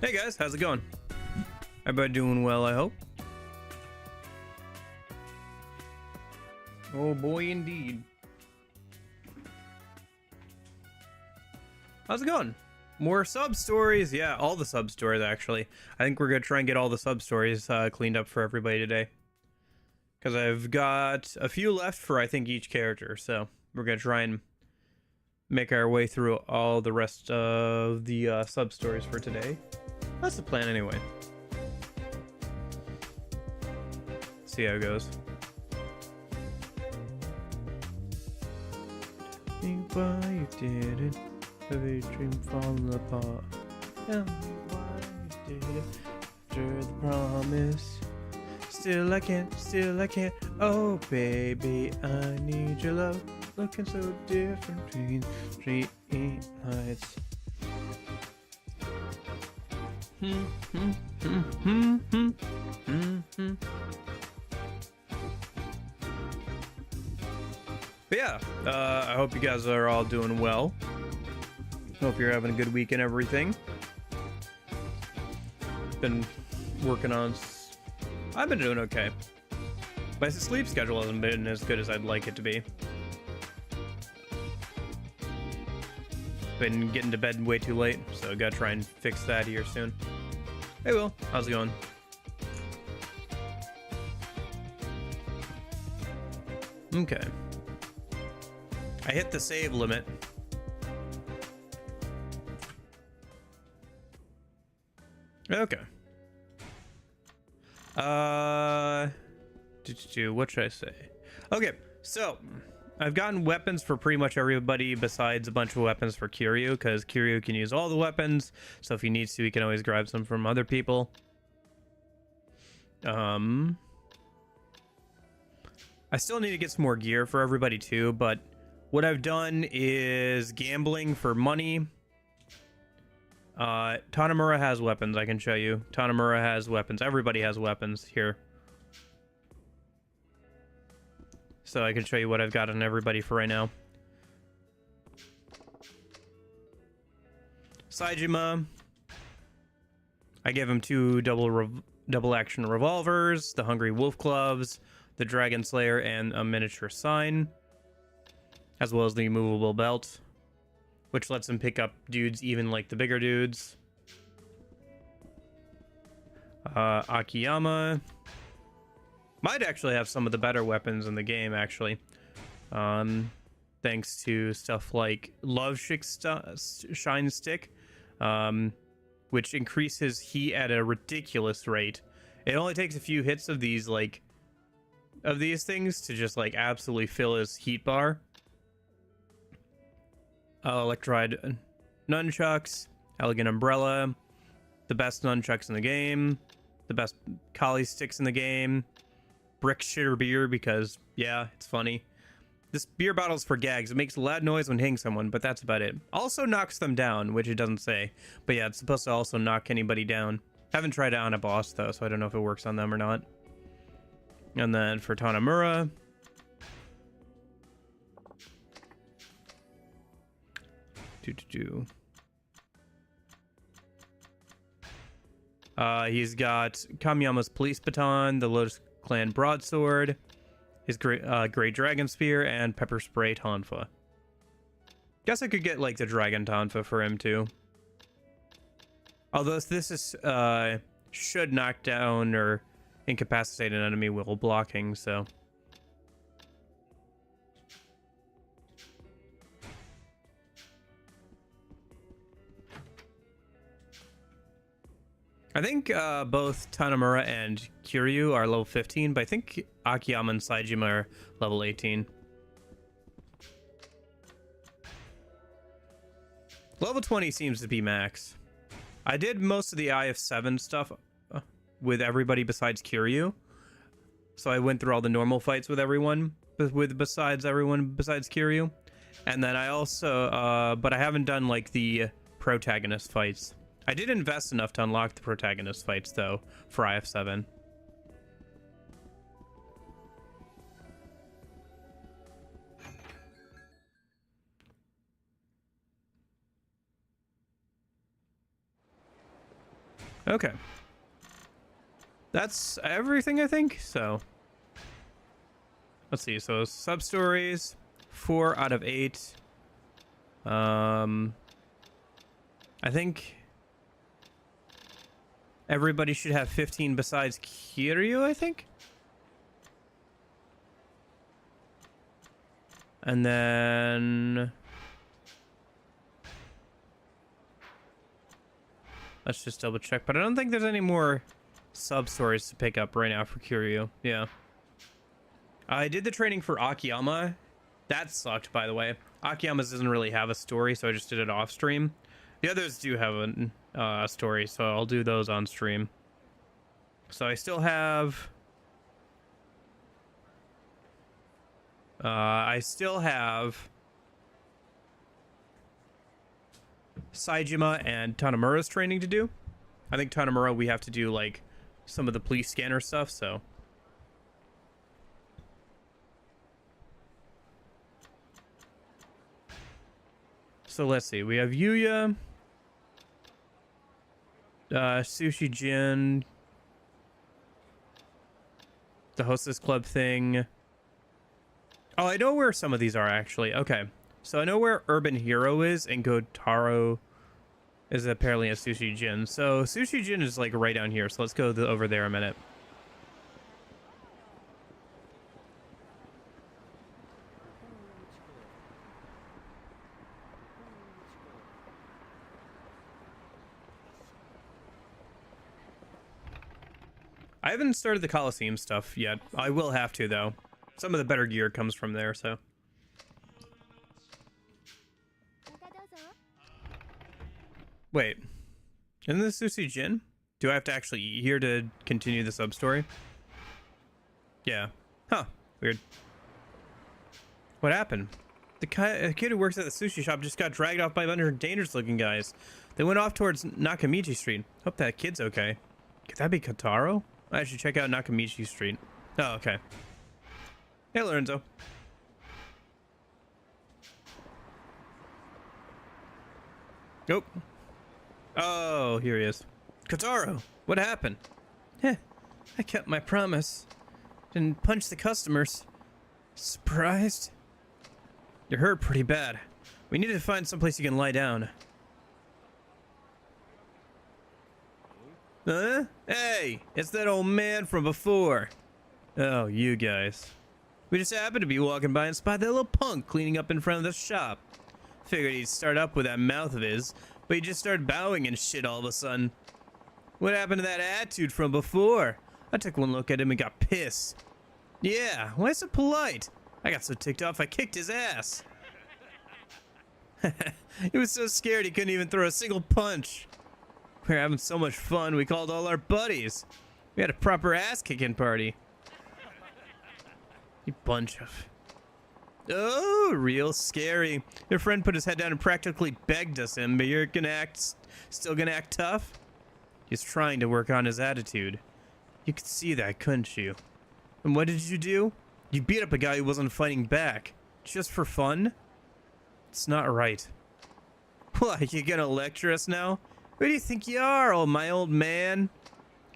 Hey guys, how's it going? Everybody doing well, I hope. Oh boy, indeed. How's it going? More sub-stories? Yeah, all the sub-stories, actually. I think we're gonna try and get all the sub-stories cleaned up for everybody today. Because I've got a few left for, I think, each character, so we're gonna try and make our way through all the rest of the sub-stories for today. That's the plan anyway. See how it goes. Think why you did it. Every dream falling apart. Tell me why you did it. After the promise. Still I can't. Oh baby, I need your love. Looking so different between street lights. But yeah, I hope you guys are all doing well. Hope you're having a good week and everything. Been working on... I've been doing okay. My sleep schedule hasn't been as good as I'd like it to be. Been getting to bed way too late, so gotta try and fix that here soon. Hey Will, how's it going? Okay. I hit the save limit. Okay. What should I say? Okay, so I've gotten weapons for pretty much everybody besides a bunch of weapons for Kiryu, because Kiryu can use all the weapons, so if he needs to, he can always grab some from other people. I still need to get some more gear for everybody too, but what I've done is gambling for money. Tanamura has weapons, I can show you. Tanamura has weapons. Everybody has weapons here. So I can show you what I've got on everybody for right now. Saejima. I gave him two double action revolvers, the Hungry Wolf gloves, the Dragon Slayer, and a miniature sign, as well as the movable belt, which lets him pick up dudes even like the bigger dudes. Akiyama might actually have some of the better weapons in the game, actually. Thanks to stuff like Love Shine Stick, which increases heat at a ridiculous rate. It only takes a few hits of these, things to just, absolutely fill his heat bar. Electride Nunchucks, Elegant Umbrella, the best nunchucks in the game, the best Kali sticks in the game, Brick Shitter Beer because, yeah, it's funny. This beer bottle's for gags. It makes a loud noise when hitting someone, but that's about it. Also knocks them down, which it doesn't say. But yeah, it's supposed to also knock anybody down. Haven't tried it on a boss, though, so I don't know if it works on them or not. And then for Tanamura... He's got Kamiyama's police baton, the Lotus Clan broadsword, his great dragon spear, and pepper spray tonfa. Guess I could get the dragon tonfa for him too. Although this is should knock down or incapacitate an enemy while blocking, so. I think both Tanamura and Kiryu are level 15, but I think Akiyama and Saejima are level 18. Level 20 seems to be max. I did most of the IF7 stuff with everybody besides Kiryu. So I went through all the normal fights with everyone, besides Kiryu. And then I also, but I haven't done the protagonist fights. I did invest enough to unlock the protagonist fights, though, for IF7. Okay. That's everything, I think. So let's see. So sub stories, 4 out of 8. I think everybody should have 15 besides Kiryu, I think. And then let's just double check. But I don't think there's any more sub stories to pick up right now for Kiryu. Yeah. I did the training for Akiyama. That sucked, by the way. Akiyama's doesn't really have a story, so I just did it off stream. The others do have a story, so I'll do those on stream. So I still have... Saejima and Tanemura's training to do. I think Tanemura, we have to do, like, some of the police scanner stuff, so... So let's see. We have Yuya, Sushi Jin, the Hostess Club thing. Oh, I know where some of these are, actually. Okay. So I know where Urban Hero is, and Gotaro is apparently a Sushi Jin. So Sushi Jin is, like, right down here. So let's go over there a minute. I haven't started the Coliseum stuff yet. I will have to, though. Some of the better gear comes from there, so... Wait. Isn't this Sushi Jin? Do I have to actually eat here to continue the sub-story? Yeah. Huh. Weird. What happened? The kid who works at the sushi shop just got dragged off by a bunch of dangerous-looking guys. They went off towards Nakamichi Street. Hope that kid's okay. Could that be Kotaro? I should check out Nakamichi Street. Oh, okay. Hey, Lorenzo. Nope. Oh, here he is. Kotaro, what happened? Heh, I kept my promise. Didn't punch the customers. Surprised? You're hurt pretty bad. We need to find someplace you can lie down. Huh? Hey, it's that old man from before. Oh, you guys. We just happened to be walking by and spotted that little punk cleaning up in front of the shop. Figured he'd start up with that mouth of his, but he just started bowing and shit all of a sudden. What happened to that attitude from before? I took one look at him and got pissed. Yeah, why so polite? I got so ticked off I kicked his ass. He was so scared he couldn't even throw a single punch. We were having so much fun, we called all our buddies. We had a proper ass-kicking party. You bunch of... Oh, real scary. Your friend put his head down and practically begged us him, but you're still gonna act tough? He's trying to work on his attitude. You could see that, couldn't you? And what did you do? You beat up a guy who wasn't fighting back. Just for fun? It's not right. What, you gonna lecture us now? Who do you think you are, my old man?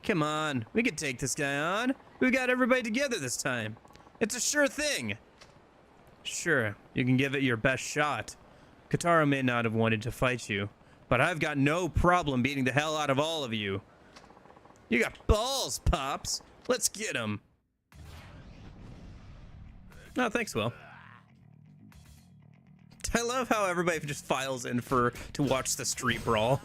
Come on, we can take this guy on. We got everybody together this time. It's a sure thing. Sure, you can give it your best shot. Kotaro may not have wanted to fight you, but I've got no problem beating the hell out of all of you. You got balls, Pops. Let's get him. Oh, thanks, Will. I love how everybody just files in to watch the street brawl.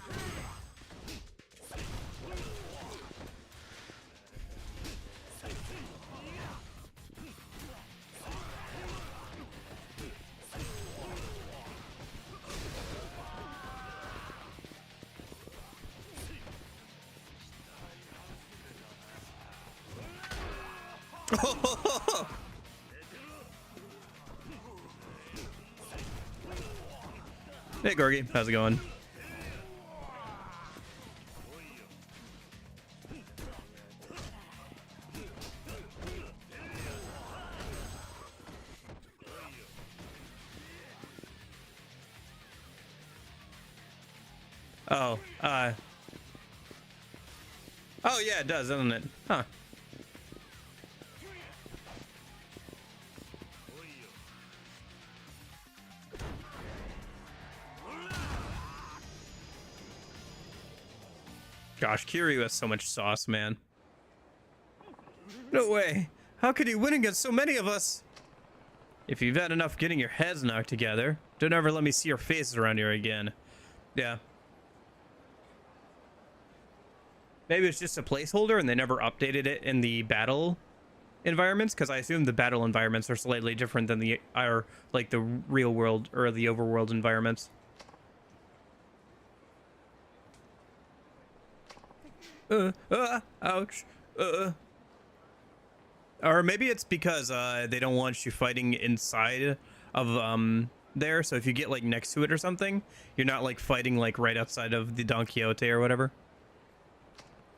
Hey, Gorgie, how's it going? Oh, Oh yeah, it does, doesn't it? Huh. Gosh, Kiryu has so much sauce, man. No way. How could he win against so many of us? If you've had enough getting your heads knocked together, don't ever let me see your faces around here again. Yeah. Maybe it's just a placeholder and they never updated it in the battle environments, because I assume the battle environments are slightly different than the real world or the overworld environments. Ouch. Or maybe it's because they don't want you fighting inside of there, so if you get like next to it or something, you're not like fighting like right outside of the Don Quixote or whatever.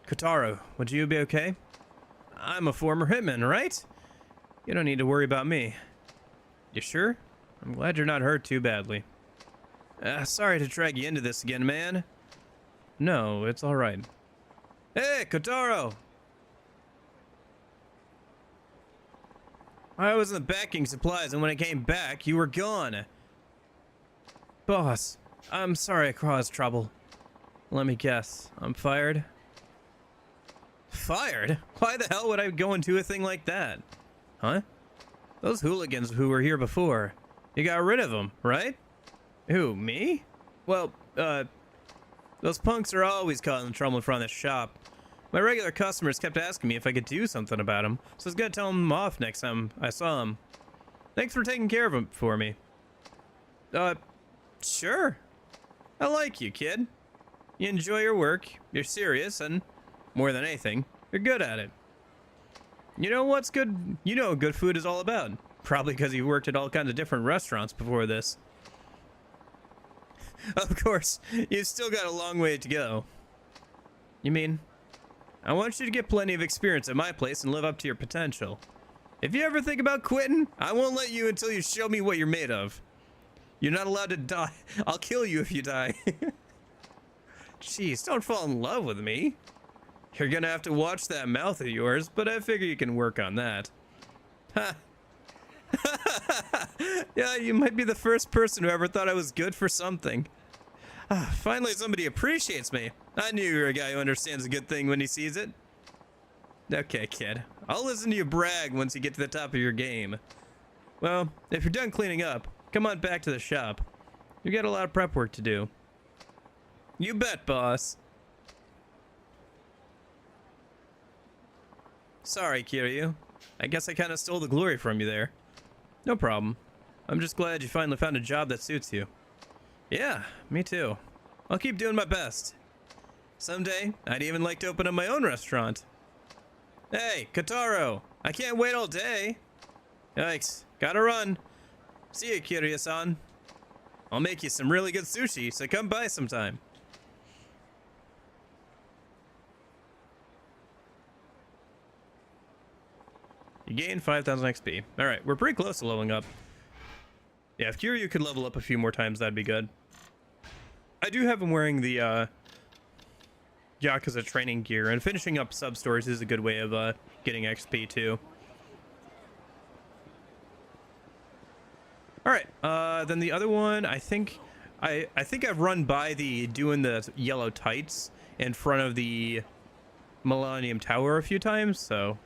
Kotaro, would you be okay? I'm a former hitman, right? You don't need to worry about me. You sure? I'm glad you're not hurt too badly. Sorry to drag you into this again, man. No, it's all right. Hey, Kotaro! I was in the backing supplies, and when I came back, you were gone. Boss, I'm sorry I caused trouble. Let me guess, I'm fired? Fired? Why the hell would I go and do a thing like that? Huh? Those hooligans who were here before, you got rid of them, right? Who, me? Well, those punks are always causing trouble in front of this shop. My regular customers kept asking me if I could do something about them, so I was gonna tell them off next time I saw them. Thanks for taking care of them for me. Sure. I like you, kid. You enjoy your work, you're serious, and more than anything, you're good at it. You know what's good? You know what good food is all about. Probably because you worked at all kinds of different restaurants before this. Of course, you've still got a long way to go. You mean? I want you to get plenty of experience at my place and live up to your potential. If you ever think about quitting, I won't let you until you show me what you're made of. You're not allowed to die. I'll kill you if you die. Jeez, don't fall in love with me. You're gonna have to watch that mouth of yours, but I figure you can work on that. Ha! Yeah, you might be the first person who ever thought I was good for something. Finally, somebody appreciates me. I knew you were a guy who understands a good thing when he sees it. Okay, kid. I'll listen to you brag once you get to the top of your game. Well, if you're done cleaning up, come on back to the shop. You got a lot of prep work to do. You bet, boss. Sorry, Kiryu. I guess I kind of stole the glory from you there. No problem. I'm just glad you finally found a job that suits you. Yeah, me too. I'll keep doing my best. Someday, I'd even like to open up my own restaurant. Hey, Kotaro! I can't wait all day! Yikes, gotta run. See you, Kiryu-san. I'll make you some really good sushi, so come by sometime. You gain 5,000 XP. Alright, we're pretty close to leveling up. Yeah, if Kiryu could level up a few more times, that'd be good. I do have him wearing the Yakuza training gear, and finishing up sub-stories is a good way of getting XP too. Alright, then the other one, I think I've run by doing the yellow tights in front of the Millennium Tower a few times, so...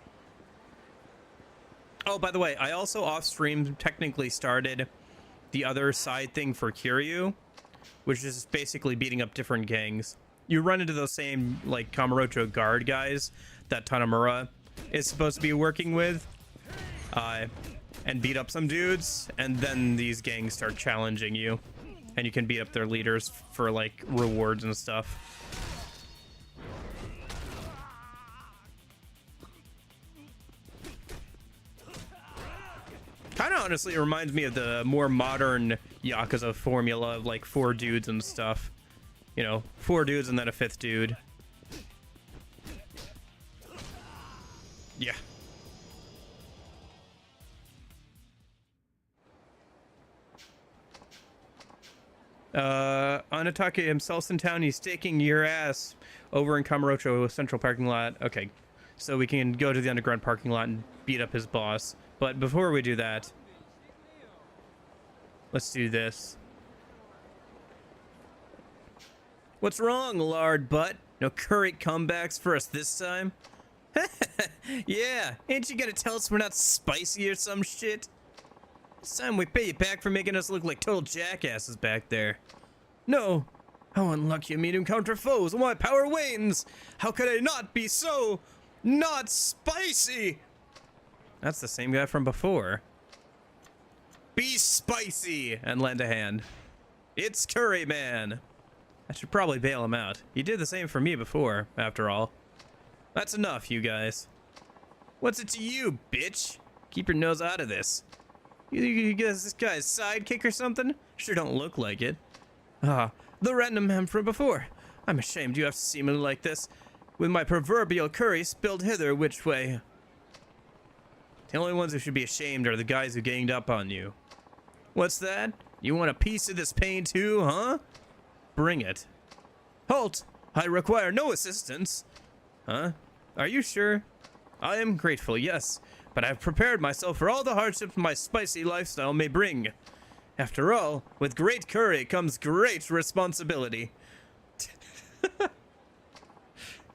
Oh, by the way, I also off-stream technically started the other side thing for Kiryu, which is basically beating up different gangs. You run into those same, like, Kamurocho guard guys that Tanemura is supposed to be working with, and beat up some dudes, and then these gangs start challenging you, and you can beat up their leaders for, like, rewards and stuff. Kind of honestly reminds me of the more modern Yakuza formula of like 4 dudes and stuff. You know, 4 dudes and then a 5th dude. Yeah. Anatake himself's in town. He's staking your ass over in Kamurocho Central parking lot. Okay, so we can go to the underground parking lot and beat up his boss. But before we do that, let's do this. What's wrong, lard butt? No curry comebacks for us this time? Yeah, ain't you gonna tell us we're not spicy or some shit? This time we pay you back for making us look like total jackasses back there. No, how unlucky of me to encounter foes when my power wanes. How could I not be so not spicy? That's the same guy from before. Be spicy and lend a hand. It's Curry Man. I should probably bail him out. He did the same for me before, after all. That's enough, you guys. What's it to you, bitch? Keep your nose out of this. You guys this guy's sidekick or something? Sure don't look like it. Ah, the random man from before. I'm ashamed you have to see me like this, with my proverbial curry spilled hither which way. The only ones who should be ashamed are the guys who ganged up on you. What's that? You want a piece of this pain too, huh? Bring it. Halt! I require no assistance. Huh? Are you sure? I am grateful, yes, but I've prepared myself for all the hardships my spicy lifestyle may bring. After all, with great curry comes great responsibility.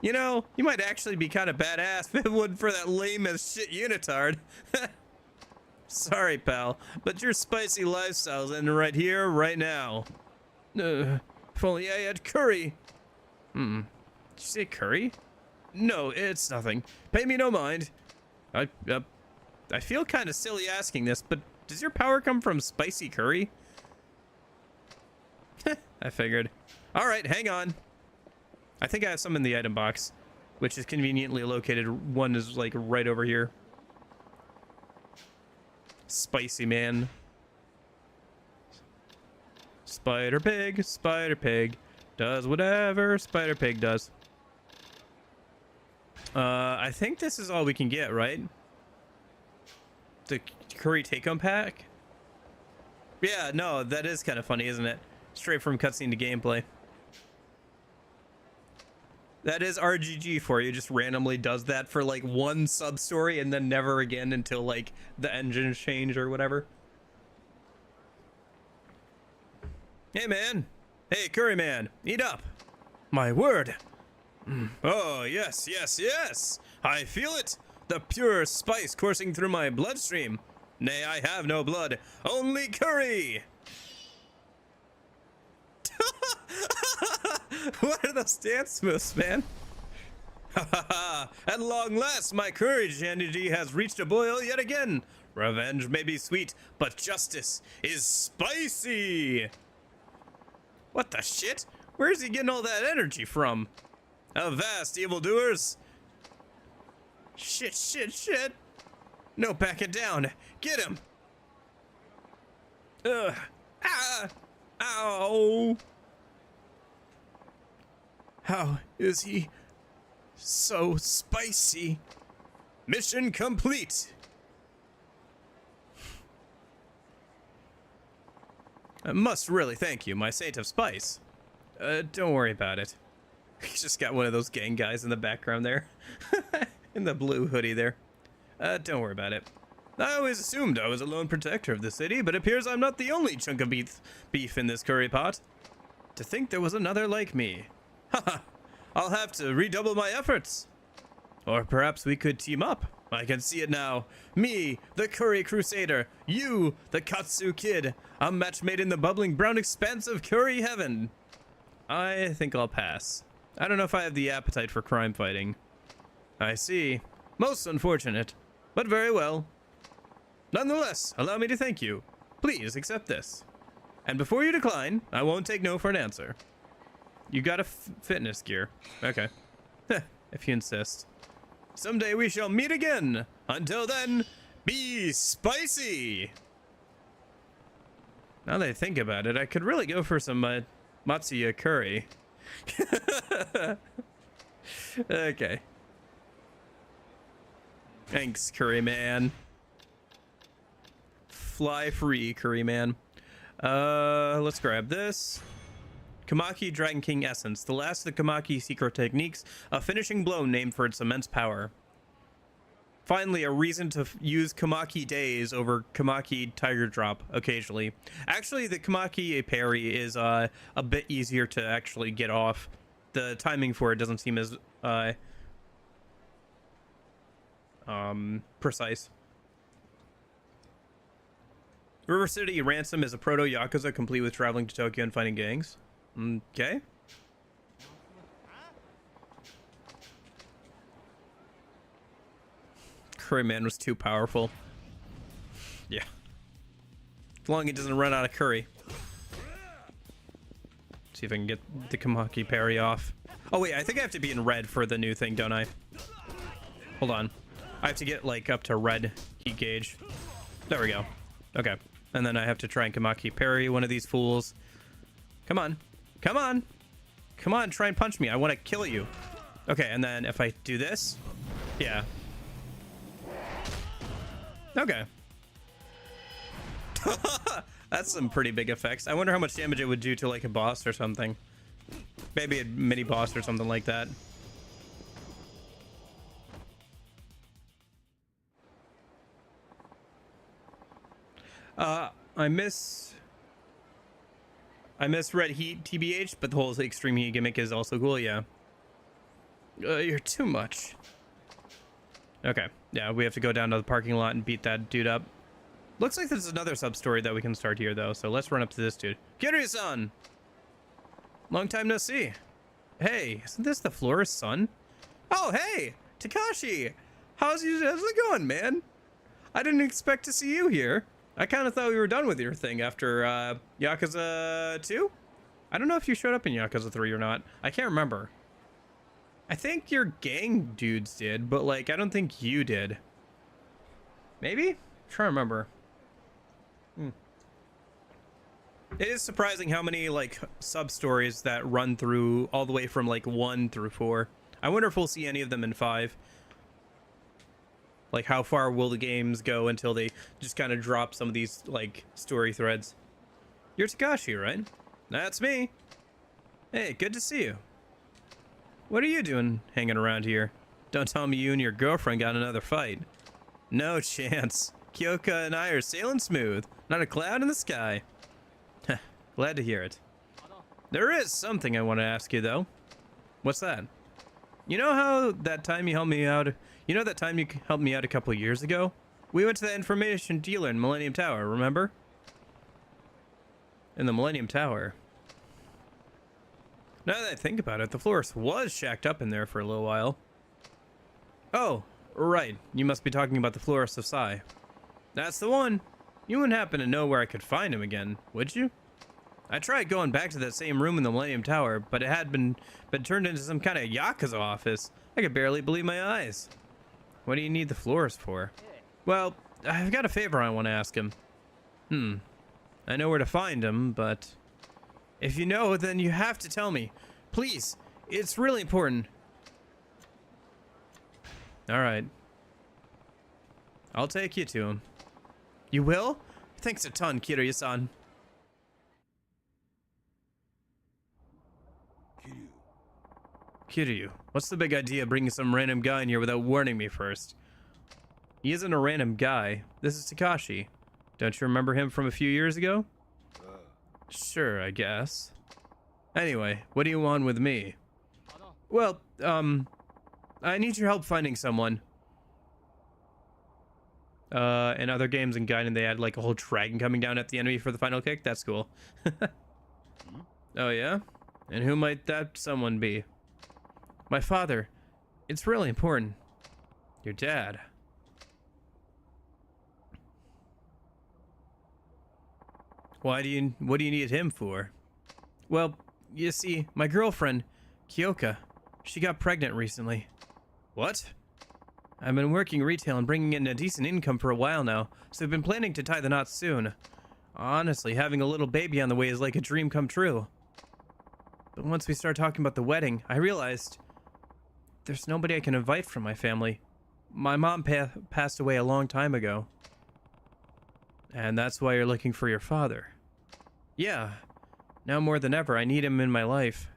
You know, you might actually be kind of badass if it wasn't for that lame as shit unitard. Sorry, pal, but your spicy lifestyle's ending right here, right now. If only I had curry. Did you say curry? No, it's nothing. Pay me no mind. I feel kind of silly asking this, but does your power come from spicy curry? I figured. All right, hang on. I think I have some in the item box, which is conveniently located. One is like right over here. Spicy man. Spider Pig does whatever Spider Pig does. I think this is all we can get, right? The curry take-home pack? Yeah, no, that is kind of funny, isn't it? Straight from cutscene to gameplay. That is RGG for you, just randomly does that for like one sub-story and then never again until like the engines change or whatever. Hey man, hey curry man, eat up. My word. Oh yes, yes, yes, I feel it, the pure spice coursing through my bloodstream. Nay, I have no blood, only curry. What are those dance moves, man? At long last, my courage energy has reached a boil yet again. Revenge may be sweet, but justice is spicy. What the shit? Where's he getting all that energy from? Avast, evildoers! Shit, shit, shit! No backing down. Get him! Ugh. Ah! Ow! How is he so spicy? Mission complete! I must really thank you, my saint of spice. Don't worry about it. He's just got one of those gang guys in the background there. In the blue hoodie there. Don't worry about it. I always assumed I was a lone protector of the city, but it appears I'm not the only chunk of beef in this curry pot. To think there was another like me. Haha, I'll have to redouble my efforts. Or perhaps we could team up. I can see it now. Me, the Curry Crusader. You, the Katsu Kid. A match made in the bubbling brown expanse of curry heaven. I think I'll pass. I don't know if I have the appetite for crime fighting. I see. Most unfortunate, but very well. Nonetheless, allow me to thank you. Please accept this. And before you decline, I won't take no for an answer. You got a fitness gear. Okay. If you insist. Someday we shall meet again. Until then, be spicy. Now that I think about it, I could really go for some Matsuya curry. Okay. Thanks, curry man. Fly free, curry man. Let's grab this. Kamaki Dragon King Essence, the last of the Kamaki secret techniques, a finishing blow named for its immense power. Finally, a reason to use Kamaki Days over Kamaki Tiger Drop occasionally. Actually, the Kamaki parry is a bit easier to actually get off. The timing for it doesn't seem as precise. River City Ransom is a proto-Yakuza complete with traveling to Tokyo and fighting gangs. Okay. Curry Man was too powerful. Yeah. As long as it doesn't run out of curry. See if I can get the Kamaki parry off. Oh wait, I think I have to be in red for the new thing, don't I? Hold on. I have to get like up to red heat gauge. There we go. Okay. And then I have to try and Kamaki parry one of these fools. Come on. Come on. Come on, try and punch me. I want to kill you. Okay, and then if I do this. Yeah. Okay. That's some pretty big effects. I wonder how much damage it would do to like a boss or something. Maybe a mini boss or something like that. I miss Red Heat TBH, but the whole Extreme Heat gimmick is also cool, yeah. You're too much. Okay, yeah, we have to go down to the parking lot and beat that dude up. Looks like there's another sub-story that we can start here, though, so let's run up to this dude. Kiryu-san! Long time no see. Hey, isn't this the florist's son? Oh, hey! Takashi! How's it going, man? I didn't expect to see you here. I kind of thought we were done with your thing after Yakuza 2? I don't know if you showed up in Yakuza 3 or not. I can't remember. I think your gang dudes did, but like I don't think you did. Maybe? I'm trying to remember. It is surprising how many like sub-stories that run through all the way from like 1 through 4. I wonder if we'll see any of them in 5. Like, how far will the games go until they just kind of drop some of these, like, story threads? You're Takashi, right? That's me. Hey, good to see you. What are you doing hanging around here? Don't tell me you and your girlfriend got another fight. No chance. Kyoka and I are sailing smooth. Not a cloud in the sky. Glad to hear it. There is something I want to ask you, though. What's that? You know how that time you helped me out... You know that time you helped me out a couple of years ago? We went to the information dealer in Millennium Tower, remember? In the Millennium Tower. Now that I think about it, the florist was shacked up in there for a little while. Oh, right. You must be talking about the florist of Sai. That's the one. You wouldn't happen to know where I could find him again, would you? I tried going back to that same room in the Millennium Tower, but it had been turned into some kind of Yakuza office. I could barely believe my eyes. What do you need the florist for? Well, I've got a favor I want to ask him. I know where to find him, but... If you know, then you have to tell me. Please, it's really important. Alright. I'll take you to him. You will? Thanks a ton, Kiryu-san. Kiryu, what's the big idea of bringing some random guy in here without warning me first? He isn't a random guy. This is Takashi. Don't you remember him from a few years ago? Sure, I guess. Anyway, what do you want with me? Well, I need your help finding someone. In other games in Gaiden, they had like a whole dragon coming down at the enemy for the final kick. That's cool. Oh yeah? And who might that someone be? My father. It's really important. Your dad. What do you need him for? Well, you see, my girlfriend, Kyoka, she got pregnant recently. What? I've been working retail and bringing in a decent income for a while now, so I've been planning to tie the knot soon. Honestly, having a little baby on the way is like a dream come true. But once we started talking about the wedding, I realized there's nobody I can invite from my family. My mom passed away a long time ago. And that's why you're looking for your father. Yeah. Now more than ever, I need him in my life.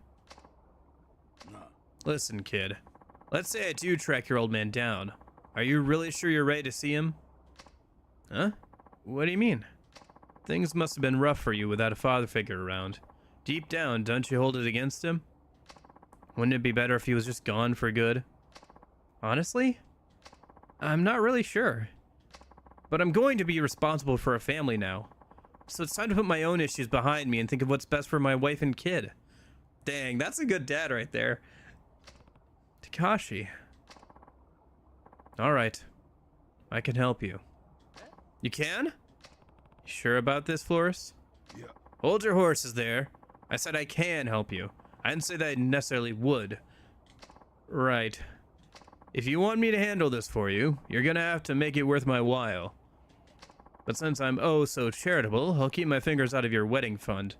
Listen, kid. Let's say I do track your old man down. Are you really sure you're ready to see him? Huh? What do you mean? Things must have been rough for you without a father figure around. Deep down, don't you hold it against him? Wouldn't it be better if he was just gone for good? Honestly? I'm not really sure. But I'm going to be responsible for a family now. So it's time to put my own issues behind me and think of what's best for my wife and kid. Dang, that's a good dad right there. Takashi. Alright. I can help you. You can? You sure about this, Florist? Yeah. Hold your horses there. I said I can help you. I didn't say that I necessarily would. Right. If you want me to handle this for you, you're gonna have to make it worth my while. But since I'm oh so charitable, I'll keep my fingers out of your wedding fund.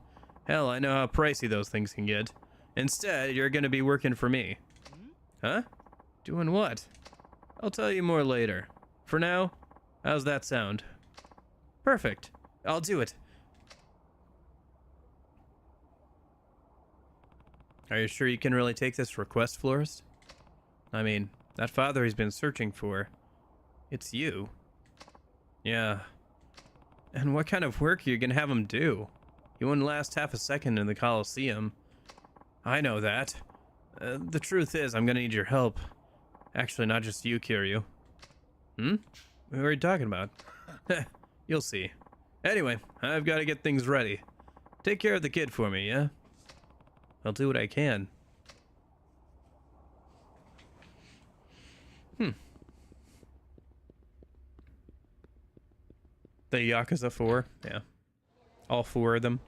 Hell, I know how pricey those things can get. Instead, you're gonna be working for me. Huh? Doing what? I'll tell you more later. For now, how's that sound? Perfect. I'll do it. Are you sure you can really take this request, Florist? I mean, that father he's been searching for. It's you. Yeah. And what kind of work are you gonna have him do? He wouldn't last half a second in the Coliseum. I know that. The truth is, I'm gonna need your help. Actually, not just you, Kiryu. Hmm? What are you talking about? You'll see. Anyway, I've got to get things ready. Take care of the kid for me, yeah? I'll do what I can. The Yakuza 4, yeah. All 4 of them.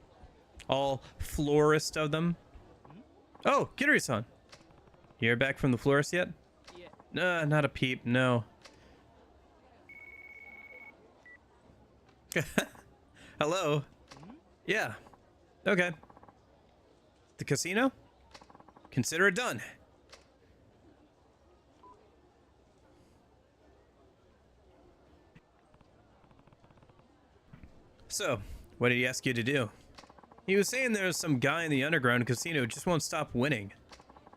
All florist of them. Oh, Kiryu-san. You're back from the florist yet? Yeah. Nah, not a peep, no. Hello? Yeah. Okay. The casino? Consider it done. So, what did he ask you to do? He was saying there's some guy in the underground casino who just won't stop winning.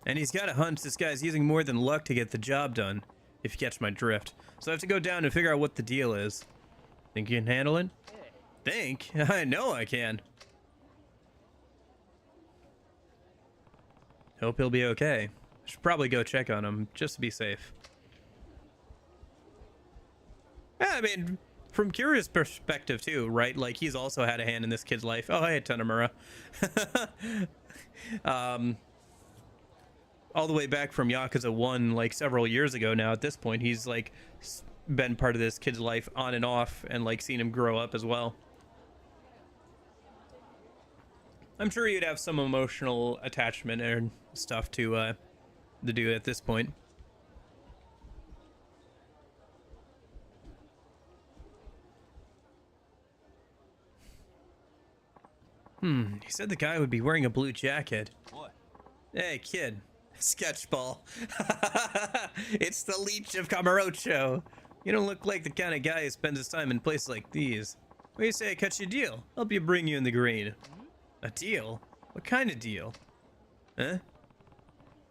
And he's got a hunch this guy's using more than luck to get the job done, if you catch my drift. So I have to go down and figure out what the deal is. Think you can handle it? Think? I know I can. Hope he'll be okay. Should probably go check on him, just to be safe. Yeah, I mean, from Kiryu's perspective too, right? Like, he's also had a hand in this kid's life. Oh, hey, Tanamura. All the way back from Yakuza 1, like, several years ago now at this point, he's, like, been part of this kid's life on and off, and, like, seen him grow up as well. I'm sure you'd have some emotional attachment and stuff to do at this point. He said the guy would be wearing a blue jacket. What? Hey, kid. Sketchball. It's the Leech of Kamurocho. You don't look like the kind of guy who spends his time in places like these. What do you say I cut you a deal? Help you bring you in the green. A deal? What kind of deal? Huh?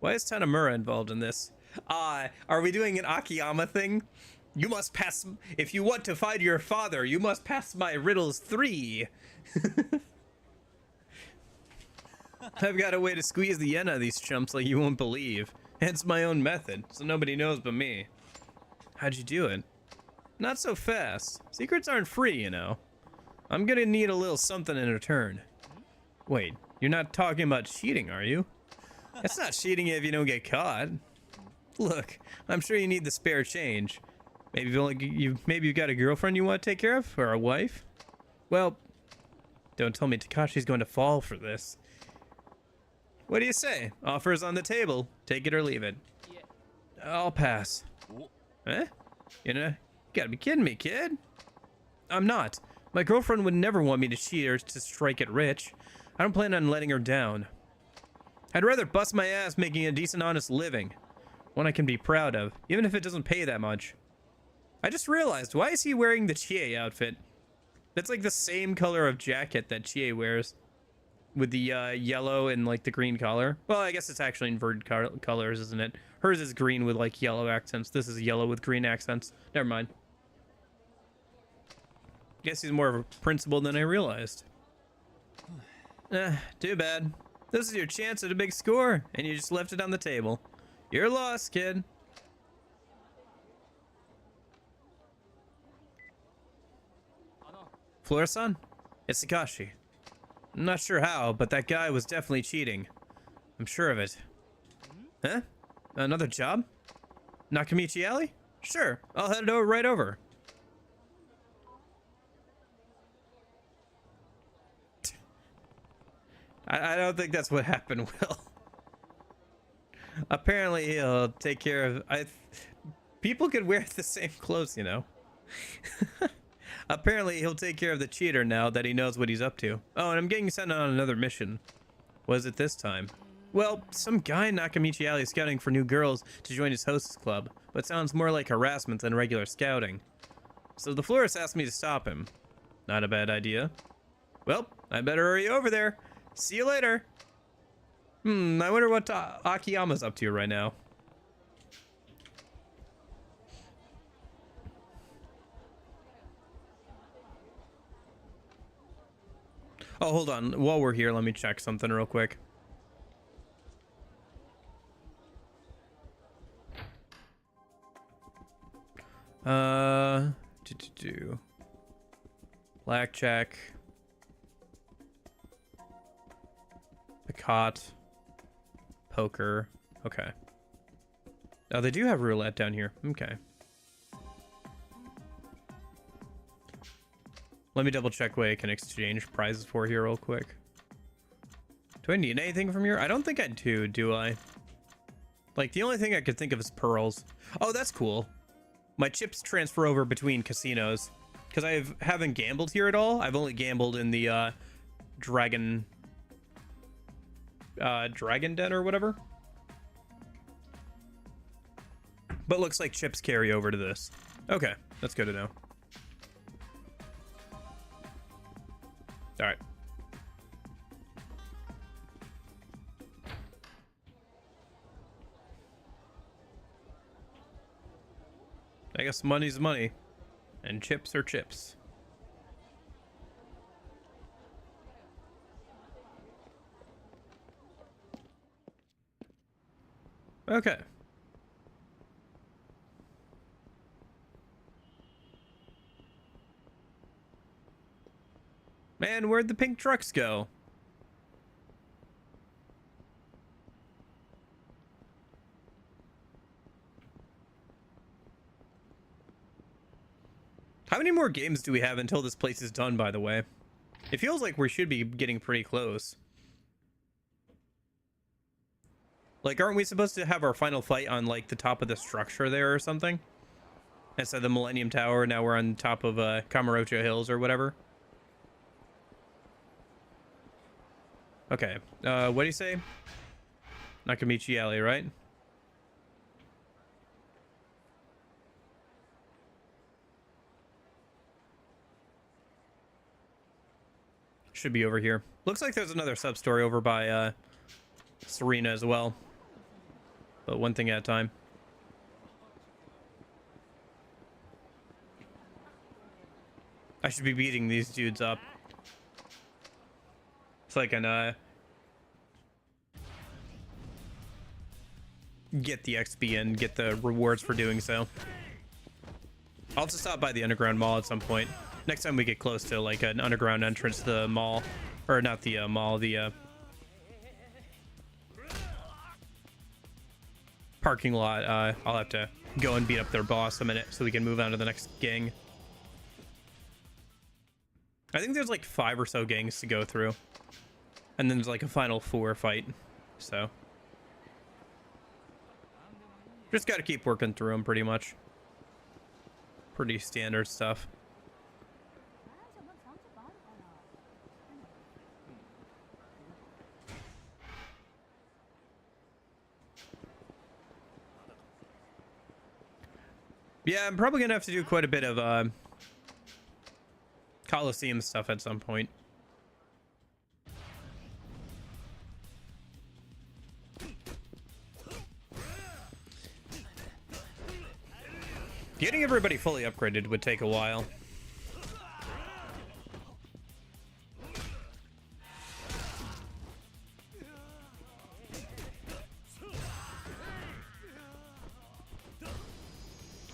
Why is Tanamura involved in this? Are we doing an Akiyama thing? You must pass... If you want to find your father, you must pass my riddles 3. I've got a way to squeeze the yen out of these chumps like you won't believe. Hence my own method, so nobody knows but me. How'd you do it? Not so fast. Secrets aren't free, you know. I'm gonna need a little something in return. Wait, you're not talking about cheating, are you? That's not cheating if you don't get caught. Look, I'm sure you need the spare change. Maybe you've got a girlfriend you want to take care of, or a wife? Well, don't tell me Takashi's going to fall for this. What do you say? Offer's on the table. Take it or leave it. Yeah. I'll pass. Eh? You know, you gotta be kidding me, kid. I'm not. My girlfriend would never want me to cheat or to strike it rich. I don't plan on letting her down. I'd rather bust my ass making a decent, honest living. One I can be proud of, even if it doesn't pay that much. I just realized, why is he wearing the Chie outfit? That's like the same color of jacket that Chie wears, with the yellow and like the green collar. Well, I guess it's actually inverted colors, isn't it? Hers is green with like yellow accents. This is yellow with green accents. Never mind. Guess he's more of a principal than I realized. Too bad. This is your chance at a big score, and you just left it on the table. You're lost, kid. Flora-san? It's Sakashi. I'm not sure how, but that guy was definitely cheating. I'm sure of it. Huh? Another job? Nakamichi Alley? Sure, I'll head right over. I don't think that's what happened, Will. Apparently he'll take care of... people could wear the same clothes, you know. Apparently he'll take care of the cheater now that he knows what he's up to. Oh, and I'm getting sent on another mission. What is it this time? Well, some guy in Nakamichi Alley is scouting for new girls to join his host's club, but sounds more like harassment than regular scouting. So the florist asked me to stop him. Not a bad idea. Well, I better hurry over there. See you later. I wonder what Akiyama's up to right now. Oh, hold on. While we're here, let me check something real quick. Blackjack. Picot. Poker. Okay. Oh, they do have roulette down here. Okay. Let me double check what I can exchange prizes for here real quick. Do I need anything from here? I don't think I do I? Like, the only thing I could think of is pearls. Oh, that's cool. My chips transfer over between casinos. Because I haven't gambled here at all. I've only gambled in the Dragon Den or whatever. But looks like chips carry over to this. Okay, that's good to know. All right. I guess money's money, and chips are chips. Okay. Man, where'd the pink trucks go? How many more games do we have until this place is done, by the way? It feels like we should be getting pretty close. Like, aren't we supposed to have our final fight on, like, the top of the structure there or something? Instead of the Millennium Tower, now we're on top of Kamurocho Hills or whatever. Okay, what do you say? Nakamichi Alley, right? Should be over here. Looks like there's another sub-story over by Serena as well. But one thing at a time. I should be beating these dudes up. So I can get the XP and get the rewards for doing so. I'll have to stop by the underground mall at some point. Next time we get close to like an underground entrance to the mall. Or not the mall, the parking lot. I'll have to go and beat up their boss a minute so we can move on to the next gang. I think there's like 5 or so gangs to go through. And then there's like a final 4 fight. So just got to keep working through them pretty much. Pretty standard stuff. Yeah, I'm probably gonna have to do quite a bit of Coliseum stuff at some point. Getting everybody fully upgraded would take a while.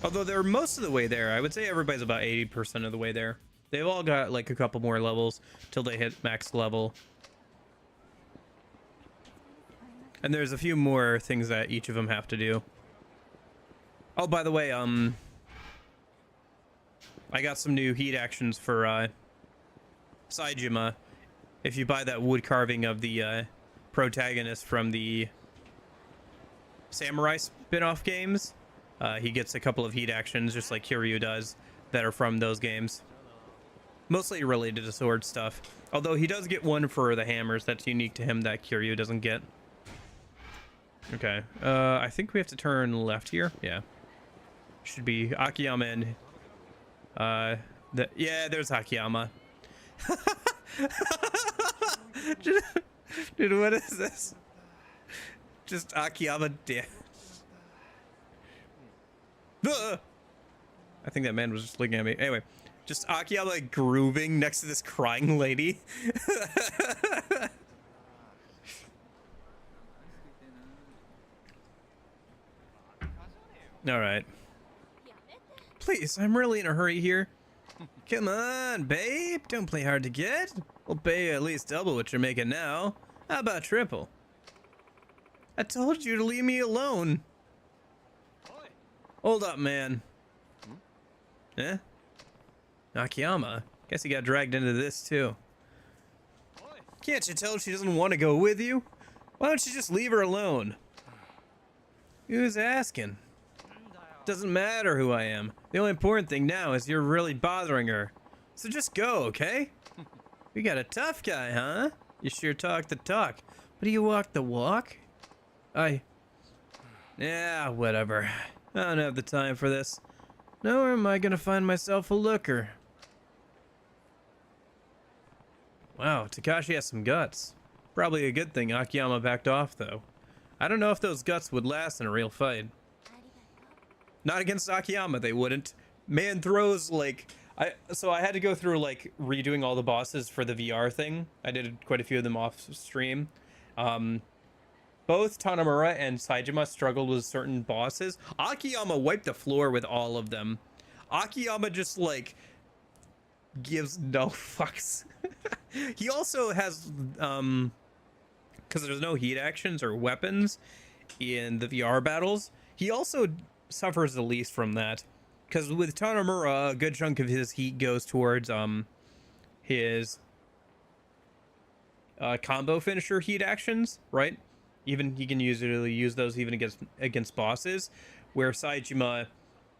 Although they're most of the way there. I would say everybody's about 80% of the way there. They've all got like a couple more levels till they hit max level. And there's a few more things that each of them have to do. Oh, by the way, I got some new heat actions for Saejima. If you buy that wood carving of the protagonist from the Samurai spin-off games, he gets a couple of heat actions, just like Kiryu does, that are from those games. Mostly related to sword stuff. Although he does get one for the hammers that's unique to him that Kiryu doesn't get. Okay, I think we have to turn left here. Yeah. Should be Akiyama and... yeah, there's Akiyama. Dude, what is this? Just Akiyama dead. I think that man was just looking at me. Anyway, just Akiyama grooving next to this crying lady. All right. Please, I'm really in a hurry here. Come on, babe. Don't play hard to get. We'll pay you at least double what you're making now. How about triple? I told you to leave me alone. Hold up, man. Eh? Akiyama? Guess he got dragged into this, too. Can't you tell she doesn't want to go with you? Why don't you just leave her alone? Who's asking? Doesn't matter who I am. The only important thing now is you're really bothering her. So just go, okay? We got a tough guy, huh? You sure talk the talk. But do you walk the walk? Yeah, whatever. I don't have the time for this. Nowhere am I gonna find myself a looker. Wow, Takashi has some guts. Probably a good thing Akiyama backed off, though. I don't know if those guts would last in a real fight. Not against Akiyama, they wouldn't. Man throws like... So I had to go through like redoing all the bosses for the VR thing. I did quite a few of them off stream. Both Tanomura and Saejima struggled with certain bosses. Akiyama wiped the floor with all of them. Akiyama just like gives no fucks. He also has because there's no heat actions or weapons in the VR battles, he also suffers the least from that. Because with Tanomura, a good chunk of his heat goes towards his combo finisher heat actions, right? Even he can usually use those even against bosses. Where Saejima,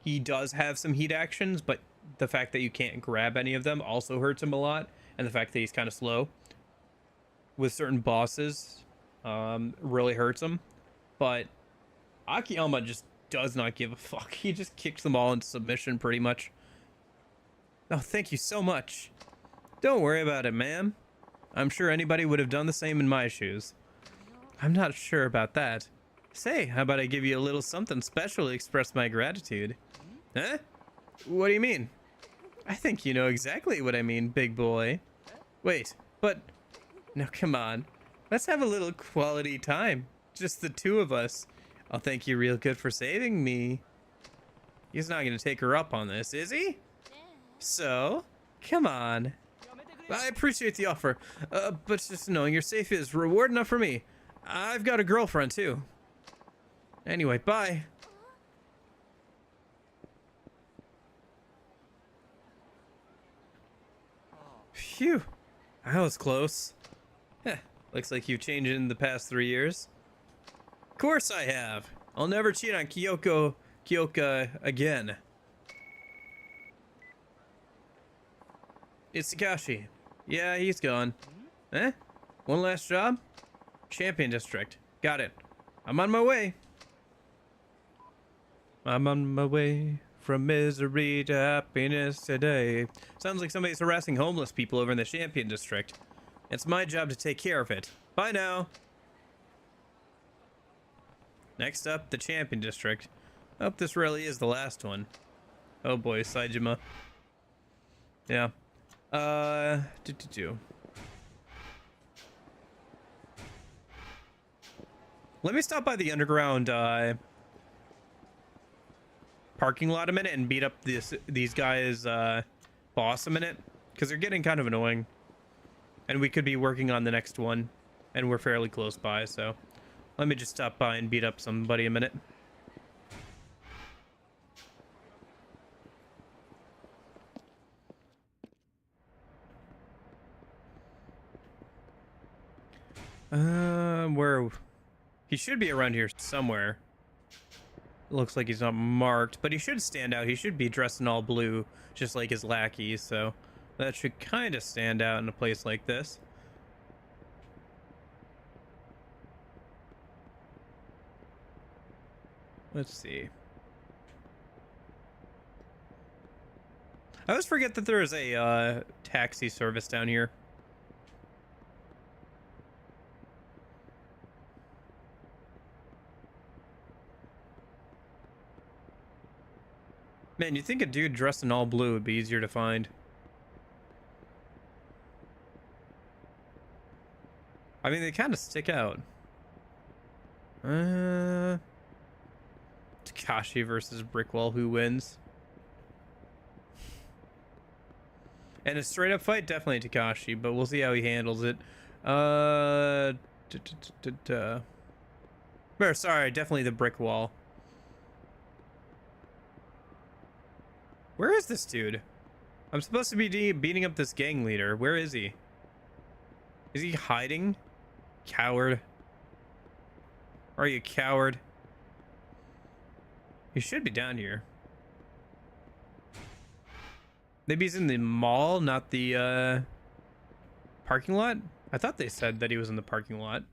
he does have some heat actions, but the fact that you can't grab any of them also hurts him a lot, and the fact that he's kind of slow with certain bosses really hurts him. But Akiyama just does not give a fuck. He just kicks them all into submission pretty much. Oh, thank you so much. Don't worry about it, ma'am. I'm sure anybody would have done the same in my shoes. I'm not sure about that. Say, how about I give you a little something special to express my gratitude? Huh? What do you mean? I think you know exactly what I mean, big boy. Wait, but... No, come on. Let's have a little quality time. Just the two of us. I'll thank you real good for saving me. He's not going to take her up on this, is he? So, come on. I appreciate the offer, but just knowing you're safe is reward enough for me. I've got a girlfriend, too. Anyway, bye. Phew. That was close. Heh, looks like you've changed in the past 3 years. Of course I have. I'll never cheat on Kyoka again. It's Takashi. Yeah, he's gone. Eh? One last job? Champion District. Got it. I'm on my way. I'm on my way from misery to happiness today. Sounds like somebody's harassing homeless people over in the Champion District. It's my job to take care of it. Bye now. Next up, the Champion District. I hope this really is the last one. Oh boy, Saijima. Yeah. Let me stop by the underground parking lot a minute and beat up these guys boss a minute, because they're getting kind of annoying. And we could be working on the next one, and we're fairly close by, so let me just stop by and beat up somebody a minute. Where he should be around here somewhere. Looks like he's not marked, but he should stand out. He should be dressed in all blue, just like his lackey, so that should kind of stand out in a place like this. Let's see. I always forget that there is a taxi service down here. Man, you'd think a dude dressed in all blue would be easier to find. I mean, they kind of stick out. Takashi versus Brickwall, who wins? And a straight up fight, definitely Takashi, but we'll see how he handles it. Sorry, definitely the Brickwall. Where is this dude? I'm supposed to be beating up this gang leader. Where is he? Is he hiding? Coward. Are you a coward? He should be down here. Maybe he's in the mall, not the parking lot? I thought they said that he was in the parking lot.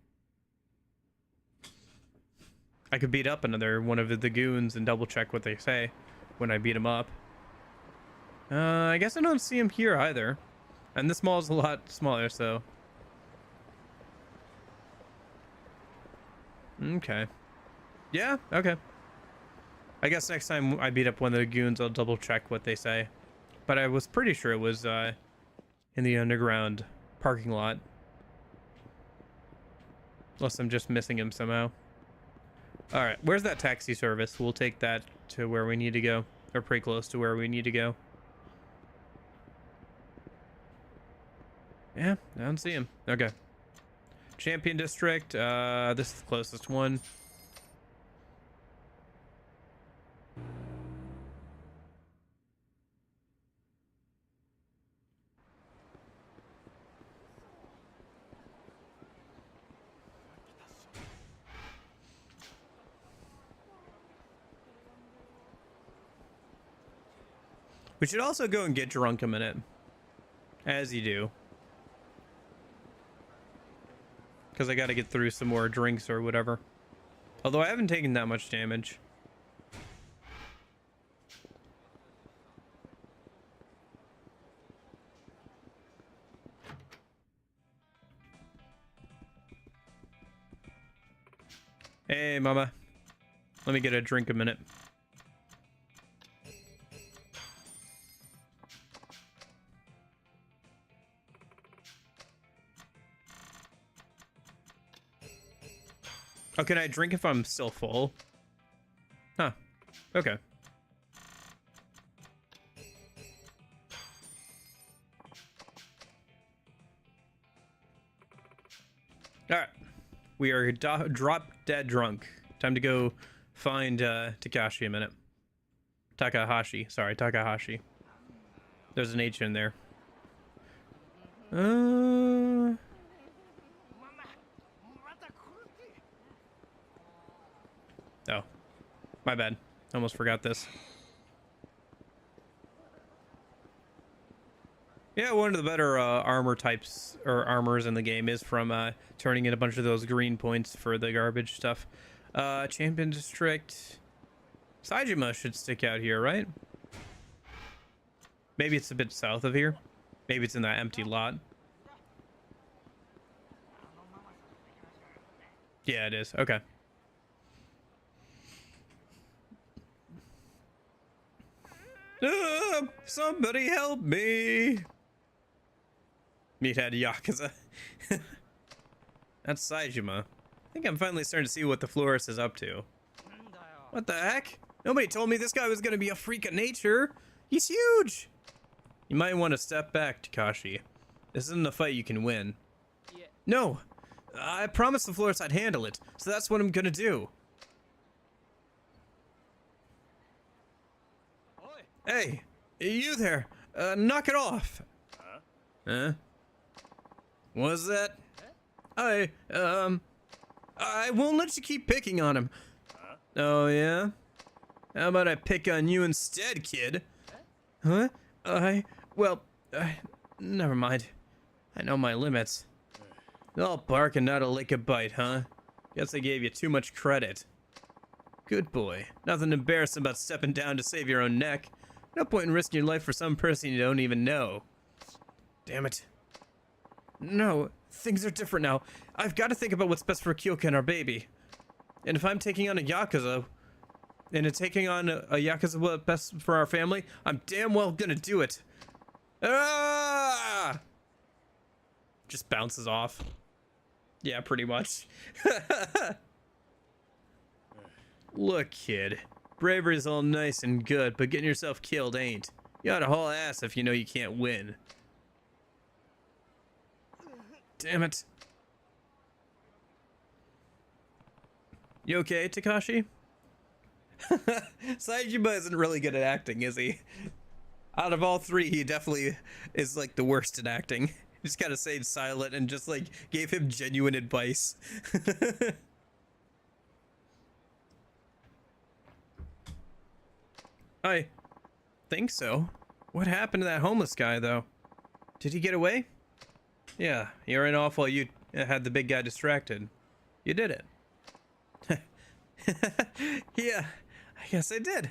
I could beat up another one of the goons and double check what they say when I beat him up. I guess I don't see him here either. And this mall is a lot smaller, so. Okay. Yeah, okay. I guess next time I beat up one of the goons, I'll double check what they say. But I was pretty sure it was in the underground parking lot. Unless I'm just missing him somehow. Alright, where's that taxi service? We'll take that to where we need to go. Or pretty close to where we need to go. Yeah, I don't see him. Okay. Champion District. This is the closest one. We should also go and get drunk a minute. As you do. Because I got to get through some more drinks or whatever. Although I haven't taken that much damage. Hey, mama. Let me get a drink a minute. Oh, can I drink if I'm still full? Huh. Okay. Alright. We are drop dead drunk. Time to go find Takashi a minute. Takahashi. Sorry, Takahashi. There's an H in there. Oh, my bad. Almost forgot this. Yeah, one of the better armor types or armors in the game is from turning in a bunch of those green points for the garbage stuff. Champion District. Saejima should stick out here, right? Maybe it's a bit south of here. Maybe it's in that empty lot. Yeah, it is. Okay. Somebody help me! Meathead Yakuza. That's Saejima. I think I'm finally starting to see what the florist is up to. What the heck? Nobody told me this guy was gonna be a freak of nature. He's huge! You might want to step back, Takashi. This isn't a fight you can win. Yeah. No! I promised the florist I'd handle it, so that's what I'm gonna do. Hey, you there! Knock it off! Huh? What was that? I won't let you keep picking on him. Oh, yeah? How about I pick on you instead, kid? Huh? Never mind. I know my limits. All bark and not a lick a bite, huh? Guess I gave you too much credit. Good boy. Nothing embarrassing about stepping down to save your own neck. No point in risking your life for some person you don't even know. Damn it. No, things are different now. I've got to think about what's best for Kyoka and our baby. And if I'm taking on a Yakuza, and it's taking on a Yakuza what's best for our family, I'm damn well gonna do it. Ah! Just bounces off. Yeah, pretty much. Look, kid. Bravery's all nice and good, but getting yourself killed ain't. You ought to haul ass if you know you can't win. Damn it. You okay, Takashi? Saejima isn't really good at acting, is he? Out of all three, he definitely is like the worst at acting. Just gotta stay silent and just like gave him genuine advice. I think so. What happened to that homeless guy, though? Did he get away? Yeah, you ran off while you had the big guy distracted. You did it. Yeah, I guess I did.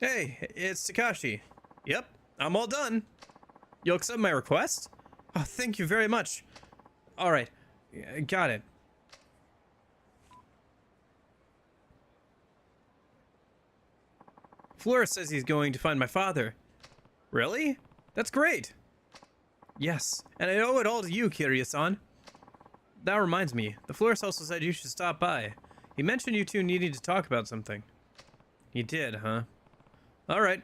Hey, it's Takashi. Yep, I'm all done. You'll accept my request? Oh, thank you very much. All right, got it. Flora says he's going to find my father. Really? That's great. Yes, and I owe it all to you, Kiryu-san. That reminds me, the florist also said you should stop by. He mentioned you two needing to talk about something. He did, huh? Alright.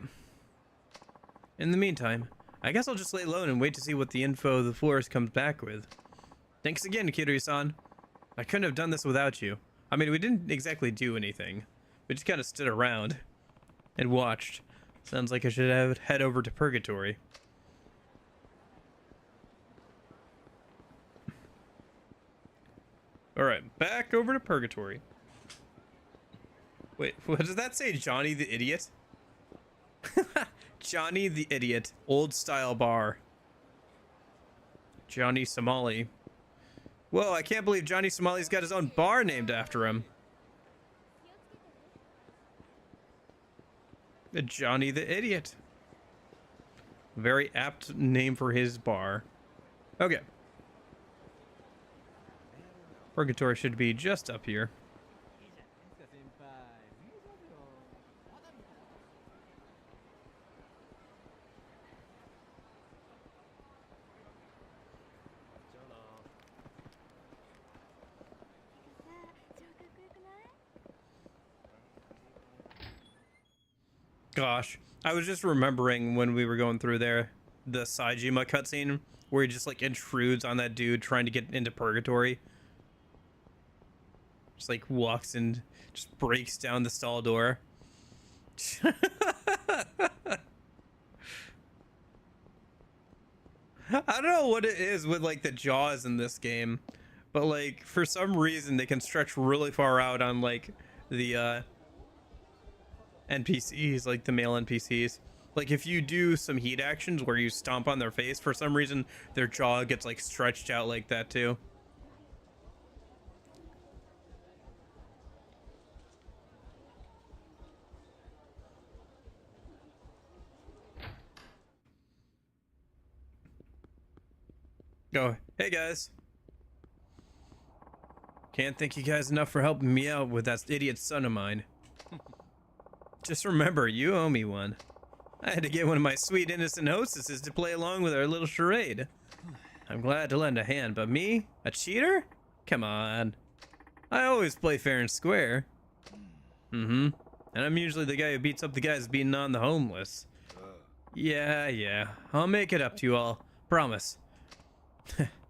In the meantime, I guess I'll just lay low and wait to see what the info the florist comes back with. Thanks again, Kiryu-san. I couldn't have done this without you. I mean, we didn't exactly do anything. We just kind of stood around and watched. Sounds like I should head over to Purgatory. Alright, back over to Purgatory. Wait, what does that say? Johnny the Idiot? Johnny the Idiot. Old style bar. Johnny Somali. Whoa, I can't believe Johnny Somali's got his own bar named after him. Johnny the Idiot. Very apt name for his bar. Okay. Purgatory should be just up here. Gosh, I was just remembering when we were going through there, the Saejima cutscene where he just like intrudes on that dude trying to get into Purgatory. Just like walks and just breaks down the stall door. I don't know what it is with like the jaws in this game, but like for some reason they can stretch really far out on like the NPCs, like the male NPCs. Like if you do some heat actions where you stomp on their face, for some reason their jaw gets like stretched out like that too. Go, hey guys. Can't thank you guys enough for helping me out with that idiot son of mine. Just remember, you owe me one. I had to get one of my sweet innocent hostesses to play along with our little charade. I'm glad to lend a hand, but me? A cheater? Come on. I always play fair and square. And I'm usually the guy who beats up the guys beating on the homeless. Yeah. I'll make it up to you all. Promise.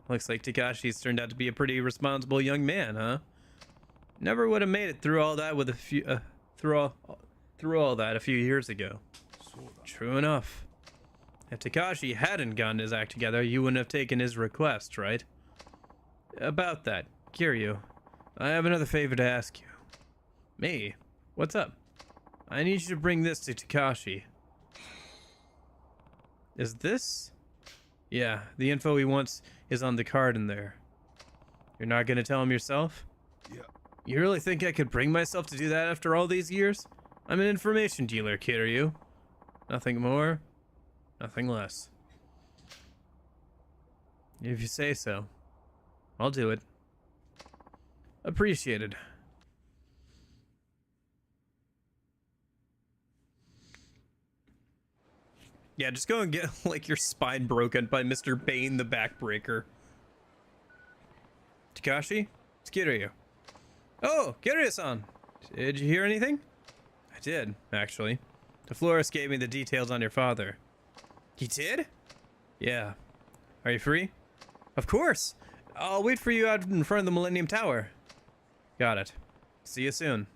Looks like Takashi's turned out to be a pretty responsible young man, huh? Never would have made it through all that with a few, through all that a few years ago. True enough. If Takashi hadn't gotten his act together, you wouldn't have taken his request, right? About that, Kiryu, I have another favor to ask you. Me? What's up? I need you to bring this to Takashi. Is this? Yeah, the info he wants is on the card in there. You're not gonna tell him yourself? Yeah. You really think I could bring myself to do that after all these years? I'm an information dealer, Kiryu. Nothing more, nothing less. If you say so, I'll do it. Appreciated. Yeah, just go and get, like, your spine broken by Mr. Bane the Backbreaker. Takashi? It's Kiryu. Oh, Kiryu-san! Did you hear anything? I did, actually. The florist gave me the details on your father. He did? Yeah. Are you free? Of course! I'll wait for you out in front of the Millennium Tower. Got it. See you soon.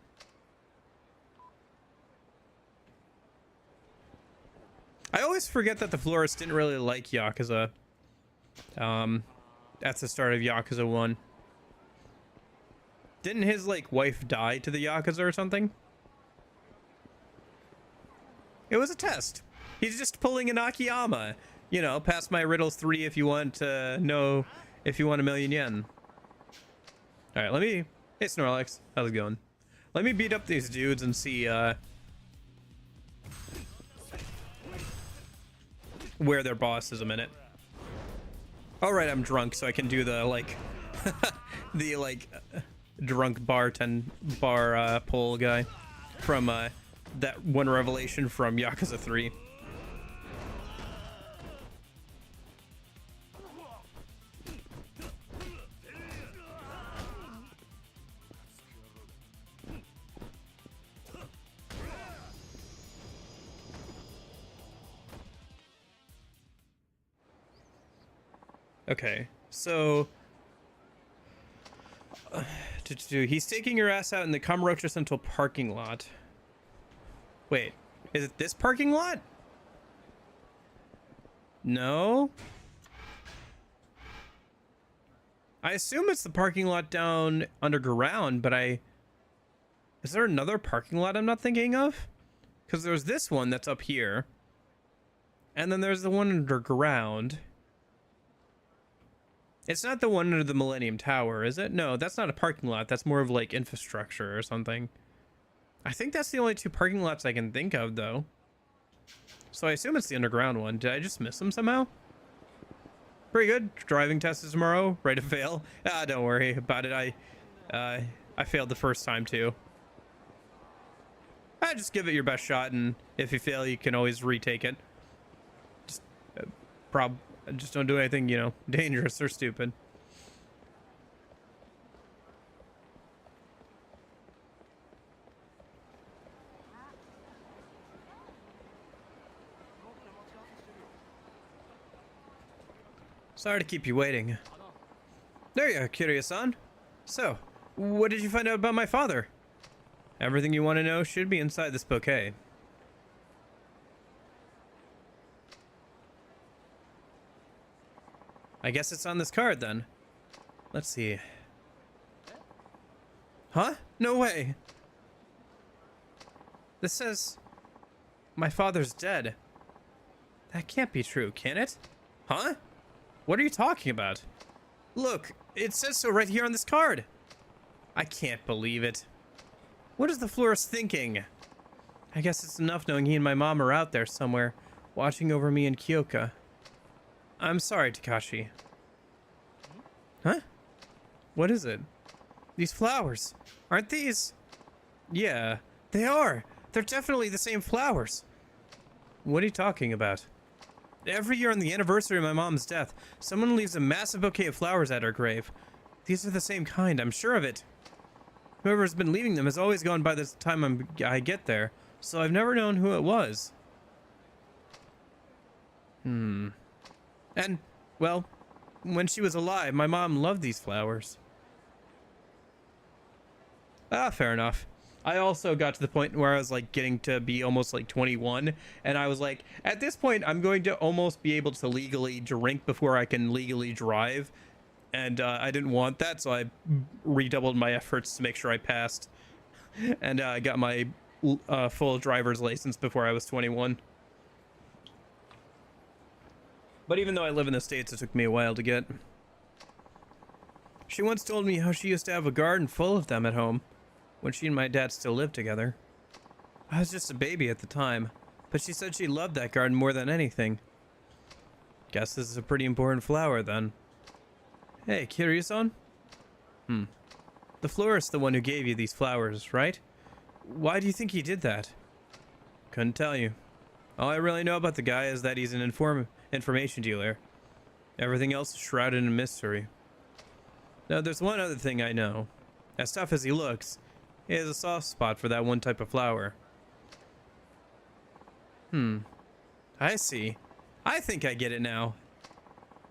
I always forget that the florist didn't really like Yakuza. That's the start of Yakuza 1. Didn't his, like, wife die to the Yakuza or something? It was a test. He's just pulling an Akiyama. You know, pass my riddles 3 if you want to know if you want 1,000,000 yen. Alright, let me... Hey, Snorlax. How's it going? Let me beat up these dudes and see, where their boss is a minute. Alright, I'm drunk, so I can do the, like... the, like... drunk bar pole guy. From, that one revelation from Yakuza 3. Okay, so he's taking your ass out in the Kamurocho Central parking lot. Wait, is it this parking lot? No. I assume it's the parking lot down underground, but is there another parking lot I'm not thinking of? Because there's this one that's up here. And then there's the one underground. It's not the one under the Millennium Tower, is it? No, that's not a parking lot. That's more of like infrastructure or something. I think that's the only 2 parking lots I can think of, though. So I assume it's the underground one. Did I just miss them somehow? Pretty good. Driving test is tomorrow. Right to fail. Ah, don't worry about it. I failed the first time too. Just give it your best shot, and if you fail, you can always retake it. Just don't do anything, you know, dangerous or stupid. Sorry to keep you waiting. There you are, Kiryu-san. So, what did you find out about my father? Everything you want to know should be inside this bouquet. I guess it's on this card, then. Let's see. Huh? No way. This says... my father's dead. That can't be true, can it? Huh? What are you talking about? Look, it says so right here on this card. I can't believe it. What is the florist thinking? I guess it's enough knowing he and my mom are out there somewhere, watching over me in Kyoka. I'm sorry, Takashi. Huh? What is it? These flowers. Aren't these? Yeah, they are. They're definitely the same flowers. What are you talking about? Every year on the anniversary of my mom's death, someone leaves a massive bouquet of flowers at her grave. These are the same kind, I'm sure of it. Whoever's been leaving them has always gone by the time I get there, so I've never known who it was. And, well, when she was alive, my mom loved these flowers. Ah, fair enough. I also got to the point where I was like getting to be almost like 21, and I was like, at this point, I'm going to almost be able to legally drink before I can legally drive. And I didn't want that, so I redoubled my efforts to make sure I passed. And I got my full driver's license before I was 21. But even though I live in the States, it took me a while to get. She once told me how she used to have a garden full of them at home, when she and my dad still lived together. I was just a baby at the time, but she said she loved that garden more than anything. Guess this is a pretty important flower then. Hey, Kiryu-san? The florist's the one who gave you these flowers, right? Why do you think he did that? Couldn't tell you. All I really know about the guy is that he's an information dealer. Everything else is shrouded in mystery. Now, there's one other thing I know. As tough as he looks, he has a soft spot for that one type of flower. I see. I think I get it now.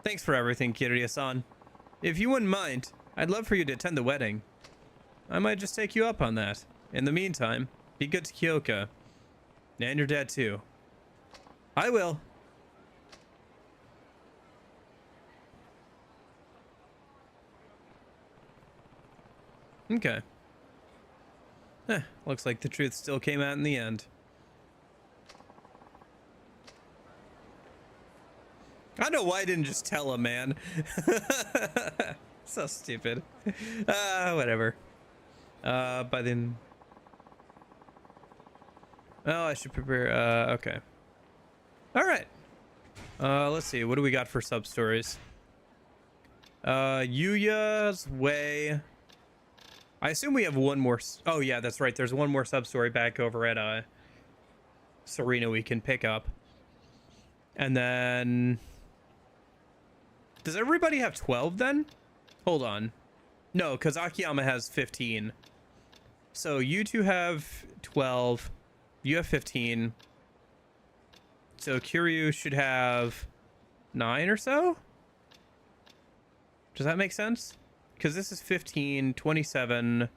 Thanks for everything, Kiryu-san. If you wouldn't mind, I'd love for you to attend the wedding. I might just take you up on that. In the meantime, be good to Kyoka. And your dad, too. I will. Okay. Looks like the truth still came out in the end. I don't know why I didn't just tell him, man. So stupid. Whatever. By then... Oh, I should prepare, okay. Alright. Let's see, what do we got for sub-stories? Yuya's Way... I assume we have one more... Oh, yeah, that's right. There's one more sub-story back over at, Serena we can pick up. And then... Does everybody have 12 then? Hold on. No, because Akiyama has 15. So you two have 12. You have 15. So Kiryu should have 9 or so? Does that make sense? Because this is 15, 27,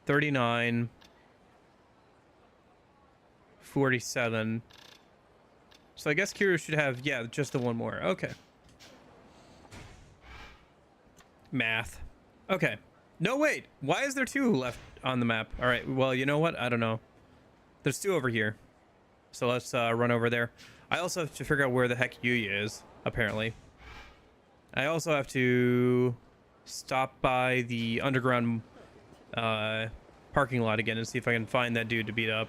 39, 47. So I guess Kiryu should have, yeah, just the one more. Okay. Math. Okay. No, wait. Why is there 2 left on the map? All right. Well, you know what? I don't know. There's 2 over here. So let's run over there. I also have to figure out where the heck Yuya is, apparently. I also have to stop by the underground parking lot again and see if I can find that dude to beat up.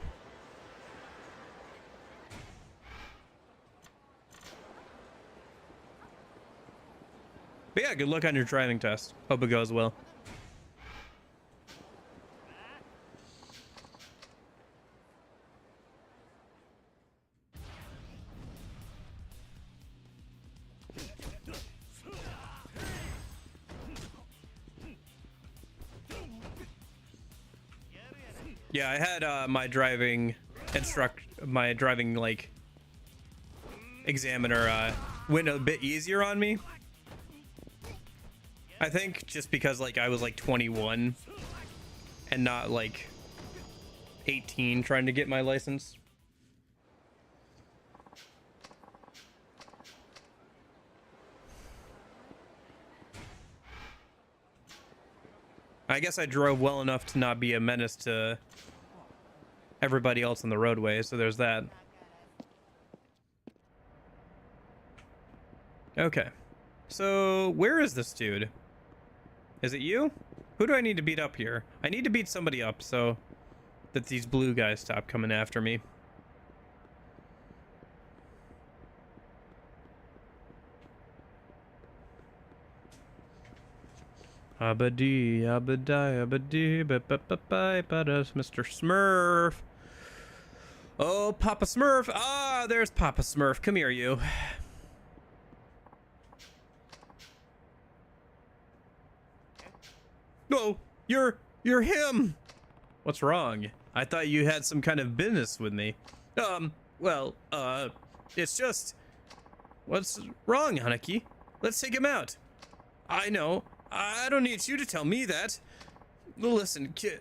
But yeah, good luck on your driving test. Hope it goes well. Yeah, I had my driving like examiner went a bit easier on me. I think just because like I was like 21 and not like 18 trying to get my license. I guess I drove well enough to not be a menace to everybody else on the roadway, so there's that. Okay. So, where is this dude? Is it you? Who do I need to beat up here? I need to beat somebody up so that these blue guys stop coming after me. Abadi, abadi, abadi, Mr. Smurf. Oh, Papa Smurf. Ah, there's Papa Smurf. Come here, you. No, you're him. What's wrong? I thought you had some kind of business with me. Well, it's just... What's wrong, Hanaki? Let's take him out. I know. I don't need you to tell me that. Listen, kid.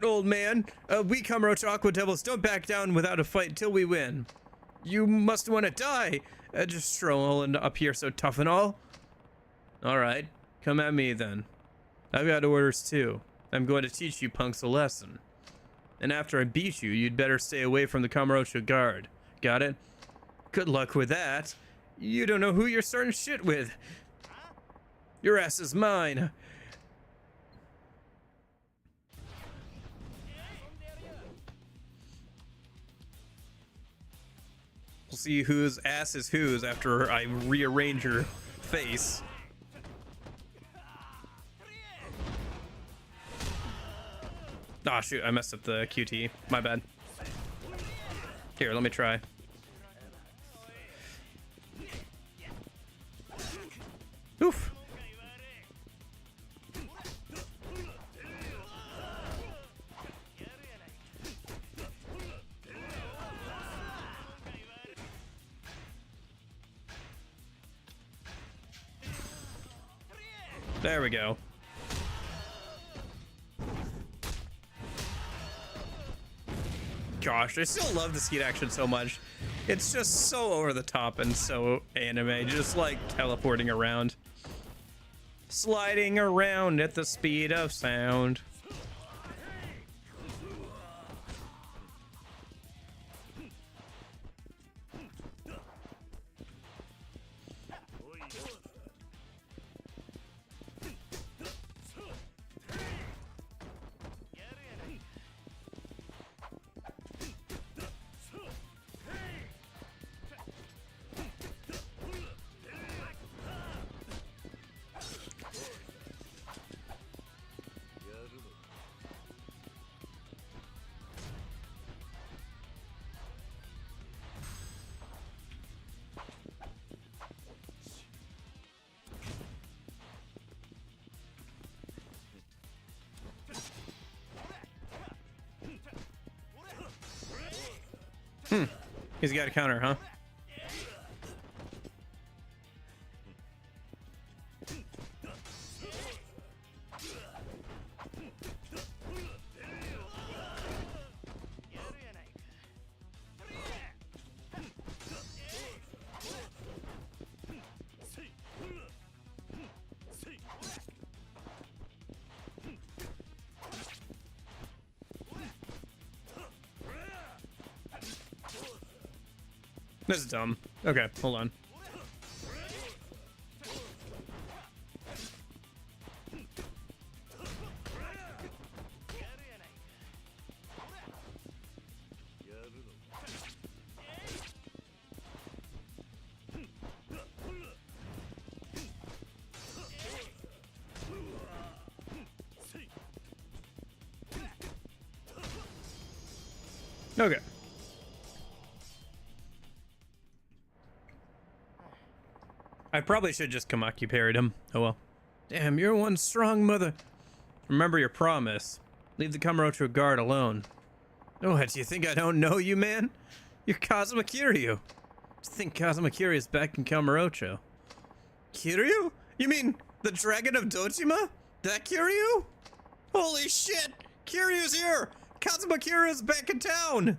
Old man. We Kamurocho Aqua Devils don't back down without a fight till we win. You must want to die. Just strolling up here so tough and all. All right. Come at me then. I've got orders too. I'm going to teach you punks a lesson. And after I beat you, you'd better stay away from the Kamurocho guard. Got it? Good luck with that. You don't know who you're starting shit with. Your ass is mine. We'll see whose ass is whose after I rearrange your face. Ah, shoot, I messed up the QT. My bad. Here, let me try. Oof. There we go. Gosh, I still love the speed action so much. It's just so over the top and so anime, just like teleporting around. Sliding around at the speed of sound. He's got a counter, huh? This is dumb. Okay, hold on. Okay. I probably should just Kamaki parried him. Oh well. Damn, you're one strong mother. Remember your promise. Leave the Kamurocho guard alone. Oh, do you think I don't know you, man? You're Kazuma Kiryu. I think Kazuma Kiryu is back in Kamurocho. Kiryu? You mean the Dragon of Dojima? That Kiryu? Holy shit! Kiryu's here! Kazuma Kiryu's back in town!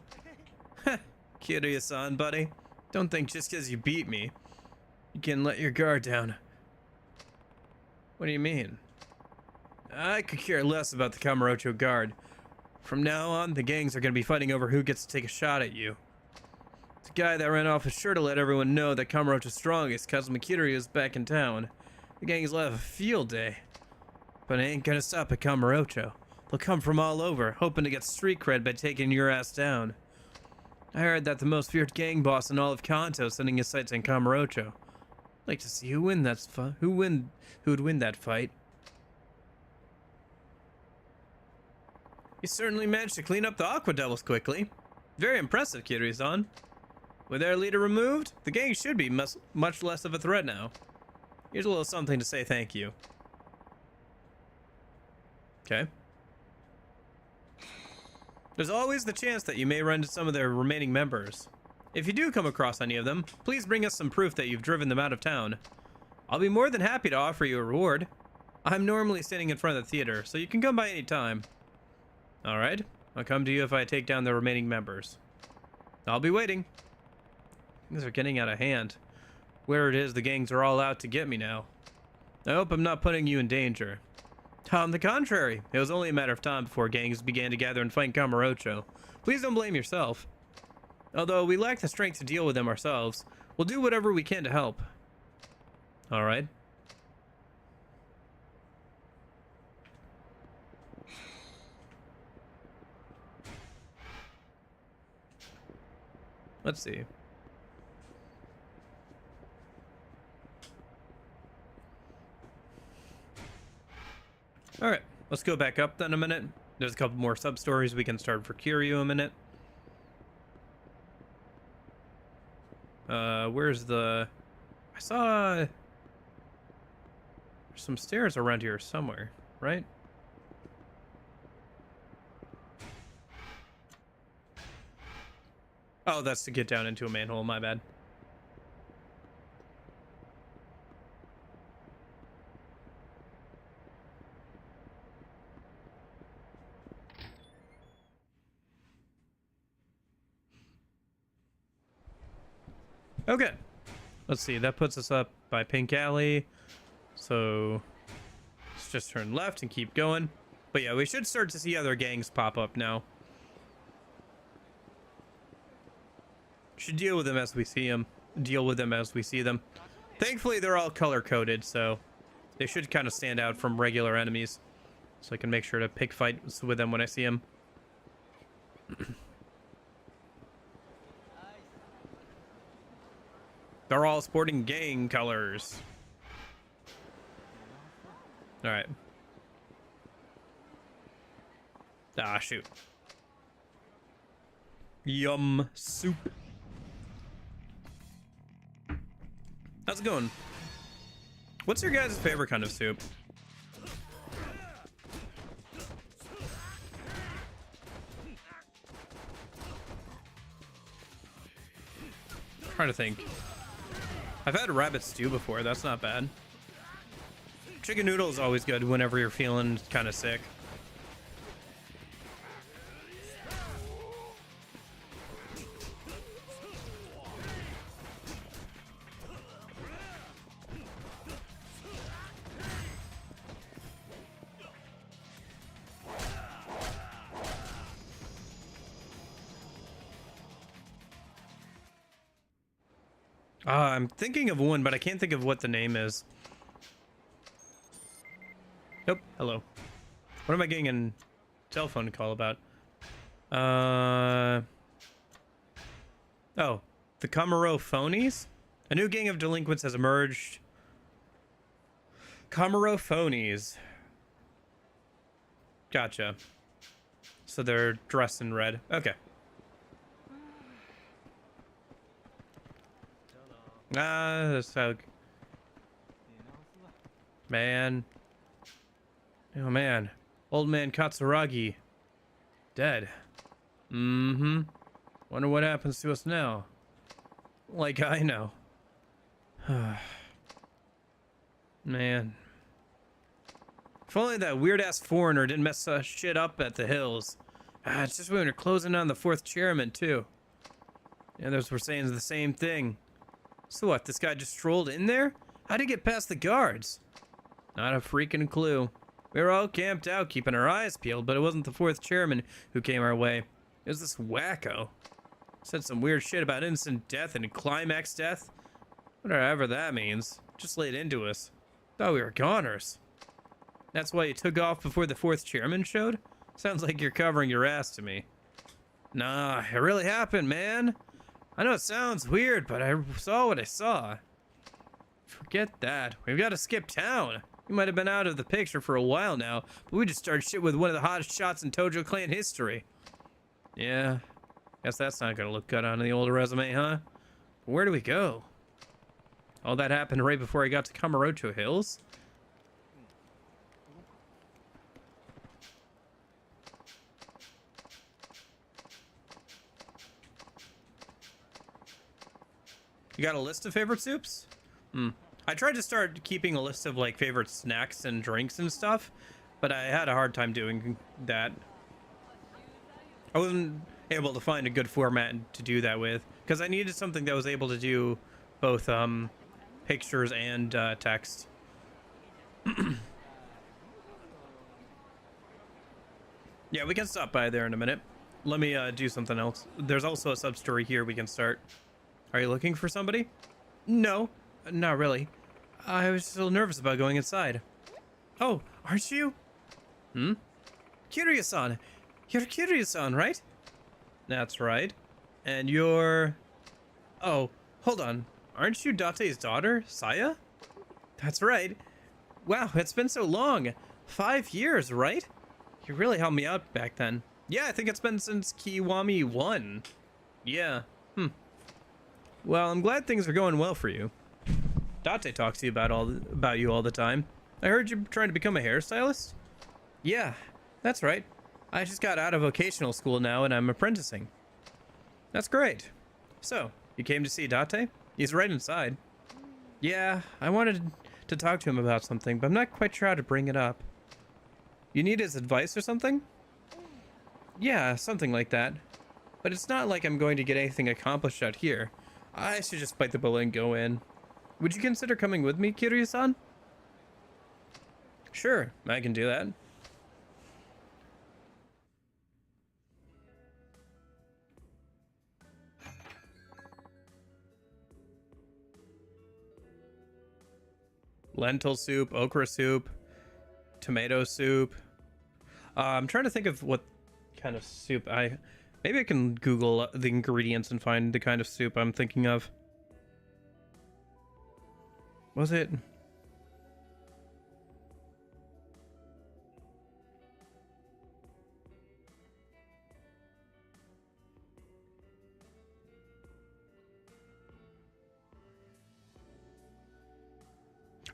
Kiryu-san, buddy. Don't think just because you beat me, you can let your guard down. What do you mean? I could care less about the Kamurocho guard. From now on, the gangs are going to be fighting over who gets to take a shot at you. The guy that ran off is sure to let everyone know that Kamurocho's strongest, Kazuma Kiryu, is back in town. The gangs will have a field day. But it ain't gonna stop at Kamurocho. They'll come from all over, hoping to get street cred by taking your ass down. I heard that the most feared gang boss in all of Kanto is sending his sights on Kamurocho. I'd like to see who would win that fight. You certainly managed to clean up the Aqua Devils quickly. Very impressive, Kiryu-san. With their leader removed, the gang should be much less of a threat now. Here's a little something to say thank you. Okay. There's always the chance that you may run into some of their remaining members. If you do come across any of them, please bring us some proof that you've driven them out of town. I'll be more than happy to offer you a reward. I'm normally standing in front of the theater, so you can come by any time. Alright, I'll come to you if I take down the remaining members. I'll be waiting. Things are getting out of hand. Where it is, the gangs are all out to get me now. I hope I'm not putting you in danger. On the contrary, it was only a matter of time before gangs began to gather and fight Kamurocho. Please don't blame yourself. Although we lack the strength to deal with them ourselves, we'll do whatever we can to help. Alright. Let's see. Alright, let's go back up then a minute. There's a couple more sub-stories we can start for Kiryu a minute. Where's the... I saw... There's some stairs around here somewhere, right? Oh, that's to get down into a manhole, my bad. Okay, let's see, that puts us up by Pink Alley, so let's just turn left and keep going. But yeah, we should start to see other gangs pop up now. Should deal with them as we see them. Thankfully, they're all color-coded, so they should kind of stand out from regular enemies. So I can make sure to pick fights with them when I see them. They're all sporting gang colors. Alright. Ah, shoot. Yum soup. How's it going? What's your guys' favorite kind of soup? Trying to think. I've had rabbit stew before. That's not bad. Chicken noodle is always good whenever you're feeling kind of sick. I'm thinking of one, but I can't think of what the name is. Nope. Hello. What am I getting a cell phone call about? Oh, the Kamuro Phonies? A new gang of delinquents has emerged. Kamuro Phonies. Gotcha. So they're dressed in red. Okay. Ah, that's how... Man. Oh, man. Old man Katsuragi. Dead. Mm-hmm. Wonder what happens to us now. Like I know. Man. If only that weird-ass foreigner didn't mess shit up at the hills. It's just when we're closing on the fourth chairman, too. The others were saying the same thing. So what, this guy just strolled in there? How'd he get past the guards? Not a freaking clue. We were all camped out, keeping our eyes peeled, but it wasn't the fourth chairman who came our way. It was this wacko. Said some weird shit about instant death and climax death. Whatever that means. Just laid into us. Thought we were goners. That's why you took off before the fourth chairman showed? Sounds like you're covering your ass to me. Nah, it really happened, man. I know it sounds weird, but I saw what I saw. Forget that. We've got to skip town. You might have been out of the picture for a while now, but we just started shit with one of the hottest shots in Tojo clan history. Yeah, guess that's not gonna look good on the old resume, huh? Where do we go? All that happened right before I got to Kamurocho Hills? You got a list of favorite soups? I tried to start keeping a list of like favorite snacks and drinks and stuff, but I had a hard time doing that. I wasn't able to find a good format to do that with because I needed something that was able to do both pictures and text. Yeah, we can stop by there in a minute. Let me do something else. There's also a sub-story here we can start. Are you looking for somebody? No, not really. I was still nervous about going inside. Oh, aren't you? Kiryu-san. You're Kiryu-san, right? That's right. And you're... Oh, hold on. Aren't you Date's daughter, Saya? That's right. Wow, it's been so long. 5 years, right? You really helped me out back then. Yeah, I think it's been since Kiwami 1. Yeah. Well, I'm glad things are going well for you. Date talks to you about you all the time. I heard you're trying to become a hairstylist? Yeah, that's right. I just got out of vocational school now and I'm apprenticing. That's great. So, you came to see Date? He's right inside. Yeah, I wanted to talk to him about something, but I'm not quite sure how to bring it up. You need his advice or something? Yeah, something like that. But it's not like I'm going to get anything accomplished out here. I should just bite the bullet and go in. Would you consider coming with me, Kiryu-san? Sure, I can do that. Lentil soup, okra soup, tomato soup. I'm trying to think of what kind of soup maybe I can Google the ingredients and find the kind of soup I'm thinking of. Was it?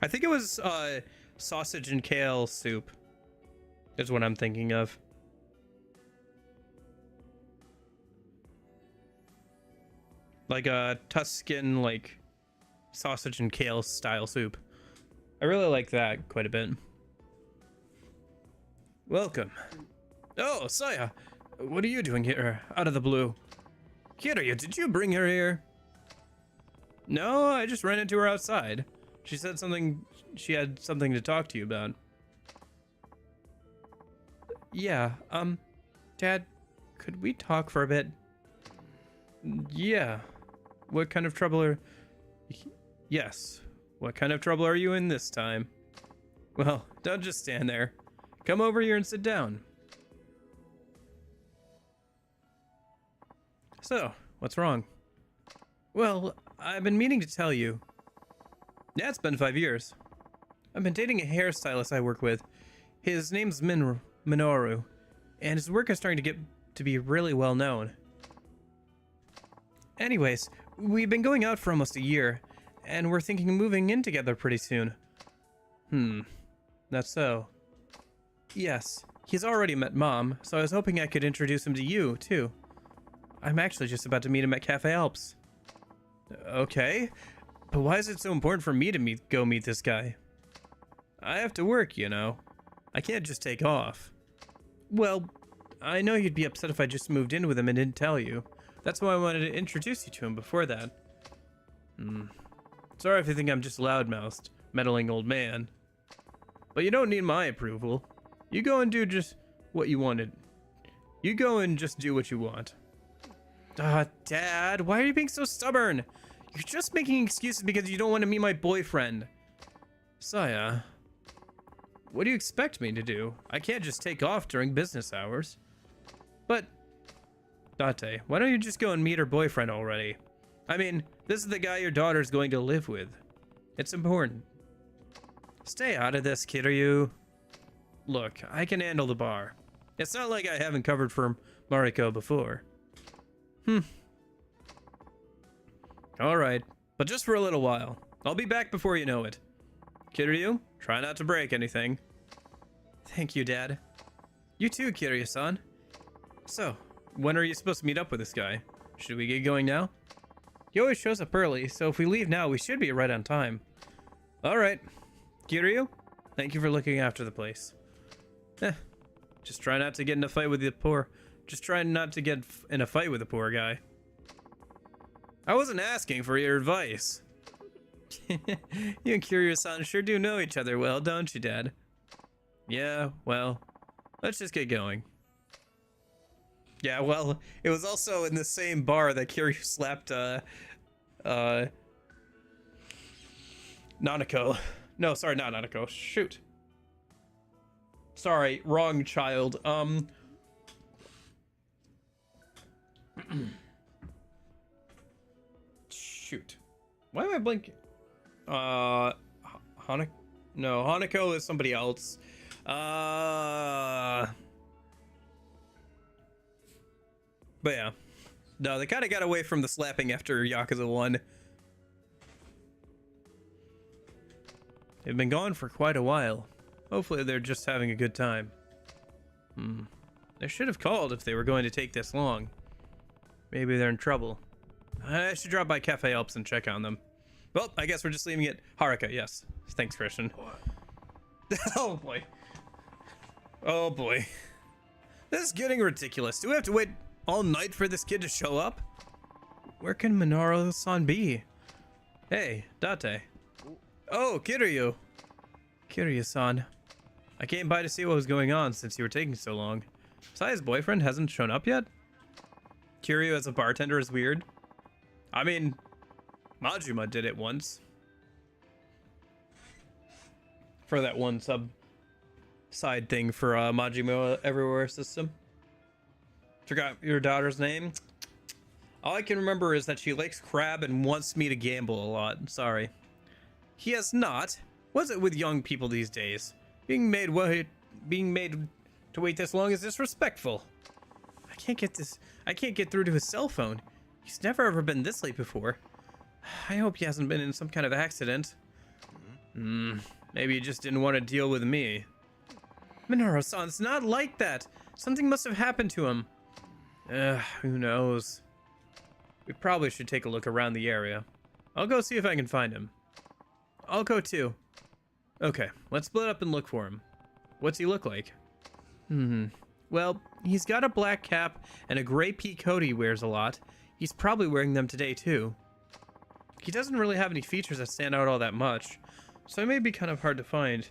I think it was sausage and kale soup is what I'm thinking of. Like a Tuscan, like, sausage and kale style soup. I really like that quite a bit. Welcome. Oh, Saya, what are you doing here out of the blue? Kiryu, did you bring her here? No, I just ran into her outside. She said she had something to talk to you about. Yeah, Dad, could we talk for a bit? Yeah. What kind of trouble are... Yes. What kind of trouble are you in this time? Well, don't just stand there. Come over here and sit down. So, what's wrong? Well, I've been meaning to tell you. Yeah, it's been 5 years. I've been dating a hairstylist I work with. His name's Minoru, and his work is starting to get to be really well known. Anyways, we've been going out for almost a year, and we're thinking of moving in together pretty soon. That's so. Yes, he's already met Mom, so I was hoping I could introduce him to you, too. I'm actually just about to meet him at Cafe Alps. Okay, but why is it so important for me to go meet this guy? I have to work, you know. I can't just take off. Well, I know you'd be upset if I just moved in with him and didn't tell you. That's why I wanted to introduce you to him before that. Sorry if you think I'm just loudmouthed, meddling old man. But you don't need my approval. You go and do just what you wanted. You go and just do what you want. Dad, why are you being so stubborn? You're just making excuses because you don't want to meet my boyfriend. Saya, what do you expect me to do? I can't just take off during business hours. But, Date, why don't you just go and meet her boyfriend already? I mean, this is the guy your daughter's going to live with. It's important. Stay out of this, Kiryu. Look, I can handle the bar. It's not like I haven't covered for Mariko before. Alright, but just for a little while. I'll be back before you know it. Kiryu, try not to break anything. Thank you, Dad. You too, Kiryu-san. So, when are you supposed to meet up with this guy? Should we get going now? He always shows up early, so if we leave now, we should be right on time. Alright. Kiryu, thank you for looking after the place. Just try not to get in a fight with the poor... Just try not to get in a fight with the poor guy. I wasn't asking for your advice. You and Kiryu-san sure do know each other well, don't you, Dad? Yeah, well, let's just get going. Yeah, well, it was also in the same bar that Kiryu slapped, Nanako. No, sorry, not Nanako. Shoot. Sorry, wrong child. Shoot. Why am I blinking? Hanako? No, Hanako is somebody else. But yeah. No, they kind of got away from the slapping after Yakuza 1. They've been gone for quite a while. Hopefully they're just having a good time. They should have called if they were going to take this long. Maybe they're in trouble. I should drop by Cafe Alps and check on them. Well, I guess we're just leaving it. Haruka, yes. Thanks, Christian. Oh boy. Oh boy. This is getting ridiculous. Do we have to wait all night for this kid to show up? Where can Minoru-san be? Hey, Date. Oh, Kiryu. Kiryu-san. I came by to see what was going on since you were taking so long. Saya's boyfriend hasn't shown up yet? Kiryu as a bartender is weird. I mean, Majima did it once. For that one side thing for Majima Everywhere system. Forgot your daughter's name? All I can remember is that she likes crab and wants me to gamble a lot. Sorry. He has not. What's it with young people these days? Being made to wait this long is disrespectful. I can't get through to his cell phone. He's never ever been this late before. I hope he hasn't been in some kind of accident. Maybe he just didn't want to deal with me. Minoru-san, it's not like that. Something must have happened to him. Who knows? We probably should take a look around the area. I'll go see if I can find him. I'll go too. Okay, let's split up and look for him. What's he look like? Well, he's got a black cap and a gray pea coat he wears a lot. He's probably wearing them today too. He doesn't really have any features that stand out all that much, so it may be kind of hard to find.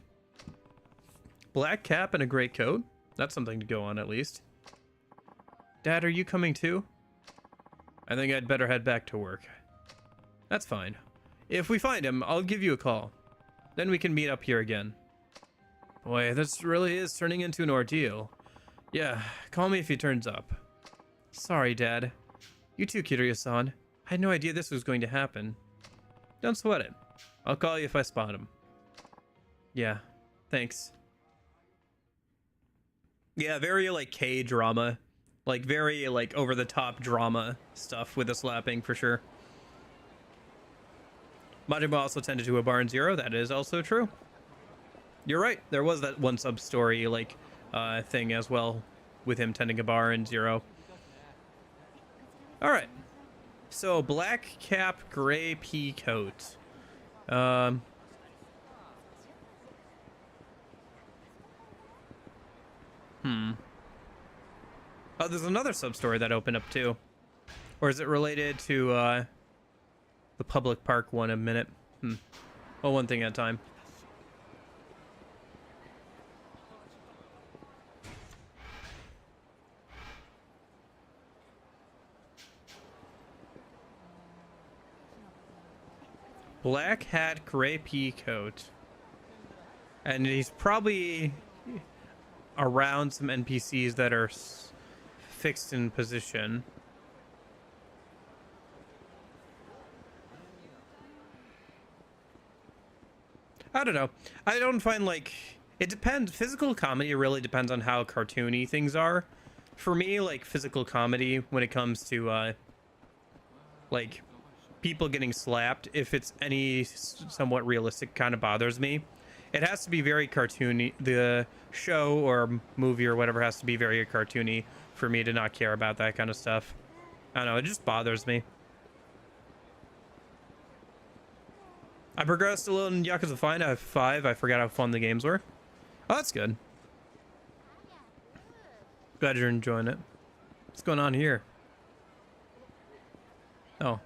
Black cap and a gray coat? That's something to go on at least. Dad, are you coming too? I think I'd better head back to work. That's fine. If we find him, I'll give you a call. Then we can meet up here again. Boy, this really is turning into an ordeal. Yeah, call me if he turns up. Sorry, Dad. You too, Kiryu-san. I had no idea this was going to happen. Don't sweat it. I'll call you if I spot him. Yeah, thanks. Yeah, very like K-drama. Like very like over-the-top drama stuff with the slapping for sure. Majima also tended to a bar in Zero. That is also true. You're right. There was that one sub-story like thing as well with him tending a bar in Zero. All right. So black cap, gray pea coat. Oh, there's another sub-story that opened up too. Or is it related to the public park one? A minute. Well, one thing at a time. Black hat, gray pea coat. And he's probably around some NPCs that are fixed in position. I don't know. I don't find like it depends. Physical comedy really depends on how cartoony things are. For me, like physical comedy when it comes to like people getting slapped, if it's any somewhat realistic, kind of bothers me. It has to be very cartoony. The show or movie or whatever has to be very cartoony for me to not care about that kind of stuff. I don't know, it just bothers me. I progressed a little in Yakuza 5. I forgot how fun the games were. Oh, that's good. Glad you're enjoying it. What's going on here? Oh.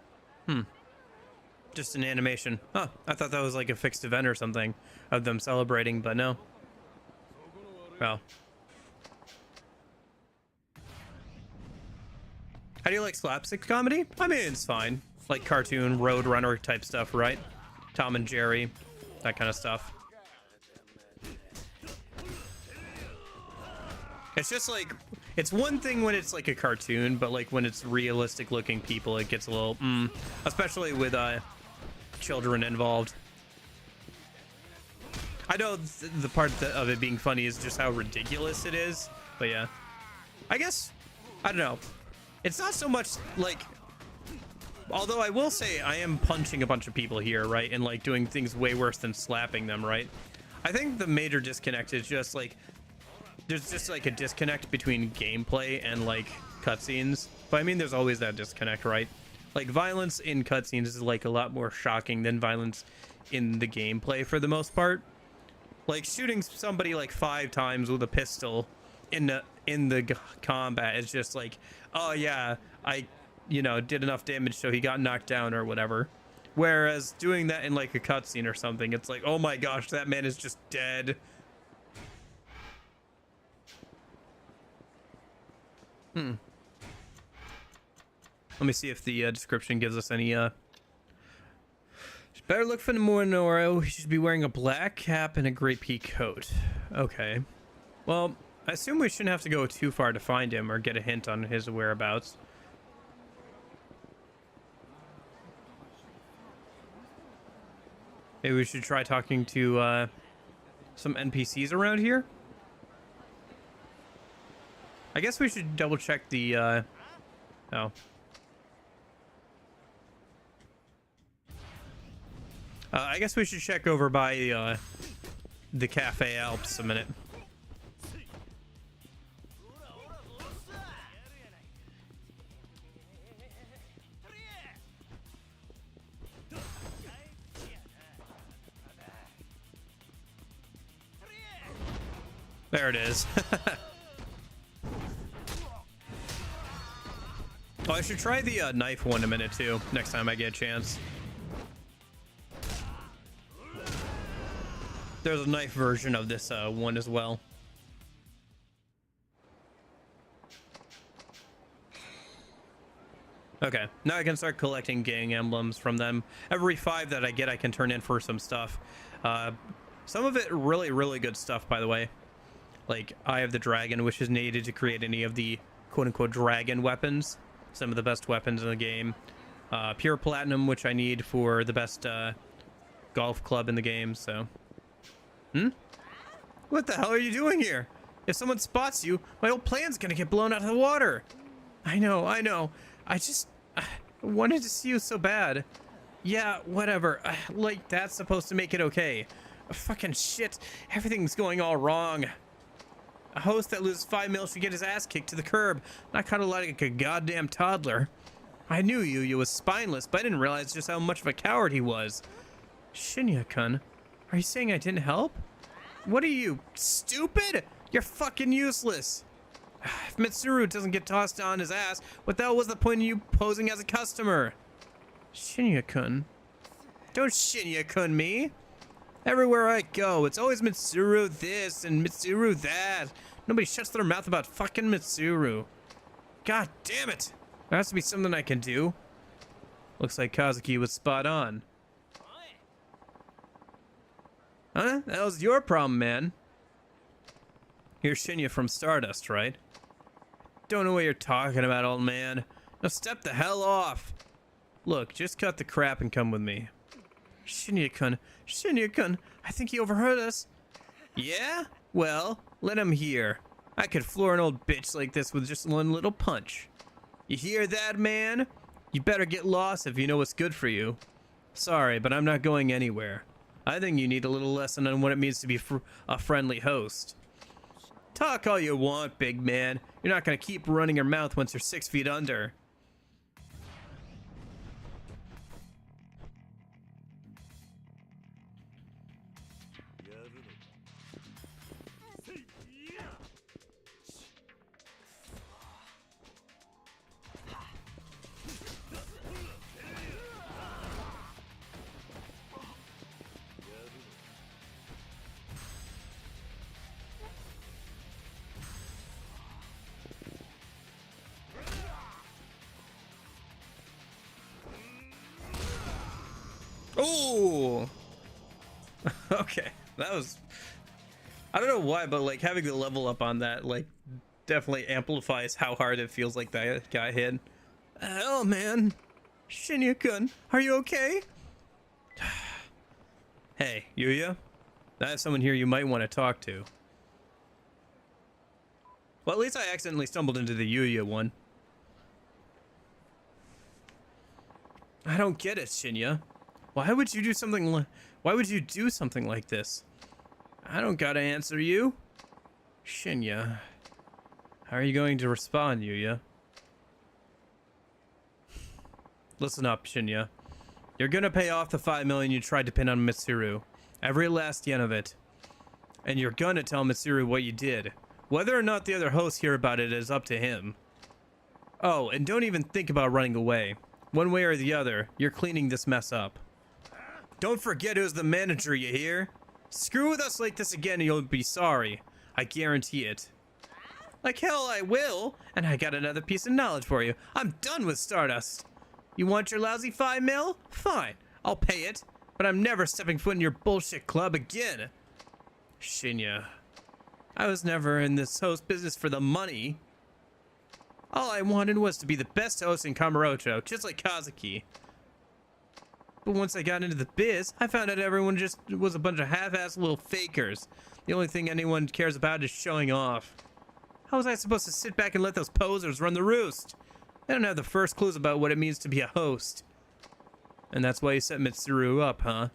Just an animation. Huh. I thought that was like a fixed event or something of them celebrating, but no. Well. How do you like slapstick comedy? I mean, it's fine. Like cartoon, Roadrunner type stuff, right? Tom and Jerry, that kind of stuff. It's just like, it's one thing when it's like a cartoon, but like when it's realistic looking people, it gets a little, especially with children involved. I know the part of it being funny is just how ridiculous it is, but yeah. I guess, I don't know. It's not so much like, although I will say I am punching a bunch of people here, right? And like doing things way worse than slapping them, right? I think the major disconnect is just like, there's just like a disconnect between gameplay and like cutscenes. But I mean, there's always that disconnect, right? Like violence in cutscenes is like a lot more shocking than violence in the gameplay for the most part. Like shooting somebody like 5 times with a pistol in the combat is just like, oh yeah, I, you know, did enough damage so he got knocked down or whatever. Whereas doing that in like a cutscene or something, it's like, oh my gosh, that man is just dead. Let me see if the description gives us any better look for Nomura. He should be wearing a black cap and a gray pea coat. Okay. Well, I assume we shouldn't have to go too far to find him or get a hint on his whereabouts. Maybe we should try talking to some NPCs around here. I guess we should double check the oh. I guess we should check over by the Cafe Alps a minute. There it is. Oh, I should try the knife one in a minute too, next time I get a chance. There's a knife version of this one as well. Okay, now I can start collecting gang emblems from them. Every 5 that I get, I can turn in for some stuff. Some of it really, really good stuff, by the way. Like Eye of the Dragon, which is needed to create any of the quote-unquote dragon weapons. Some of the best weapons in the game. Pure Platinum, which I need for the best golf club in the game, so... What the hell are you doing here? If someone spots you, my whole plan's gonna get blown out of the water. I know. I just wanted to see you so bad. Yeah, whatever. Like, that's supposed to make it okay. Fucking shit. Everything's going all wrong. A host that loses 5 mil should get his ass kicked to the curb, not kind of like a goddamn toddler. I knew you was spineless, but I didn't realize just how much of a coward he was. Shinya-kun, are you saying I didn't help? What are you, stupid? You're fucking useless. If Mitsuru doesn't get tossed on his ass, what the hell was the point of you posing as a customer? Shinya-kun. Don't Shinya-kun me. Everywhere I go, it's always Mitsuru this and Mitsuru that. Nobody shuts their mouth about fucking Mitsuru. God damn it. There has to be something I can do. Looks like Kazuki was spot on. Huh? That was your problem, man. You're Shinya from Stardust, right? Don't know what you're talking about, old man. Now step the hell off. Look, just cut the crap and come with me. Shinya-kun, Shinya-kun, I think he overheard us. Yeah? Well, let him hear. I could floor an old bitch like this with just one little punch. You hear that, man? You better get lost if you know what's good for you. Sorry, but I'm not going anywhere. I think you need a little lesson on what it means to be a friendly host. Talk all you want, big man. You're not gonna keep running your mouth once you're 6 feet under. Oh, okay. That was, I don't know why, but like having the level up on that like definitely amplifies how hard it feels like that guy hit. Oh man, Shinya-kun, are you okay? Hey, Yuya, I have someone here you might want to talk to. Well, at least I accidentally stumbled into the Yuya one. I don't get it, Shinya. Why would you do something like this? I don't gotta answer you. Shinya. How are you going to respond, Yuya? Listen up, Shinya. You're gonna pay off the 5 million you tried to pin on Mitsuru. Every last yen of it. And you're gonna tell Mitsuru what you did. Whether or not the other hosts hear about it is up to him. Oh, and don't even think about running away. One way or the other, you're cleaning this mess up. Don't forget who's the manager, you hear? Screw with us like this again and you'll be sorry. I guarantee it. Like hell I will, and I got another piece of knowledge for you. I'm done with Stardust. You want your lousy 5 mil? Fine, I'll pay it. But I'm never stepping foot in your bullshit club again. Shinya. I was never in this host business for the money. All I wanted was to be the best host in Kamurocho, just like Kazuki. But once I got into the biz, I found out everyone just was a bunch of half-assed little fakers. The only thing anyone cares about is showing off. How was I supposed to sit back and let those posers run the roost? They don't have the first clues about what it means to be a host. And that's why you set Mitsuru up, huh?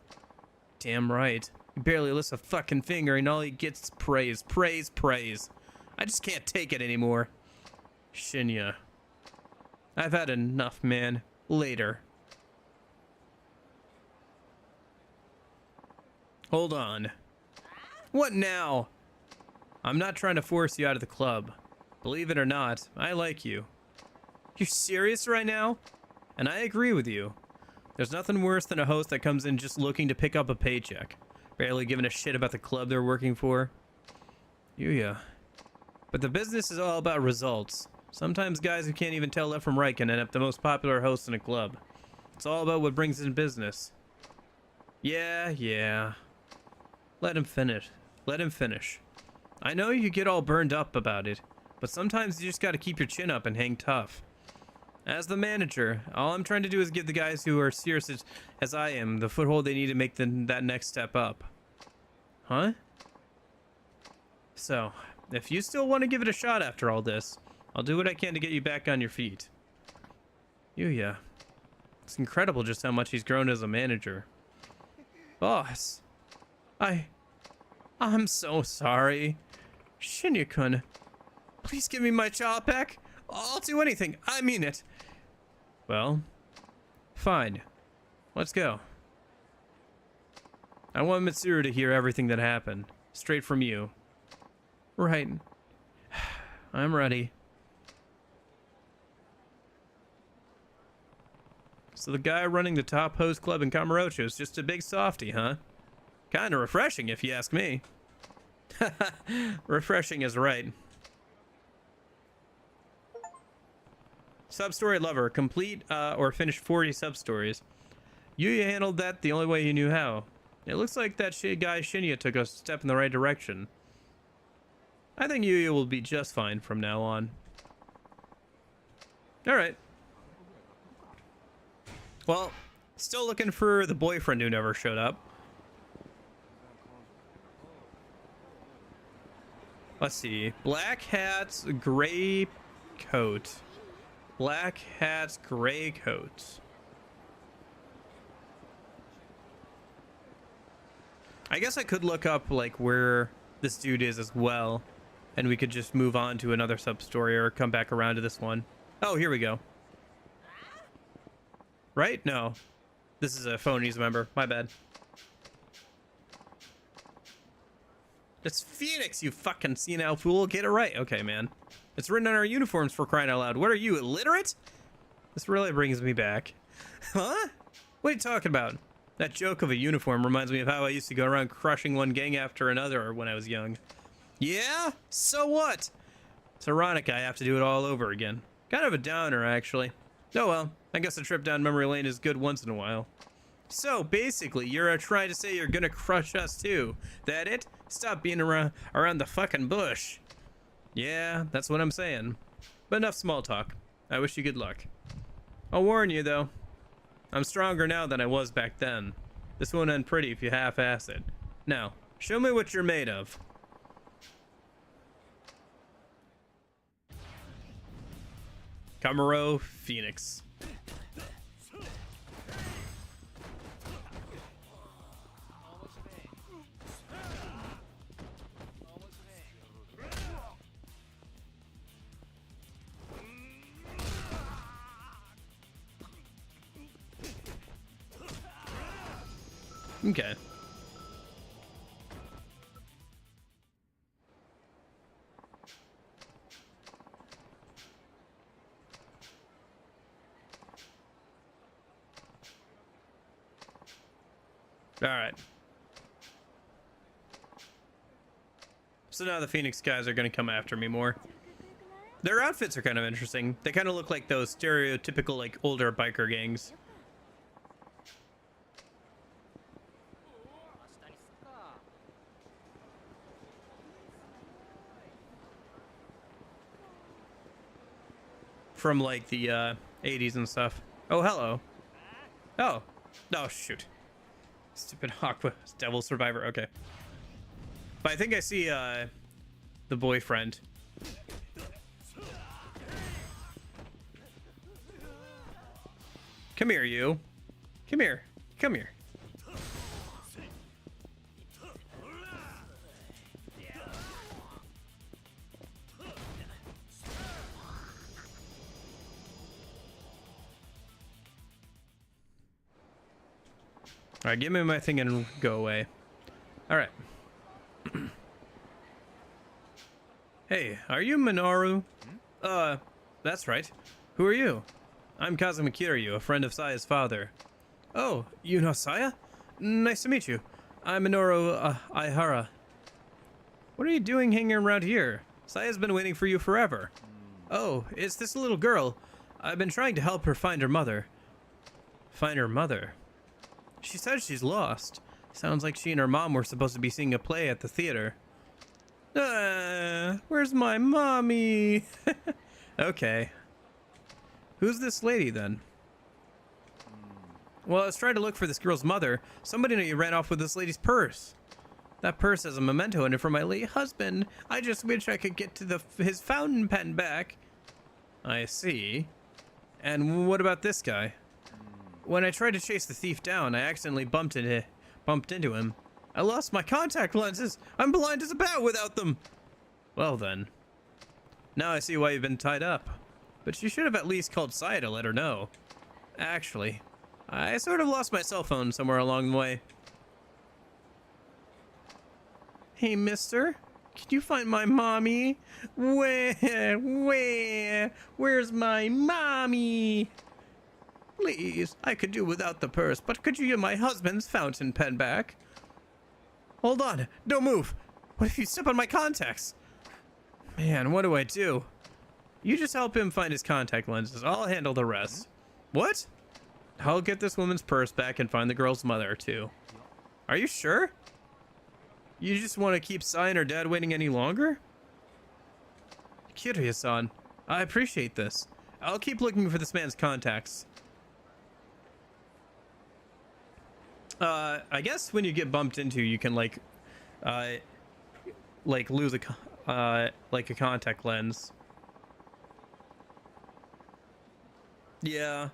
Damn right. He barely lifts a fucking finger and all he gets is praise, praise, praise. I just can't take it anymore. Shinya. I've had enough, man. Later. Hold on. What now? I'm not trying to force you out of the club. Believe it or not, I like you. You're serious right now? And I agree with you. There's nothing worse than a host that comes in just looking to pick up a paycheck, barely giving a shit about the club they're working for. Yuya. But the business is all about results. Sometimes guys who can't even tell left from right can end up the most popular host in a club. It's all about what brings in business. Yeah. Let him finish. Let him finish. I know you get all burned up about it, but sometimes you just gotta keep your chin up and hang tough. As the manager, all I'm trying to do is give the guys who are serious as I am the foothold they need to make that next step up. Huh? So, if you still want to give it a shot after all this, I'll do what I can to get you back on your feet. Yuya. It's incredible just how much he's grown as a manager. Boss. I'm so sorry. Shinya-kun, please give me my child back. I'll do anything. I mean it. Well, fine. Let's go. I want Mitsuru to hear everything that happened. Straight from you. Right. I'm ready. So the guy running the top host club in Kamurocho is just a big softy, huh? Kinda refreshing if you ask me. Refreshing is right. Substory lover. Complete or finish 40 substories. Yuya handled that the only way he knew how. It looks like that guy Shinya took a step in the right direction. I think Yuya will be just fine from now on. Alright. Well, Still looking for the boyfriend who never showed up. Let's see. Black hats, gray coat. Black hats, gray coat. I guess I could look up like where this dude is as well, and we could just move on to another sub-story or come back around to this one. Oh, here we go. Right? No. This is a phonies member. My bad. It's Phoenix, you fucking senile fool. Get it right. Okay, man. It's written on our uniforms, for crying out loud. What are you, illiterate? This really brings me back. Huh? What are you talking about? That joke of a uniform reminds me of how I used to go around crushing one gang after another when I was young. Yeah? So what? It's ironic I have to do it all over again. Kind of a downer, actually. Oh well, I guess a trip down memory lane is good once in a while. So, basically, you're trying to say you're gonna crush us too. That it? Stop being around the fucking bush. Yeah, that's what I'm saying. But enough small talk. I wish you good luck. I'll warn you, though. I'm stronger now than I was back then. This won't end pretty if you half-ass it. Now, show me what you're made of. Camaro Phoenix. Okay. All right. So now the Phoenix guys are going to come after me more. Their outfits are kind of interesting. They kind of look like those stereotypical, like, older biker gangs. From like the 80s and stuff. Oh, hello. Oh. Oh, shoot. Stupid Aqua Devil Survivor. Okay. But I think I see the boyfriend. Come here, you. Come here. Come here. All right, give me my thing and go away. All right. Hey, are you Minoru? That's right. Who are you? I'm Kazuma Kiryu, a friend of Saya's father. Oh, you know Saya? Nice to meet you. I'm Minoru Aihara. What are you doing hanging around here? Saya's been waiting for you forever. Oh, it's this little girl. I've been trying to help her find her mother. Find her mother? She says she's lost. Sounds like she and her mom were supposed to be seeing a play at the theater. Where's my mommy? Okay. Who's this lady then? Well, I was trying to look for this girl's mother. Somebody ran off with this lady's purse. That purse has a memento in it for my late husband. I just wish I could get to his fountain pen back. I see. And what about this guy? When I tried to chase the thief down, I accidentally bumped into him. I lost my contact lenses. I'm blind as a bat without them. Well then. Now I see why you've been tied up. But you should have at least called Saya to let her know. Actually, I sort of lost my cell phone somewhere along the way. Hey, mister. Can you find my mommy? Where's my mommy? Please, I could do without the purse, but could you get my husband's fountain pen back? Hold on, don't move. What if you step on my contacts? Man, what do I do? You just help him find his contact lenses. I'll handle the rest. What? I'll get this woman's purse back and find the girl's mother, too. Are you sure? You just want to keep Sai and her dad waiting any longer? Kiryu-san, I appreciate this. I'll keep looking for this man's contacts. I guess when you get bumped into, you can uh, lose like a contact lens. Yeah.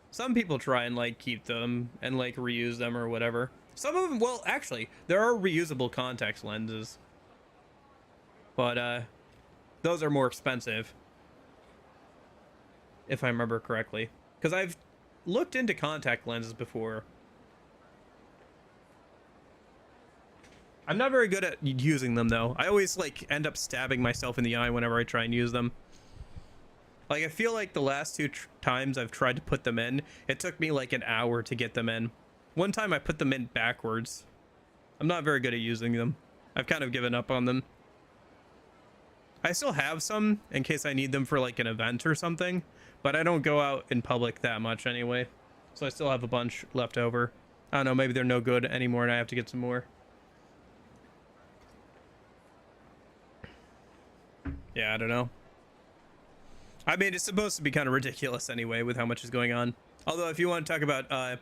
Some people try and like keep them and like reuse them or whatever. Some of them, well, actually, there are reusable contact lenses, but those are more expensive, if I remember correctly. Because I've looked into contact lenses before. I'm not very good at using them though. I always like end up stabbing myself in the eye whenever I try and use them. Like I feel like the last two times I've tried to put them in, it took me like an hour to get them in. One time I put them in backwards. I'm not very good at using them. I've kind of given up on them. I still have some in case I need them for like an event or something, but I don't go out in public that much anyway. So I still have a bunch left over. I don't know, maybe they're no good anymore and I have to get some more. Yeah, I don't know. I mean, it's supposed to be kind of ridiculous anyway with how much is going on. Although if you want to talk about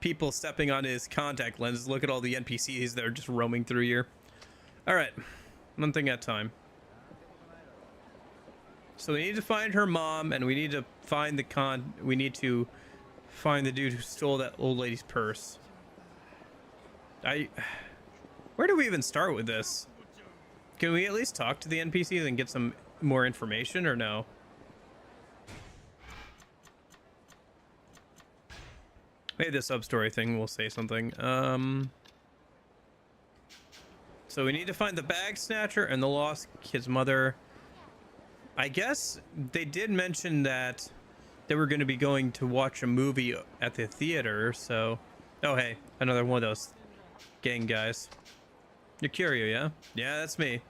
people stepping on his contact lenses, look at all the NPCs that are just roaming through here. All right, one thing at a time. So we need to find her mom, and we need to find we need to find the dude who stole that old lady's purse. Where do we even start with this? Can we at least talk to the NPCs and get some more information, or no? Maybe the sub-story thing will say something. So we need to find the bag snatcher and the lost kid's mother. I guess they did mention that they were going to be going to watch a movie at the theater, so... Oh, hey, another one of those gang guys. You're Curio, yeah? Yeah, that's me.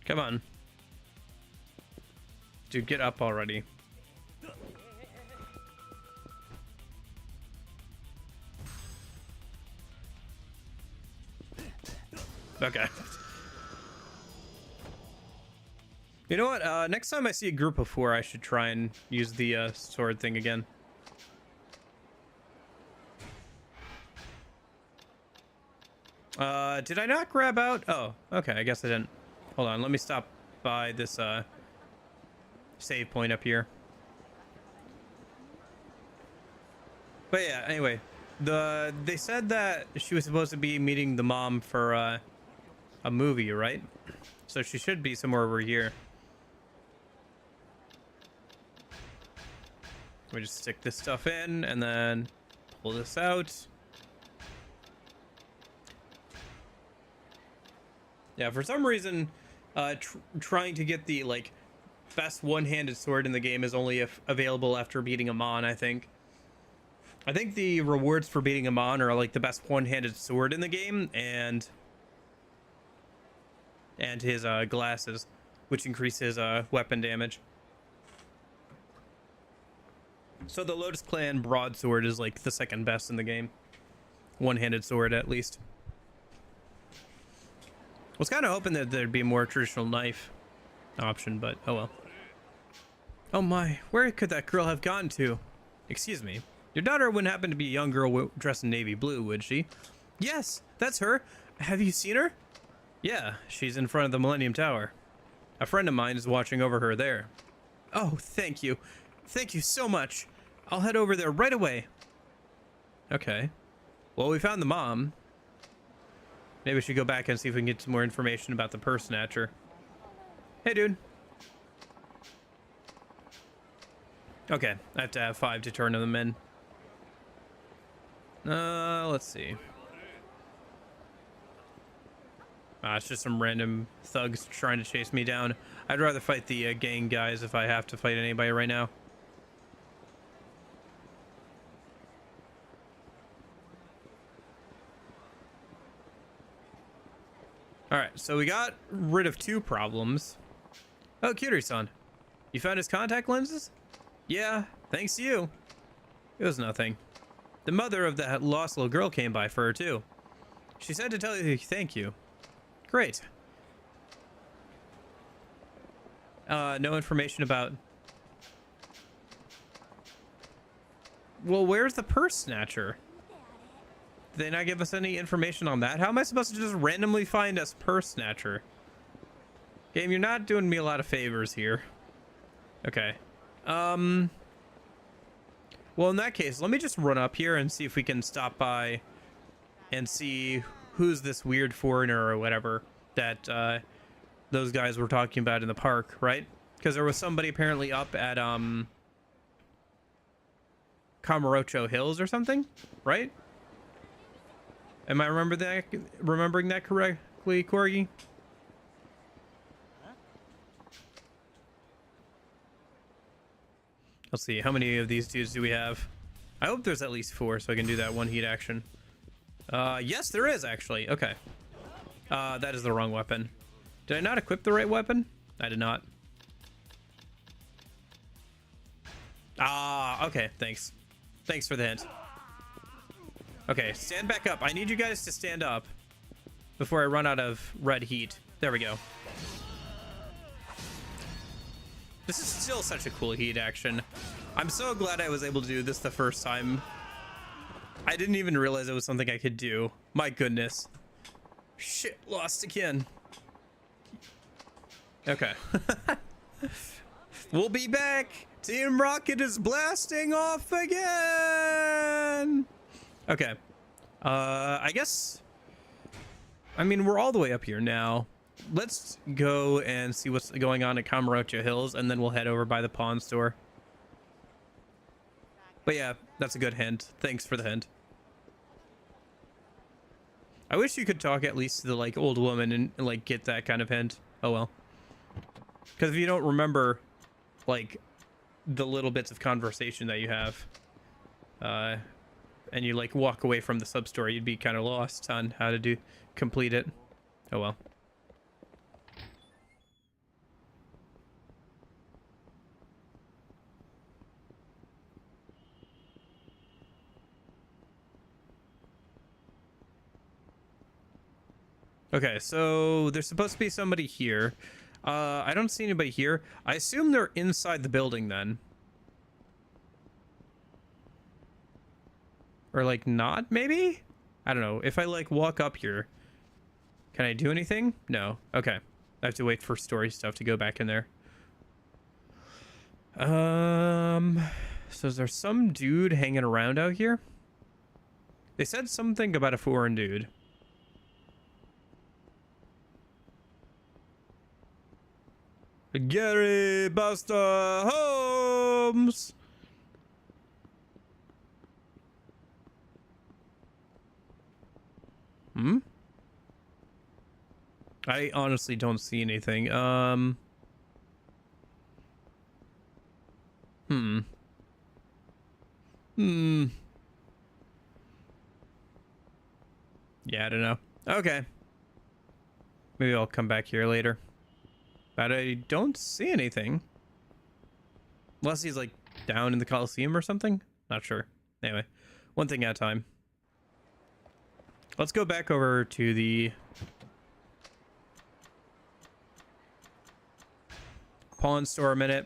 Come on. Dude, get up already. Okay. You know what? Next time I see a group of 4, I should try and use the sword thing again. Did I not grab out? Oh, okay. I guess I didn't. Hold on. Let me stop by this save point up here. But yeah, anyway, they said that she was supposed to be meeting the mom for a movie, right? So she should be somewhere over here. We just stick this stuff in and then pull this out. Yeah, for some reason, trying to get the like best one-handed sword in the game is only available after beating Amon, I think. I think the rewards for beating Amon are like the best one-handed sword in the game and his glasses, which increase his weapon damage. So the Lotus Clan broadsword is like the second best in the game. One-handed sword, at least. I was kind of hoping that there'd be a more traditional knife option, but oh well. Oh my, where could that girl have gone to? Excuse me. Your daughter wouldn't happen to be a young girl dressed in navy blue, would she? Yes, that's her. Have you seen her? Yeah, she's in front of the Millennium Tower. A friend of mine is watching over her there. Oh, thank you. Thank you so much. I'll head over there right away. Okay. Well, we found the mom. Maybe we should go back and see if we can get some more information about the purse snatcher. Hey, dude. Okay, I have to have 5 to turn them in. Let's see. It's just some random thugs trying to chase me down. I'd rather fight the gang guys if I have to fight anybody right now. All right, so we got rid of 2 problems. Oh, Cutie-san, you found his contact lenses? Yeah, thanks to you. It was nothing. The mother of that lost little girl came by for her too. She said to tell you thank you. Great. No information about... Well, where's the purse snatcher? Did they not give us any information on that? How am I supposed to just randomly find us purse snatcher? Game, you're not doing me a lot of favors here. Okay. Well, in that case, let me just run up here and see if we can stop by and see who's this weird foreigner or whatever that those guys were talking about in the park, right? Because there was somebody apparently up at Kamurocho Hills or something, right? Am I remembering that correctly, Corgi? Let's see, how many of these dudes do we have? I hope there's at least 4 so I can do that 1 heat action. Yes, there is actually. Okay. That is the wrong weapon. Did I not equip the right weapon? I did not. Ah, okay, thanks. Thanks for the hint. Okay, stand back up. I need you guys to stand up before I run out of red heat. There we go. This is still such a cool heat action. I'm so glad I was able to do this the first time. I didn't even realize it was something I could do. My goodness. Shit, lost again. Okay. We'll be back. Team Rocket is blasting off again. Okay. I guess... I mean, we're all the way up here now. Let's go and see what's going on at Kamurocho Hills, and then we'll head over by the pawn store. But yeah, that's a good hint. Thanks for the hint. I wish you could talk at least to the, like, old woman and, like, get that kind of hint. Oh, well. Because if you don't remember, like, the little bits of conversation that you have, and you, like, walk away from the sub-story, you'd be kind of lost on how to complete it. Oh, well. Okay, so there's supposed to be somebody here. I don't see anybody here. I assume they're inside the building then. Or like not, maybe? I don't know. If I like walk up here, can I do anything? No. Okay. I have to wait for story stuff to go back in there. So is there some dude hanging around out here? They said something about a foreign dude. Gary Buster Holmes. I honestly don't see anything. Yeah, I don't know. Okay. Maybe I'll come back here later. But I don't see anything. Unless he's like down in the Coliseum or something. Not sure. Anyway, one thing at a time. Let's go back over to the pawn store a minute.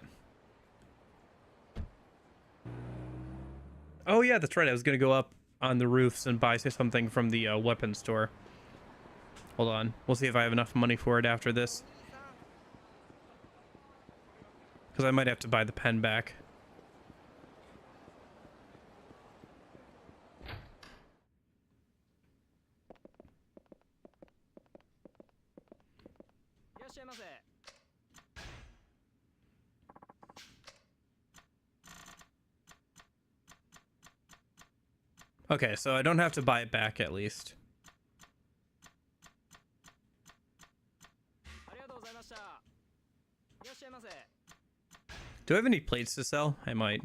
Oh yeah, that's right. I was gonna go up on the roofs and buy something from the weapons store. Hold on. We'll see if I have enough money for it after this. Because I might have to buy the pen back. Okay, so I don't have to buy it back at least. Do I have any plates to sell? I might.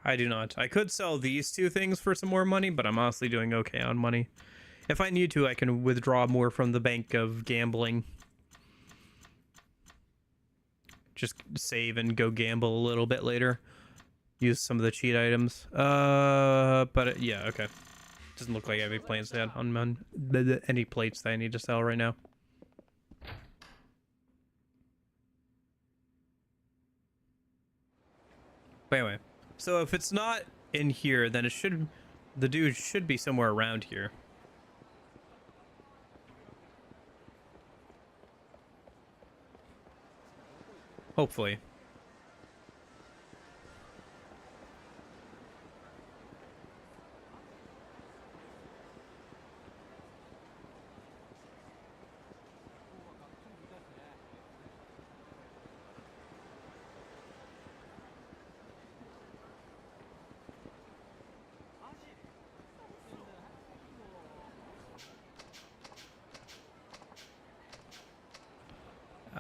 I do not. I could sell these two things for some more money, but I'm honestly doing okay on money. If I need to, I can withdraw more from the bank of gambling. Just save and go gamble a little bit later. Use some of the cheat items. But yeah, okay. Doesn't look like I have any plates any plates that I need to sell right now. But anyway, so if it's not in here, then the dude should be somewhere around here. Hopefully.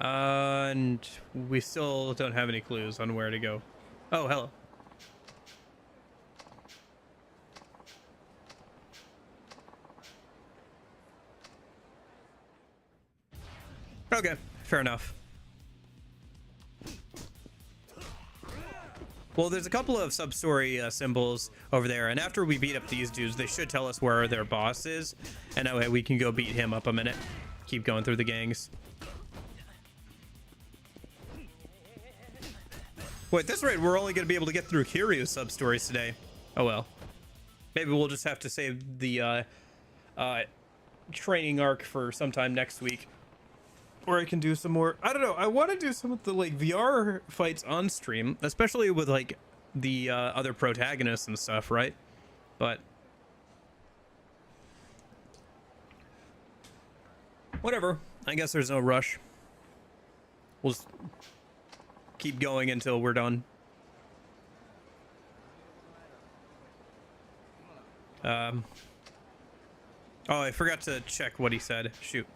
And we still don't have any clues on where to go. Oh, hello. Okay, fair enough. Well, there's a couple of sub-story symbols over there, and after we beat up these dudes, they should tell us where their boss is, and that way we can go beat him up a minute. Keep going through the gangs. Wait, at this rate, we're only going to be able to get through Kiryu's sub-stories today. Oh well. Maybe we'll just have to save the training arc for sometime next week. Or I can do some more. I don't know. I want to do some of the like VR fights on stream, especially with like the other protagonists and stuff, right? But whatever. I guess there's no rush. We'll just keep going until we're done. Oh, I forgot to check what he said. Shoot.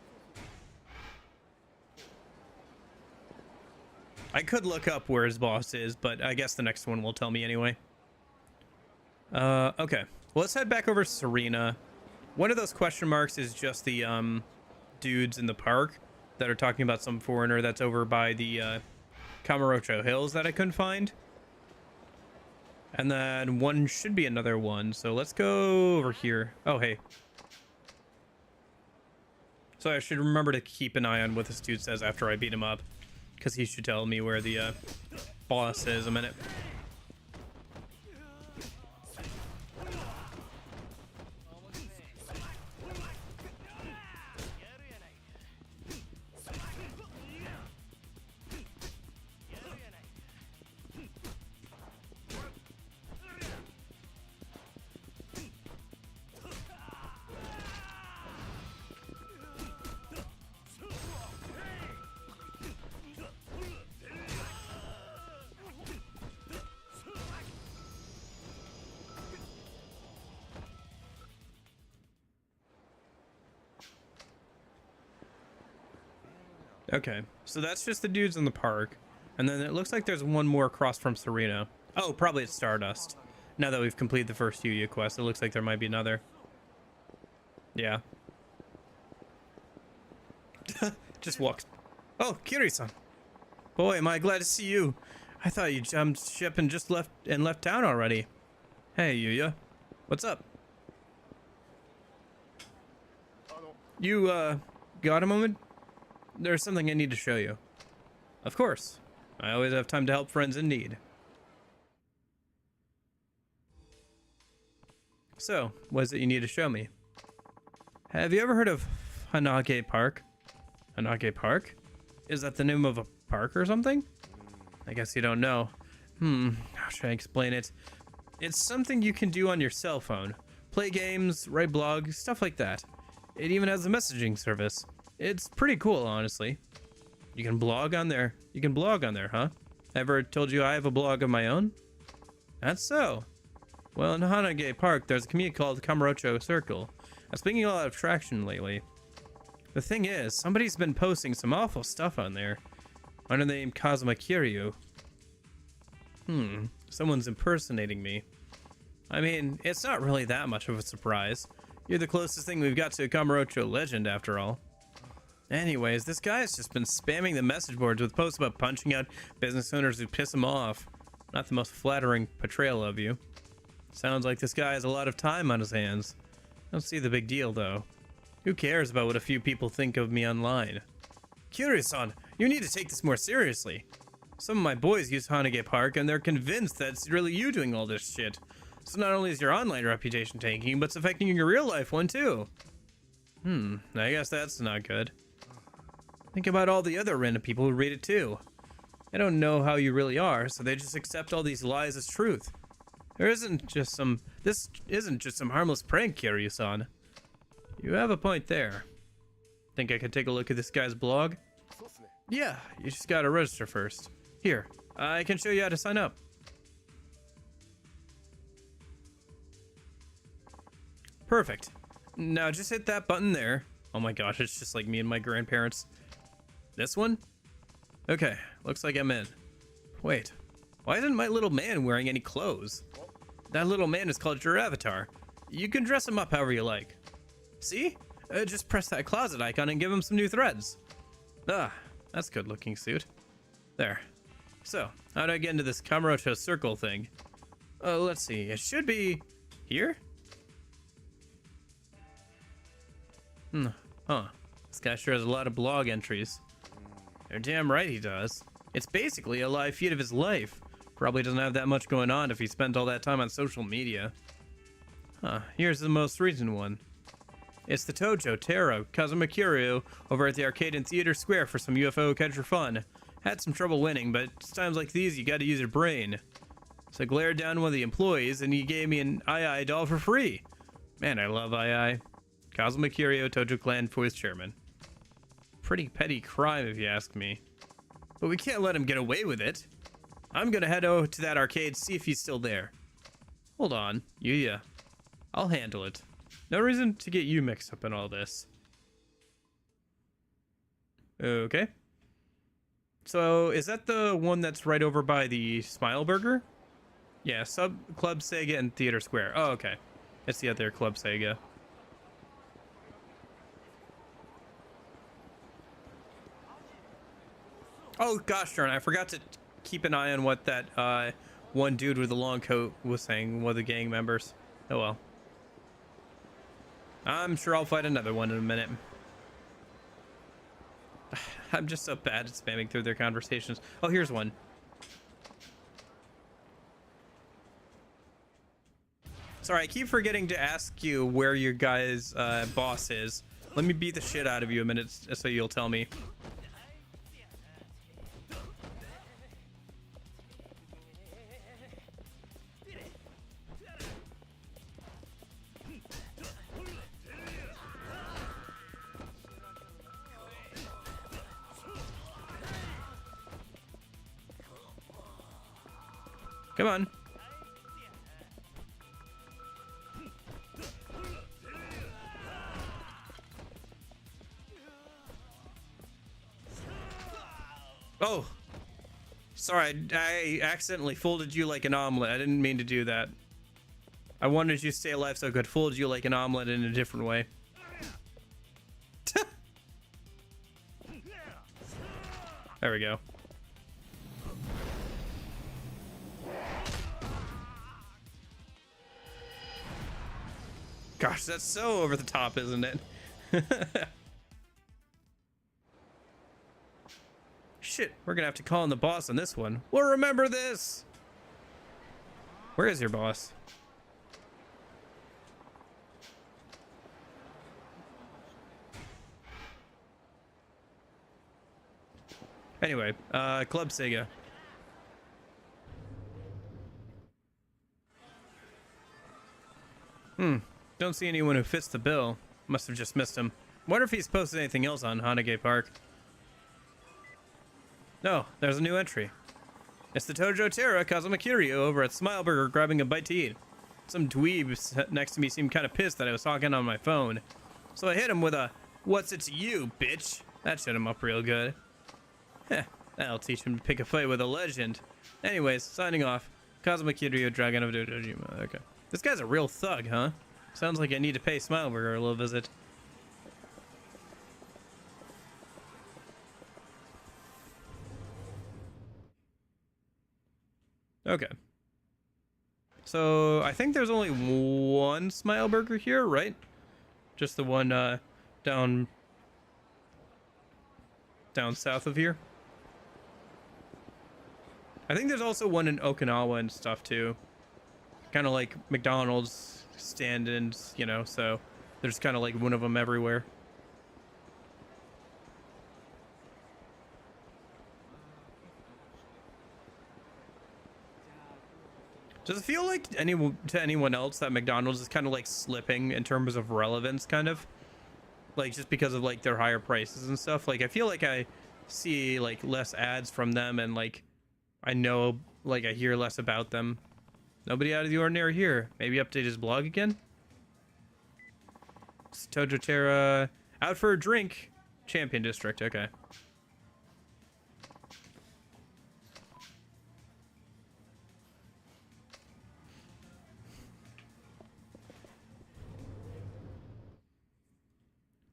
I could look up where his boss is, but I guess the next one will tell me anyway. Okay. Well, let's head back over to Serena. One of those question marks is just the dudes in the park that are talking about some foreigner that's over by the Kamurocho Hills that I couldn't find. And then one should be another one. So let's go over here. Oh, hey. So I should remember to keep an eye on what this dude says after I beat him up, because he should tell me where the boss is a minute. Okay, so that's just the dudes in the park. And then it looks like there's one more across from Serena. Oh, probably it's Stardust. Now that we've completed the first Yuya quest, it looks like there might be another. Yeah. Just walks. Oh, Kiri-san. Boy, am I glad to see you. I thought you jumped ship and just left town already. Hey, Yuya. What's up? You, got a moment? There's something I need to show you. Of course. I always have time to help friends in need. So, what is it you need to show me? Have you ever heard of Hanage Park? Hanage Park? Is that the name of a park or something? I guess you don't know. How should I explain it? It's something you can do on your cell phone. Play games, write blogs, stuff like that. It even has a messaging service. It's pretty cool, honestly. You can blog on there. You can blog on there, huh? Ever told you I have a blog of my own? That's so. Well, in Hanage Park, there's a community called Kamurocho Circle. That's been getting a lot of traction lately. The thing is, somebody's been posting some awful stuff on there. Under the name Kazuma Kiryu. Someone's impersonating me. I mean, it's not really that much of a surprise. You're the closest thing we've got to a Kamurocho legend, after all. Anyways, this guy has just been spamming the message boards with posts about punching out business owners who piss him off. Not the most flattering portrayal of you. Sounds like this guy has a lot of time on his hands. I don't see the big deal, though. Who cares about what a few people think of me online? Kiryu-san, you need to take this more seriously. Some of my boys use Hanage Park, and they're convinced that it's really you doing all this shit. So not only is your online reputation tanking, but it's affecting your real life one, too. I guess that's not good. Think about all the other random people who read it, too. They don't know how you really are, so they just accept all these lies as truth. This isn't just some harmless prank, Kiryu-san. You have a point there. Think I could take a look at this guy's blog? Yeah, you just gotta register first. Here, I can show you how to sign up. Perfect. Now just hit that button there. Oh my gosh, it's just like me and my grandparents. This one? Okay, looks like I'm in. Wait, why isn't my little man wearing any clothes? That little man is called your avatar. You can dress him up however you like. See? Just press that closet icon and give him some new threads. Ah, that's a good looking suit. There. So, how do I get into this Kamurocho circle thing? Let's see, it should be here? This guy sure has a lot of blog entries. You're damn right he does. It's basically a live feed of his life. Probably doesn't have that much going on if he spent all that time on social media. Here's the most recent one. It's the Tojo, Taro, Kazuma Kiryu over at the arcade in Theater Square for some UFO catcher fun. Had some trouble winning, but it's times like these you gotta use your brain. So I glared down one of the employees and he gave me an II doll for free. Man, I love II. Kazuma Kiryu, Tojo Clan Voice Chairman. Pretty petty crime if you ask me. But we can't let him get away with it. I'm gonna head over to that arcade, see if he's still there. Hold on, Yuya. I'll handle it. No reason to get you mixed up in all this. Okay. So, is that the one that's right over by the Smile Burger? Yeah, Club Sega and Theater Square. Oh, okay. It's the other Club Sega. Oh, gosh darn, I forgot to keep an eye on what that one dude with the long coat was saying, one of the gang members. Oh well. I'm sure I'll fight another one in a minute. I'm just so bad at spamming through their conversations. Oh, here's one. Sorry, I keep forgetting to ask you where your guy's boss is. Let me beat the shit out of you a minute so you'll tell me. Come on. Oh. Sorry, I accidentally folded you like an omelet. I didn't mean to do that. I wanted you to stay alive so I could fold you like an omelet in a different way. There we go. Gosh, that's so over the top, isn't it? Shit, we're gonna have to call in the boss on this one. We'll remember this! Where is your boss? Anyway, Club Sega. Don't see anyone who fits the bill. Must have just missed him. Wonder if he's posted anything else on Hanage Park. No, there's a new entry. It's the Tojo Terra Kazuma Kiryu over at Smile Burger grabbing a bite to eat. Some dweeb next to me seemed kind of pissed that I was talking on my phone. So I hit him with a, "What's it to you, bitch?" That shut him up real good. Heh, that'll teach him to pick a fight with a legend. Anyways, signing off. Kazuma Kiryu, Dragon of Dojima. Okay. This guy's a real thug, huh? Sounds like I need to pay Smileburger a little visit. Okay. So, I think there's only one Smileburger here, right? Just the one down south of here. I think there's also one in Okinawa and stuff too. Kind of like McDonald's stand-ins, you know, so there's kind of like one of them everywhere. Does it feel like to anyone else that McDonald's is kind of like slipping in terms of relevance, kind of? Like just because of like their higher prices and stuff? Like I feel like I see like less ads from them and like I know like I hear less about them. Nobody out of the ordinary here. Maybe update his blog again? Tojotera out for a drink. Champion District, okay.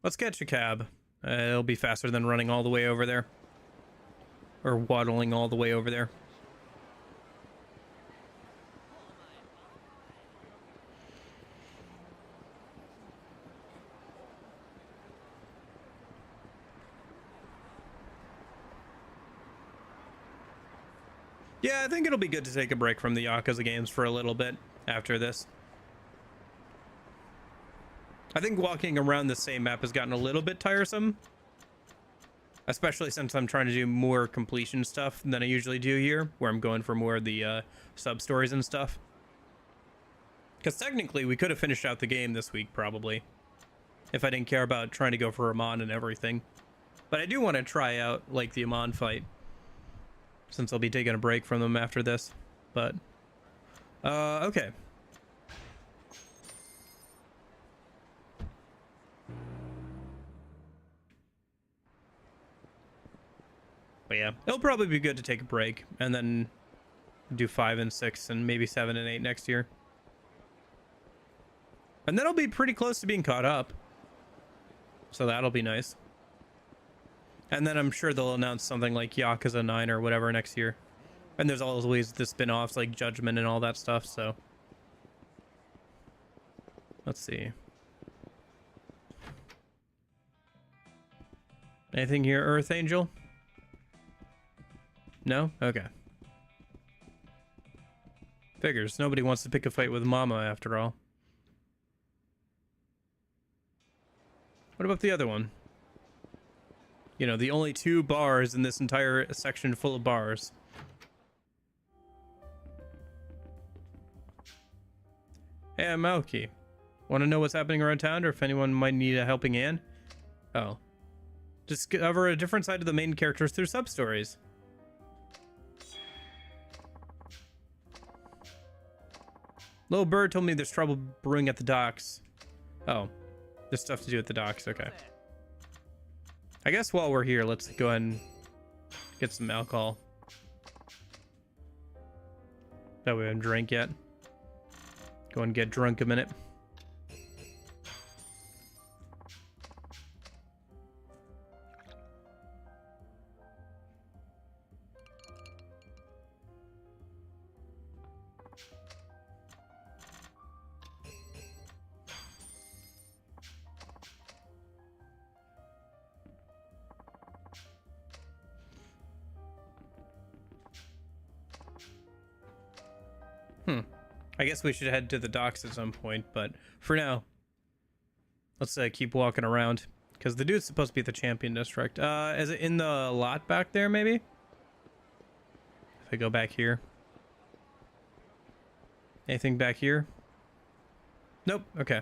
Let's catch a cab. It'll be faster than running all the way over there. Or waddling all the way over there. Yeah, I think it'll be good to take a break from the Yakuza games for a little bit after this. I think walking around the same map has gotten a little bit tiresome. Especially since I'm trying to do more completion stuff than I usually do here, where I'm going for more of the sub-stories and stuff. Because technically, we could have finished out the game this week, probably. If I didn't care about trying to go for Amon and everything. But I do want to try out, like, the Amon fight. Since I'll be taking a break from them after this. But, okay. But yeah, it'll probably be good to take a break and then do 5 and 6 and maybe 7 and 8 next year. And then I'll be pretty close to being caught up. So that'll be nice. And then I'm sure they'll announce something like Yakuza 9 or whatever next year. And there's always the spin-offs like Judgment and all that stuff, so. Let's see. Anything here, Earth Angel? No? Okay. Figures. Nobody wants to pick a fight with Mama, after all. What about the other one? You know, the only 2 bars in this entire section full of bars. Hey, I'm Malky. Want to know what's happening around town or if anyone might need a helping hand? Oh. Discover a different side of the main characters through sub-stories. Little Bird told me there's trouble brewing at the docks. Oh. There's stuff to do at the docks, okay. I guess while we're here, let's go ahead and get some alcohol. That we haven't drank yet. Go and get drunk a minute. I guess we should head to the docks at some point, but for now, let's keep walking around. Because the dude's supposed to be at the Champion District. Is it in the lot back there, maybe? If I go back here. Anything back here? Nope, okay.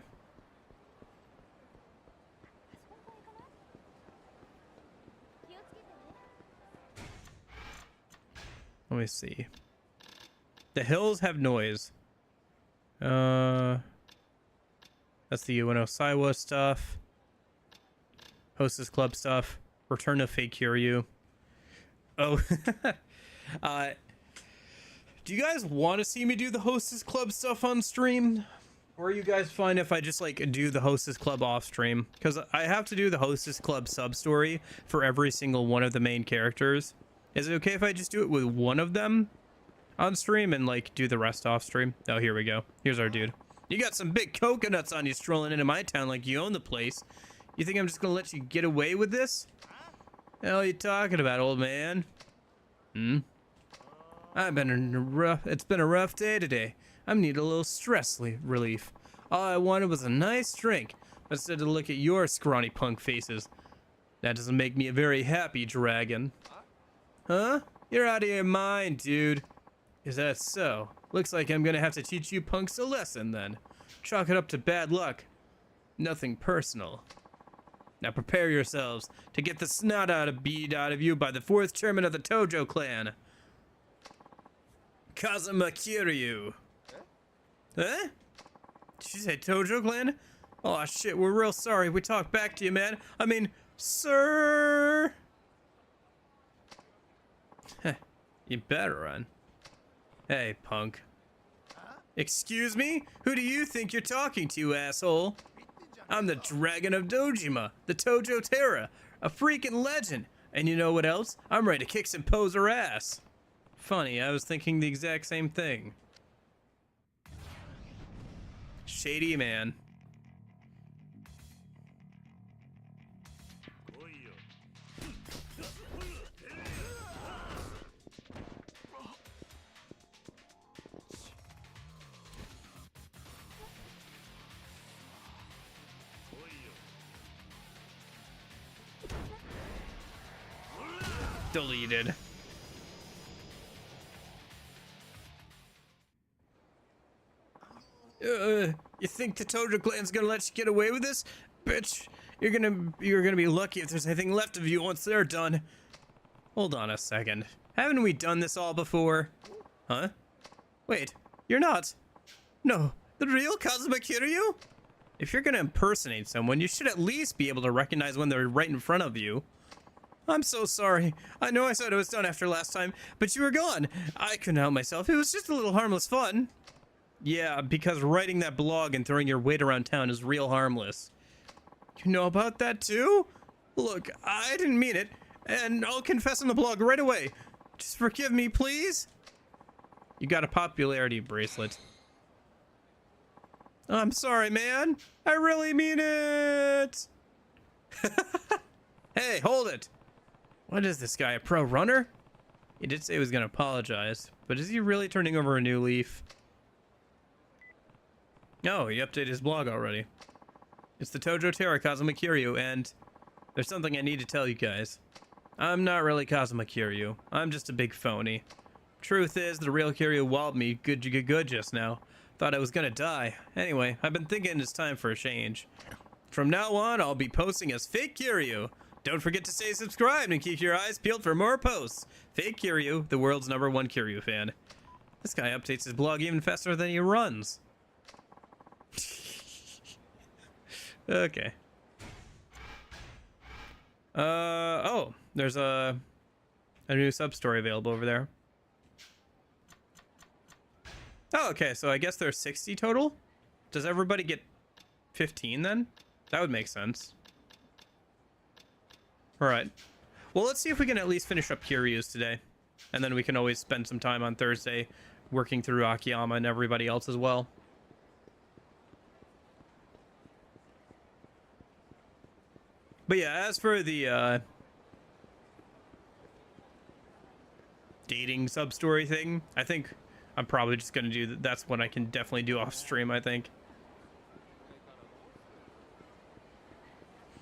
Let me see. The hills have noise. That's the UNO Saiwa stuff. Hostess Club stuff. Return of Fake Kiryu. Oh. Do you guys want to see me do the Hostess Club stuff on stream? Or are you guys fine if I just like do the Hostess Club off stream? Because I have to do the Hostess Club sub story for every single one of the main characters. Is it okay if I just do it with one of them on stream and like do the rest off stream? Oh, here we go. Here's our dude. You got some big coconuts on you strolling into my town like you own the place. You think I'm just gonna let you get away with this? Hell are you talking about, old man? It's been a rough day today. I need a little stress relief. All I wanted was a nice drink, but instead to look at your scrawny punk faces. That doesn't make me a very happy dragon. Huh? You're out of your mind, dude. Is that so? Looks like I'm gonna have to teach you punks a lesson then. Chalk it up to bad luck. Nothing personal. Now prepare yourselves to get the snot beat out of you by the fourth chairman of the Tojo clan. Kazuma Kiryu. Huh? Did you say Tojo clan? Oh shit, we're real sorry. We talked back to you, man. I mean, sir. You better run. Hey, punk. Excuse me? Who do you think you're talking to, asshole? I'm the Dragon of Dojima, the Tojo Terra, a freaking legend. And you know what else? I'm ready to kick some poser ass. Funny, I was thinking the exact same thing. Shady man. Deleted. You think the Tojo clan's gonna let you get away with this? Bitch, you're gonna be lucky if there's anything left of you once they're done. Hold on a second. Haven't we done this all before? Huh? Wait, you're not. No, the real Kazuma Kiryu? If you're gonna impersonate someone, you should at least be able to recognize when they're right in front of you. I'm so sorry. I know I said it was done after last time, but you were gone. I couldn't help myself. It was just a little harmless fun. Yeah, because writing that blog and throwing your weight around town is real harmless. You know about that too? Look, I didn't mean it, and I'll confess on the blog right away. Just forgive me, please. You got a popularity bracelet. I'm sorry, man. I really mean it. Hey, hold it. What is this guy, a pro runner? He did say he was going to apologize, but is he really turning over a new leaf? No, he updated his blog already. It's the Tojo Terra Kazuma Kiryu, and there's something I need to tell you guys. I'm not really Kazuma Kiryu. I'm just a big phony. Truth is, the real Kiryu walled me good just now. Thought I was gonna die. Anyway, I've been thinking it's time for a change. From now on, I'll be posting as Fake Kiryu. Don't forget to stay subscribed and keep your eyes peeled for more posts. Fake Kiryu, the world's #1 Kiryu fan. This guy updates his blog even faster than he runs. Okay. Oh, there's a new sub-story available over there. Oh, okay, so I guess there's 60 total? Does everybody get 15 then? That would make sense. Alright. Well, let's see if we can at least finish up Kiryu's today. And then we can always spend some time on Thursday working through Akiyama and everybody else as well. But yeah, as for the dating sub-story thing, I think I'm probably just going to do that. That's what I can definitely do off stream, I think.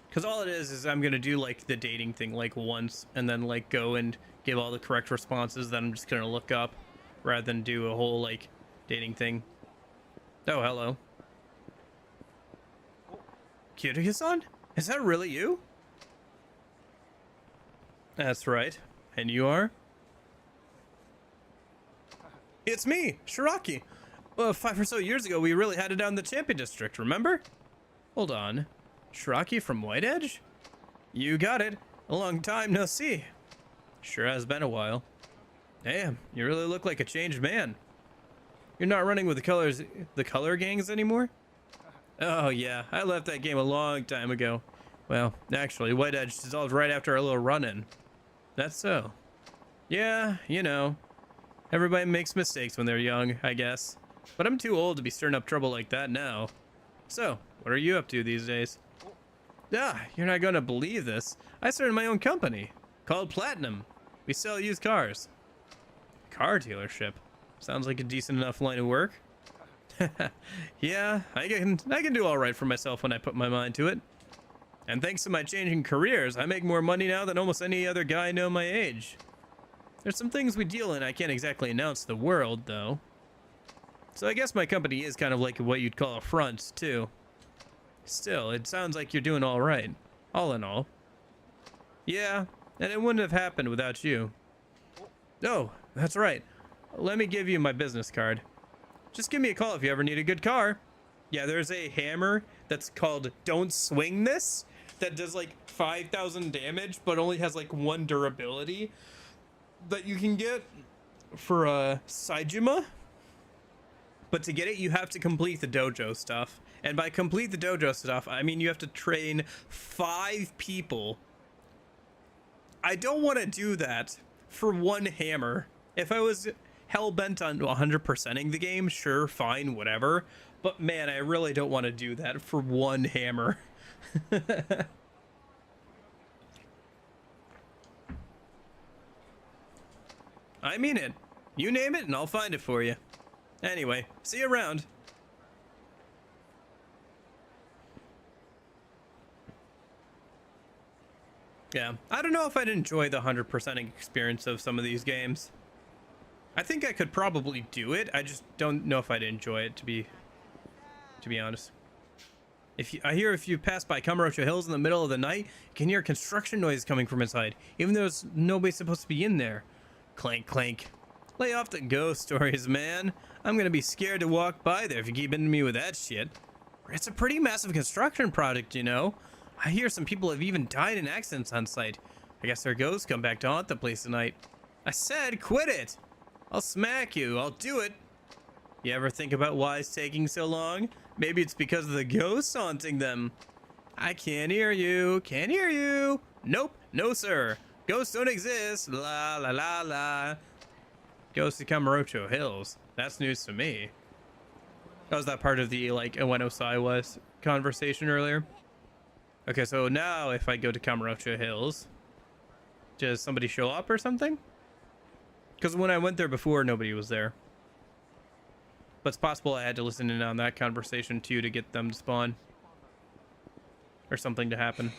Because all it is I'm going to do like the dating thing like once and then like go and give all the correct responses that I'm just going to look up rather than do a whole like dating thing. Oh, hello. Kiryu-san? Is that really you? That's right. And you are? It's me, Shiraki. Well, 5 or so years ago, we really had it down in the Champion District, remember? Hold on. Shiraki from White Edge? You got it. A long time no see. Sure has been a while. Damn, you really look like a changed man. You're not running with the color gangs anymore? Oh yeah, I left that game a long time ago. Well, actually, White Edge dissolved right after our little run-in. That's so. Yeah, you know, everybody makes mistakes when they're young, I guess. But I'm too old to be stirring up trouble like that now. So, what are you up to these days? Ah, you're not gonna believe this. I started my own company called Platinum. We sell used cars. Car dealership. Sounds like a decent enough line of work. Yeah, I can do all right for myself when I put my mind to it. And thanks to my changing careers, I make more money now than almost any other guy I know my age. There's some things we deal in I can't exactly announce to the world, though. So I guess my company is kind of like what you'd call a front, too. Still, it sounds like you're doing all right, all in all. Yeah, and it wouldn't have happened without you. Oh, that's right. Let me give you my business card. Just give me a call if you ever need a good car. Yeah, there's a hammer that's called Don't Swing This that does like 5,000 damage, but only has like 1 durability that you can get for Saijima. But to get it, you have to complete the dojo stuff. And by complete the dojo stuff, I mean you have to train 5 people. I don't want to do that for 1 hammer. If I was hell-bent on 100%ing the game, sure, fine, whatever. But man, I really don't want to do that for 1 hammer. I mean it. You name it and I'll find it for you. Anyway, see you around. Yeah, I don't know if I'd enjoy the 100%ing experience of some of these games. I think I could probably do it. I just don't know if I'd enjoy it, to be honest. I hear if you pass by Kamurocho Hills in the middle of the night, you can hear construction noise coming from inside, even though there's nobody supposed to be in there. Clank, clank. Lay off the ghost stories, man. I'm gonna be scared to walk by there if you keep hitting me with that shit. It's a pretty massive construction project, you know. I hear some people have even died in accidents on site. I guess their ghosts come back to haunt the place tonight. I said quit it! I'll smack you, I'll do it! You ever think about why it's taking so long? Maybe it's because of the ghosts haunting them. I can't hear you, can't hear you! Nope, no sir. Ghosts don't exist, la la la la. Ghosts of Kamurocho Hills. That's news to me. That was that part of the, like, Ueno Saiwa's conversation earlier. Okay, so now if I go to Kamurocho Hills, does somebody show up or something? Because when I went there before, nobody was there. But it's possible I had to listen in on that conversation too to get them to spawn. Or something to happen.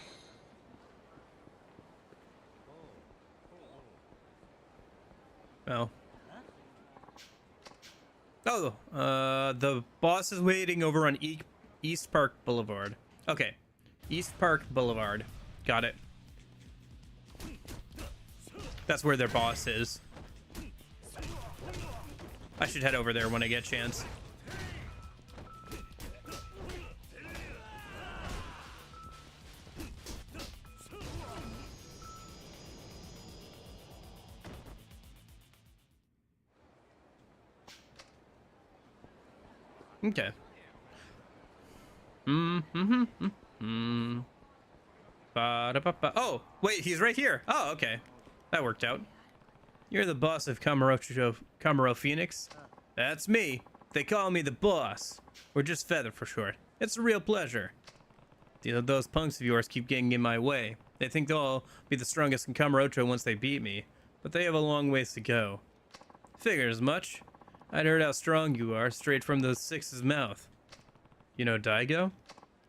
Oh. Oh, the boss is waiting over on East Park Boulevard. Okay. East Park Boulevard. Got it. That's where their boss is. I should head over there when I get a chance. Okay. Oh, wait, he's right here. Oh, okay. That worked out. You're the boss of Kamuro Phoenix? That's me. They call me the boss. Or just Feather for short. It's a real pleasure. Those punks of yours keep getting in my way. They think they'll be the strongest in Kamurocho once they beat me. But they have a long ways to go. Figures as much. I'd heard how strong you are straight from the Six's mouth. You know Daigo?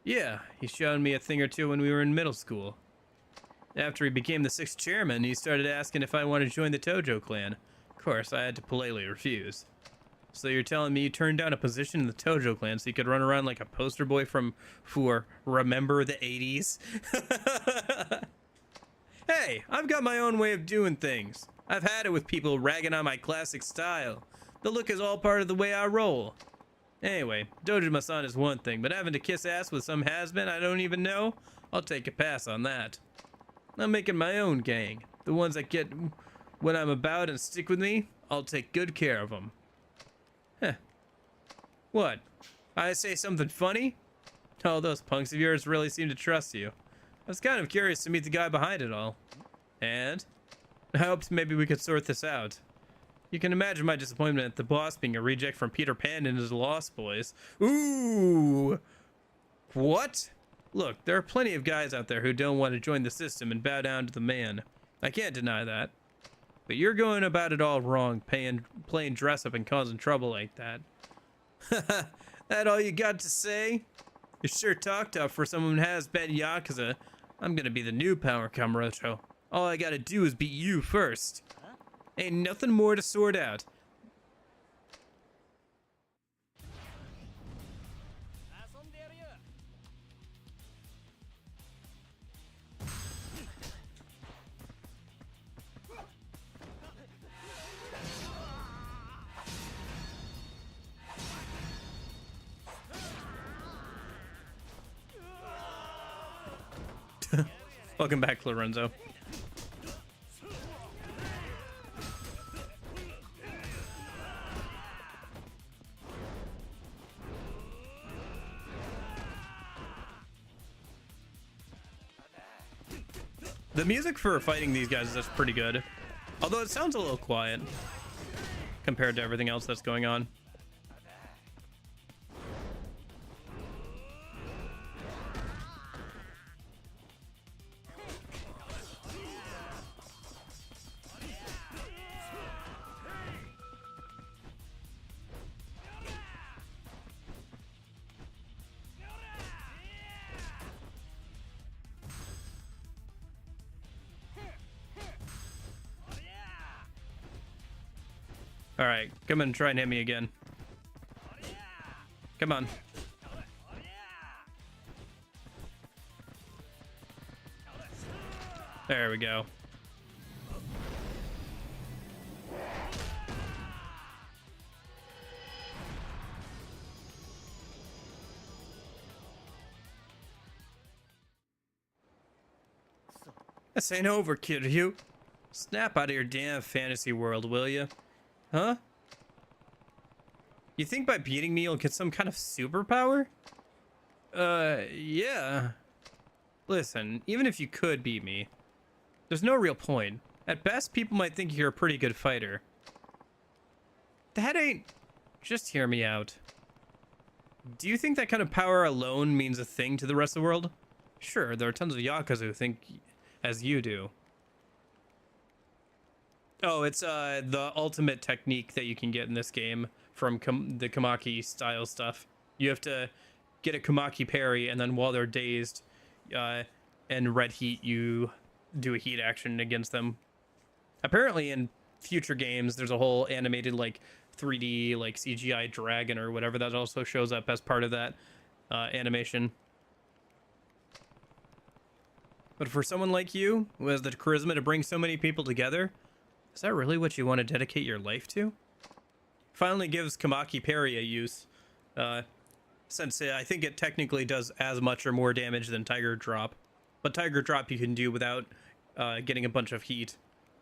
Yeah, he showed me a thing or two when we were in middle school. After he became the 6th chairman, he started asking if I wanted to join the Tojo clan. Of course, I had to politely refuse. So you're telling me you turned down a position in the Tojo clan so you could run around like a poster boy for Remember the 80s? Hey, I've got my own way of doing things. I've had it with people ragging on my classic style. The look is all part of the way I roll. Anyway, Dojima-san is one thing, but having to kiss ass with some has-been I don't even know, I'll take a pass on that. I'm making my own gang. The ones that get when I'm about and stick with me, I'll take good care of them. Huh. What? I say something funny? Oh, those punks of yours really seem to trust you. I was kind of curious to meet the guy behind it all. And? I hoped maybe we could sort this out. You can imagine my disappointment at the boss being a reject from Peter Pan and his Lost Boys. Ooh! What? Look, there are plenty of guys out there who don't want to join the system and bow down to the man. I can't deny that. But you're going about it all wrong, playing dress up and causing trouble like that. Haha, that all you got to say? You sure talk tough for someone who has been Yakuza. I'm gonna be the new Power Kamurocho. All I gotta do is beat you first. Ain't nothing more to sort out. Welcome back, Lorenzo. The music for fighting these guys is pretty good, although it sounds a little quiet compared to everything else that's going on. All right, come and try and hit me again. Come on. There we go. This ain't over, Kiryu. Snap out of your damn fantasy world, will you? Huh? You think by beating me you'll get some kind of superpower? Yeah. Listen, even if you could beat me, there's no real point. At best, people might think you're a pretty good fighter. That ain't... Just hear me out. Do you think that kind of power alone means a thing to the rest of the world? Sure, there are tons of Yakuza who think as you do. Oh, it's the ultimate technique that you can get in this game from the Kamaki style stuff. You have to get a Kamaki parry, and then while they're dazed and red heat, you do a heat action against them. Apparently in future games, there's a whole animated like 3D like CGI dragon or whatever that also shows up as part of that animation. But for someone like you, who has the charisma to bring so many people together, is that really what you want to dedicate your life to? Finally gives Kamaki parry a use, since I think it technically does as much or more damage than Tiger Drop. But Tiger Drop you can do without getting a bunch of heat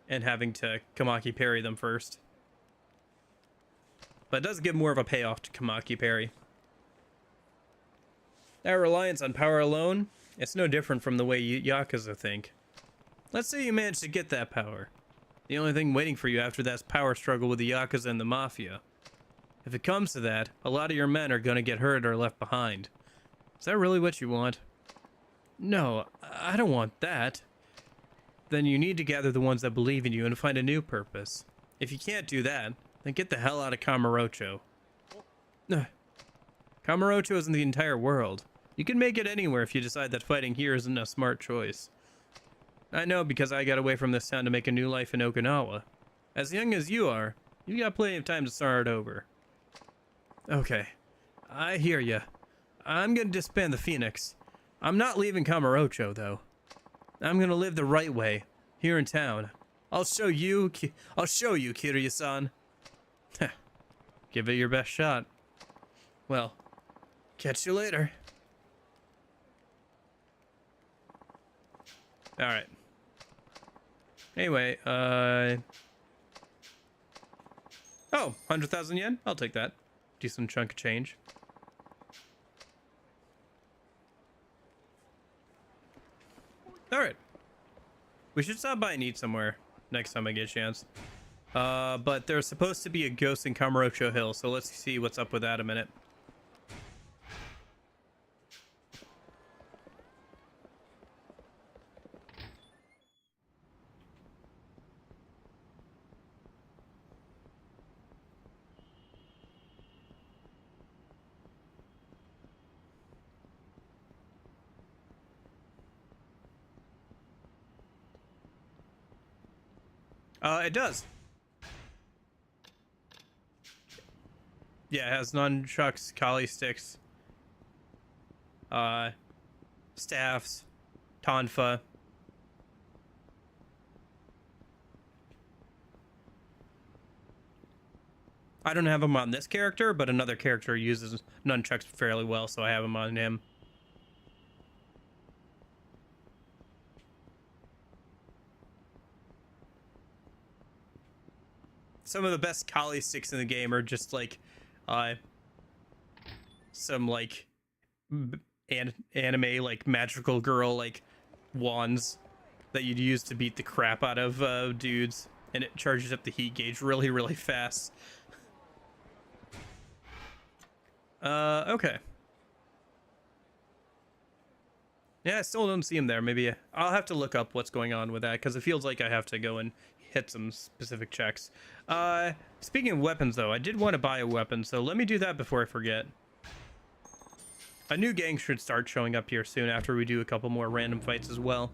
and having to Kamaki parry them first. But it does give more of a payoff to Kamaki parry. That reliance on power alone, it's no different from the way Yakuza think. Let's say you manage to get that power. The only thing waiting for you after that's power struggle with the Yakuza and the Mafia. If it comes to that, a lot of your men are gonna get hurt or left behind. Is that really what you want? No, I don't want that. Then you need to gather the ones that believe in you and find a new purpose. If you can't do that, then get the hell out of Kamurocho. Kamurocho isn't the entire world. You can make it anywhere if you decide that fighting here isn't a smart choice. I know because I got away from this town to make a new life in Okinawa. As young as you are, you got plenty of time to start over. Okay, I hear ya. I'm gonna disband the Phoenix. I'm not leaving Kamurocho, though. I'm gonna live the right way, here in town. I'll show you, Kiryu-san. Give it your best shot. Well, catch you later. Alright. Anyway, Oh, 100,000 yen? I'll take that. Decent chunk of change. Alright. We should stop by and eat somewhere next time I get a chance. But there's supposed to be a ghost in Kamurocho Hill, so let's see what's up with that a minute. It does. Yeah, it has nunchucks, kali sticks, staffs, tonfa. I don't have him on this character, but another character uses nunchucks fairly well, so I have him on him. Some of the best kali sticks in the game are just like, some like anime like magical girl like wands that you'd use to beat the crap out of dudes, and it charges up the heat gauge really fast. Okay. Yeah, I still don't see him there. Maybe I'll have to look up what's going on with that, because it feels like I have to go and hit some specific checks. Speaking of weapons, though, I did want to buy a weapon, so let me do that before I forget. A new gang should start showing up here soon after we do a couple more random fights as well.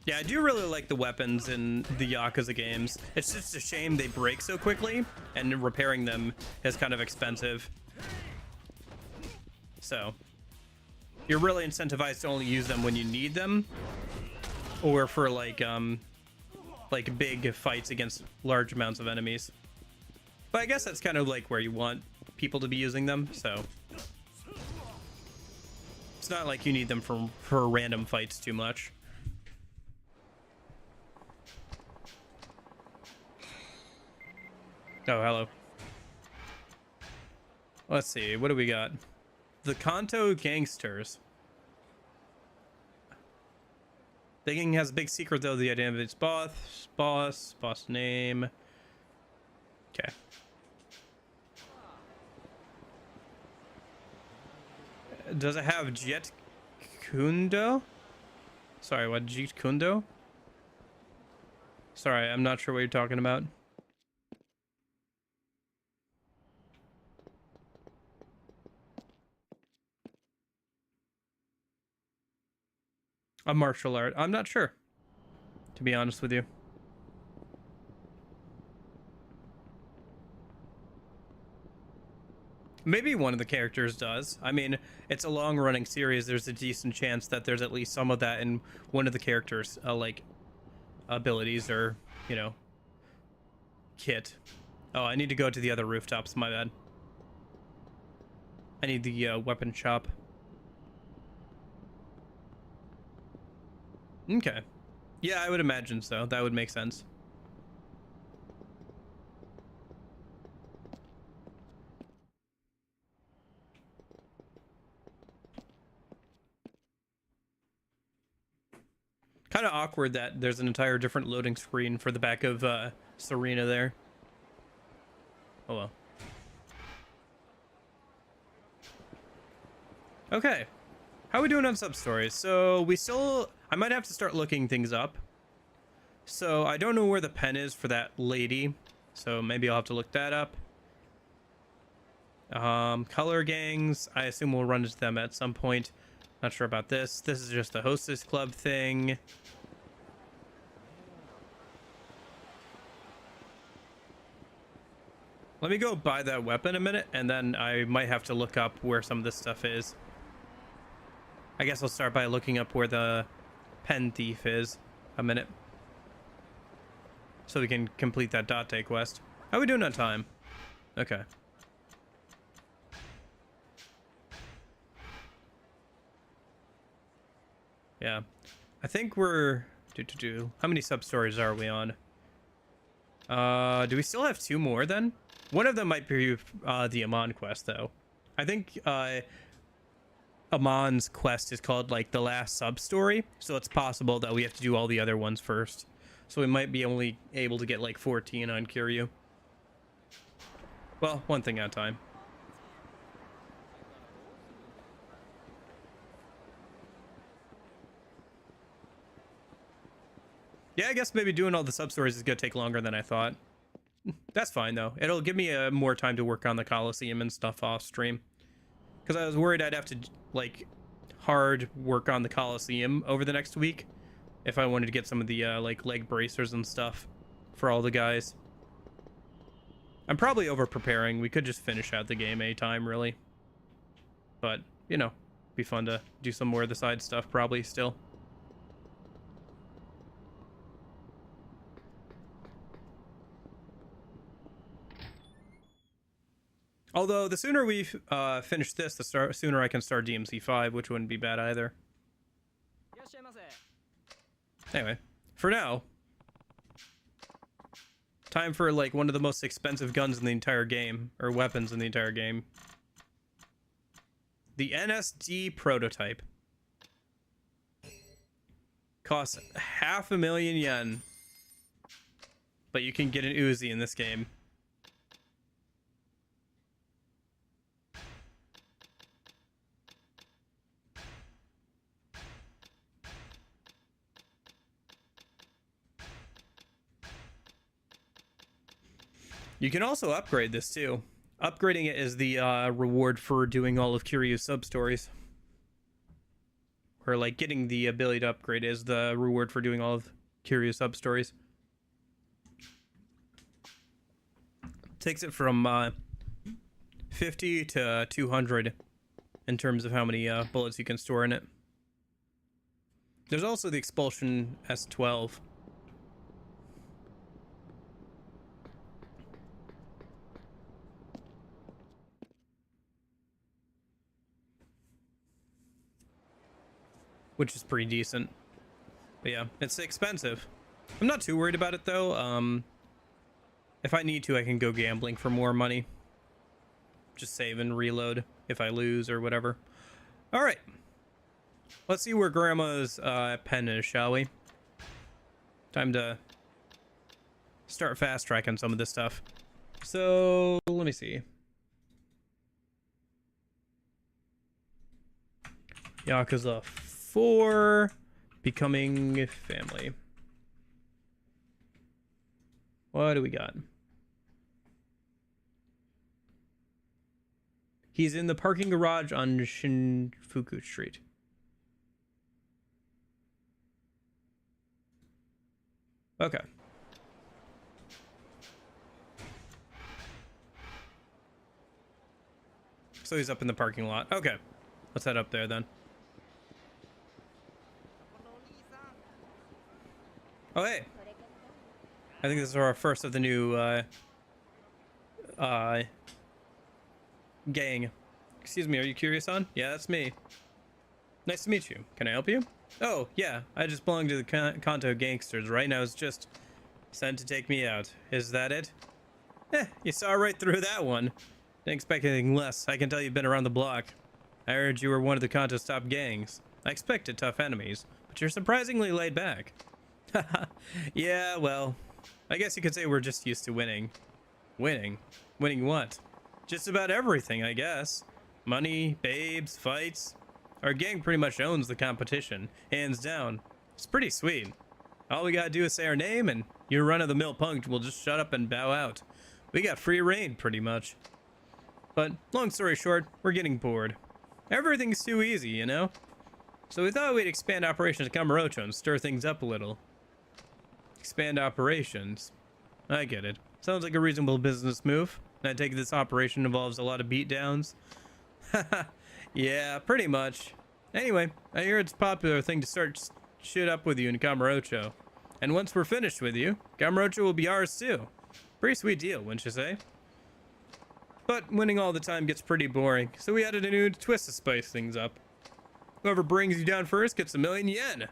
Yeah, I do really like the weapons in the Yakuza games. It's just a shame they break so quickly, and repairing them is kind of expensive. So, you're really incentivized to only use them when you need them, or for like big fights against large amounts of enemies. But I guess that's kind of like where you want people to be using them, so it's not like you need them for random fights too much. Oh, hello. Let's see, what do we got? The Kanto Gangsters. The gang has a big secret, though. The identity of its boss name. Okay. Does it have Jet Kundo? Sorry, what? Jet Kundo? Sorry, I'm not sure what you're talking about. A martial art. I'm not sure, to be honest with you. Maybe one of the characters does. I mean, it's a long-running series. There's a decent chance that there's at least some of that in one of the characters' like abilities or, you know, kit. Oh, I need to go to the other rooftops. My bad. I need the weapon shop. Okay. Yeah, I would imagine so. That would make sense. Kind of awkward that there's an entire different loading screen for the back of Serena there. Oh well. Okay. How are we doing on sub-stories? So I might have to start looking things up. So I don't know where the pen is for that lady. So maybe I'll have to look that up. Color gangs. I assume we'll run into them at some point. Not sure about this. This is just a hostess club thing. Let me go buy that weapon a minute, and then I might have to look up where some of this stuff is. I guess I'll start by looking up where the pen thief is a minute, so we can complete that Date quest. How are we doing on time? Okay. Yeah. I think we're... How many sub-stories are we on? Do we still have 2 more then? One of them might be the Amon quest, though. I think Amon's quest is called, like, the last sub-story. So it's possible that we have to do all the other ones first. So we might be only able to get, like, 14 on Kiryu. Well, one thing at a time. Yeah, I guess maybe doing all the sub-stories is going to take longer than I thought. That's fine, though. It'll give me more time to work on the Coliseum and stuff off stream. Because I was worried I'd have to, like, hard work on the Coliseum over the next week. If I wanted to get some of the, like, leg bracers and stuff for all the guys. I'm probably over-preparing. We could just finish out the game anytime, really. But, you know, be fun to do some more of the side stuff, probably, still. Although, the sooner we finish this, the sooner I can start DMC 5, which wouldn't be bad either. Anyway, for now, time for, like, one of the most expensive guns in the entire game, or weapons in the entire game. The NSD prototype. Costs 500,000 yen. But you can get an Uzi in this game. You can also upgrade this too. Upgrading it is the reward for doing all of Kiryu's sub-stories. Or like getting the ability to upgrade is the reward for doing all of Kiryu's sub-stories. Takes it from 50 to 200 in terms of how many bullets you can store in it. There's also the Expulsion S12. Which is pretty decent. But yeah, it's expensive. I'm not too worried about it though. If I need to, I can go gambling for more money. Just save and reload if I lose or whatever. All right. Let's see where Grandma's pen is, shall we? Time to start fast tracking some of this stuff. So, let me see. Yakuza 4, becoming family. What do we got? He's in the parking garage on Shinfuku Street. Okay. So he's up in the parking lot. Okay. Let's head up there then. Oh, hey. I think this is our first of the new gang. Excuse me, are you Curious-san? Yeah, that's me. Nice to meet you. Can I help you? Oh, yeah. I just belong to the Kanto gangsters, right? Now it's just sent to take me out. Is that it? You saw right through that one. Didn't expect anything less. I can tell you've been around the block. I heard you were one of the Kanto's top gangs. I expected tough enemies, but you're surprisingly laid back. Yeah, well, I guess you could say we're just used to winning. Winning? Winning what? Just about everything, I guess. Money, babes, fights. Our gang pretty much owns the competition, hands down. It's pretty sweet. All we gotta do is say our name, and your run-of-the-mill punk will just shut up and bow out. We got free reign, pretty much. But, long story short, we're getting bored. Everything's too easy, you know? So we thought we'd expand operations to Kamurocho and stir things up a little. Expand operations. I get it. Sounds like a reasonable business move. I take it this operation involves a lot of beatdowns. Haha. Yeah, pretty much. Anyway, I hear it's a popular thing to start shit up with you in Kamurocho. And once we're finished with you, Kamurocho will be ours too. Pretty sweet deal, wouldn't you say? But winning all the time gets pretty boring, so we added a new twist to spice things up. Whoever brings you down first gets 1,000,000 yen.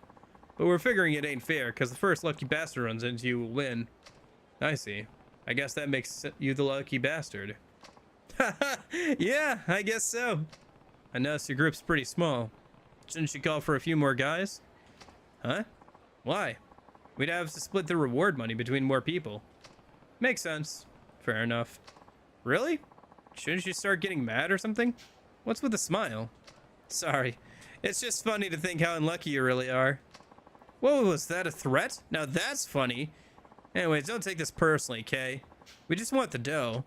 But we're figuring it ain't fair, because the first lucky bastard runs into you will win. I see. I guess that makes you the lucky bastard. Haha, yeah, I guess so. I notice your group's pretty small. Shouldn't you call for a few more guys? Huh? Why? We'd have to split the reward money between more people. Makes sense. Fair enough. Really? Shouldn't you start getting mad or something? What's with the smile? Sorry. It's just funny to think how unlucky you really are. Whoa, was that a threat? Now that's funny. Anyways, don't take this personally, Kay. We just want the dough.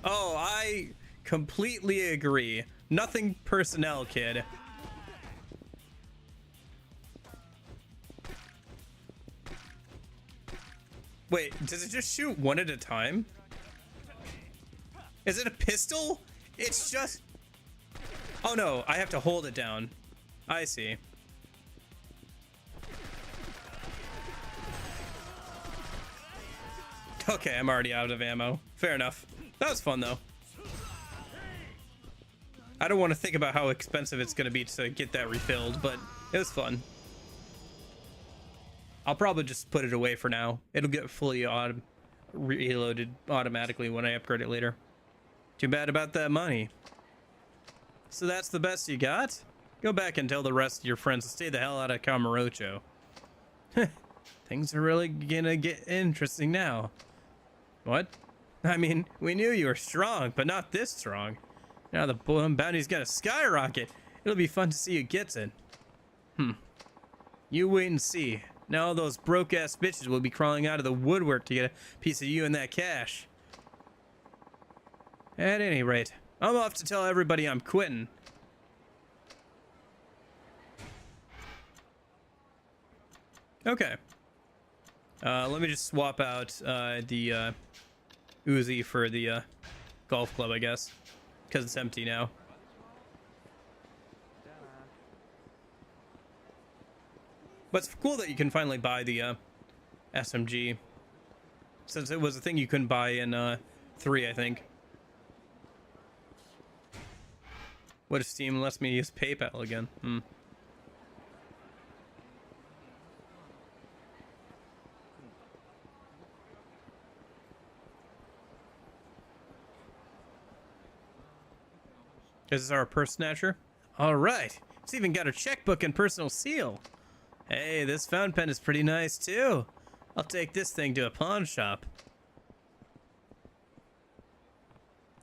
Oh, I completely agree. Nothing personnel, kid. Wait, does it just shoot one at a time? Is it a pistol? It's just... Oh no, I have to hold it down. I see. Okay, I'm already out of ammo. Fair enough. That was fun though. I don't want to think about how expensive it's going to be to get that refilled, but it was fun. I'll probably just put it away for now. It'll get fully reloaded automatically when I upgrade it later. Too bad about that money. So that's the best you got? Go back and tell the rest of your friends to stay the hell out of Kamurocho. Things are really gonna get interesting now. What? I mean, we knew you were strong, but not this strong. Now the bounty's gonna skyrocket. It'll be fun to see who gets it. You wait and see. Now all those broke-ass bitches will be crawling out of the woodwork to get a piece of you and that cash. At any rate, I'm off to tell everybody I'm quitting. Okay. Let me just swap out the Uzi for the golf club, I guess, because it's empty now. But it's cool that you can finally buy the SMG, since it was a thing you couldn't buy in 3, I think. What if Steam lets me use PayPal again? Is this our purse snatcher? All right. It's even got a checkbook and personal seal. Hey, this fountain pen is pretty nice too. I'll take this thing to a pawn shop.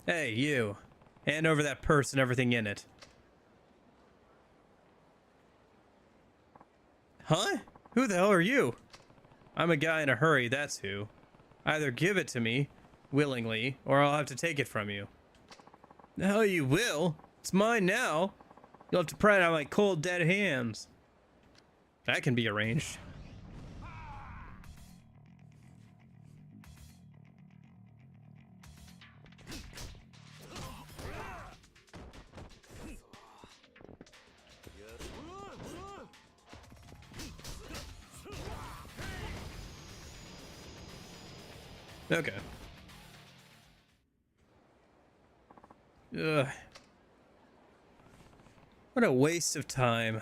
Hey, you. Hand over that purse and everything in it. Huh? Who the hell are you? I'm a guy in a hurry, that's who. Either give it to me, willingly, or I'll have to take it from you. The hell you will? It's mine now. You'll have to pry it out of my cold, dead hands. That can be arranged. Okay. Ugh. What a waste of time.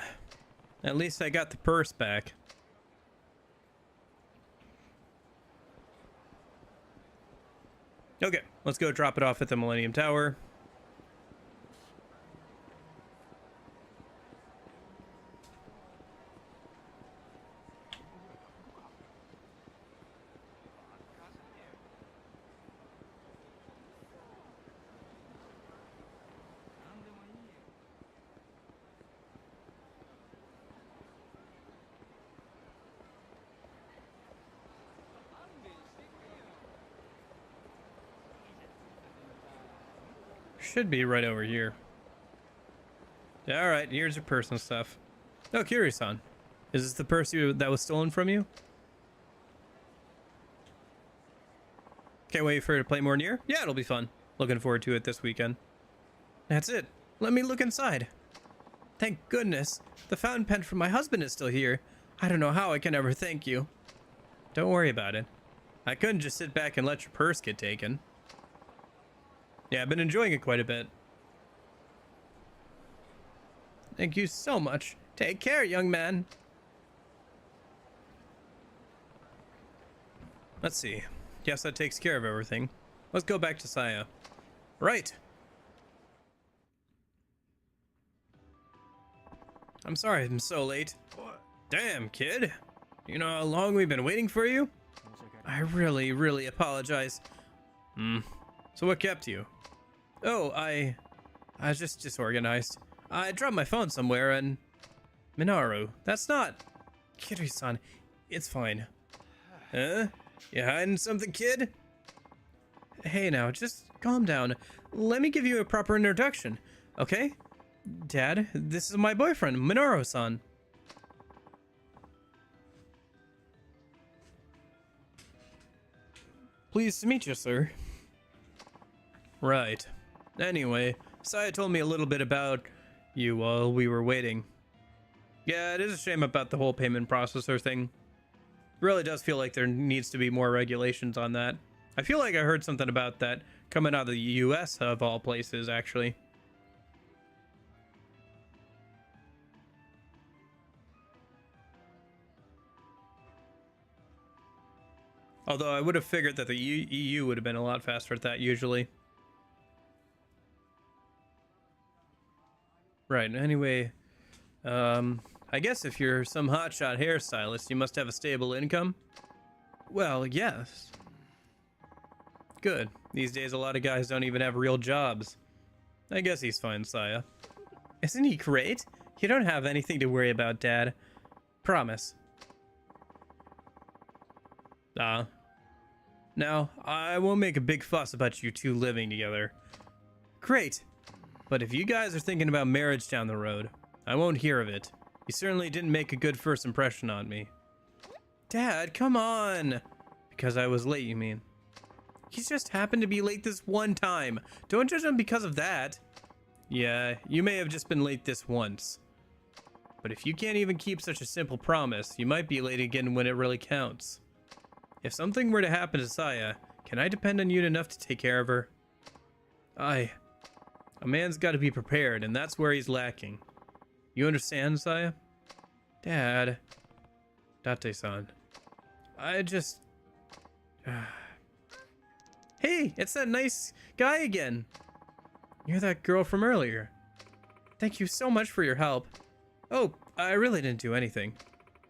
At least I got the purse back. Okay, let's go drop it off at the Millennium Tower. Should be right over here. Alright, here's your personal stuff. Oh, Kiryu-san. Is this the purse that was stolen from you? Can't wait for you to play more Nier? Yeah, it'll be fun. Looking forward to it this weekend. That's it. Let me look inside. Thank goodness. The fountain pen from my husband is still here. I don't know how I can ever thank you. Don't worry about it. I couldn't just sit back and let your purse get taken. Yeah, I've been enjoying it quite a bit. Thank you so much. Take care, young man. Let's see. Guess that takes care of everything. Let's go back to Saya. Right. I'm sorry I'm so late. Damn, kid. You know how long we've been waiting for you? I really apologize. So what kept you? Oh, I was just disorganized. I dropped my phone somewhere and... Minoru, that's not... Kiryu-san, it's fine. Huh? You hiding something, kid? Hey now, just calm down. Let me give you a proper introduction, okay? Dad, this is my boyfriend, Minoru-san. Pleased to meet you, sir. Right. Anyway, Saya told me a little bit about you while we were waiting. Yeah, it is a shame about the whole payment processor thing. It really does feel like there needs to be more regulations on that. I feel like I heard something about that coming out of the US of all places, actually. Although I would have figured that the EU would have been a lot faster at that usually. Right, anyway, I guess if you're some hotshot hairstylist, you must have a stable income? Well, yes. Good. These days a lot of guys don't even have real jobs. I guess he's fine, Saya. Isn't he great? You don't have anything to worry about, Dad. Promise. Now, I won't make a big fuss about you two living together. Great. But if you guys are thinking about marriage down the road, I won't hear of it. You certainly didn't make a good first impression on me. Dad, come on! Because I was late, you mean? He's just happened to be late this one time. Don't judge him because of that. Yeah, you may have just been late this once. But if you can't even keep such a simple promise, you might be late again when it really counts. If something were to happen to Saya, can I depend on you enough to take care of her? A man's got to be prepared, and that's where he's lacking. You understand, Saya? Dad. Date-san. I just... Hey, it's that nice guy again. You're that girl from earlier. Thank you so much for your help. Oh, I really didn't do anything.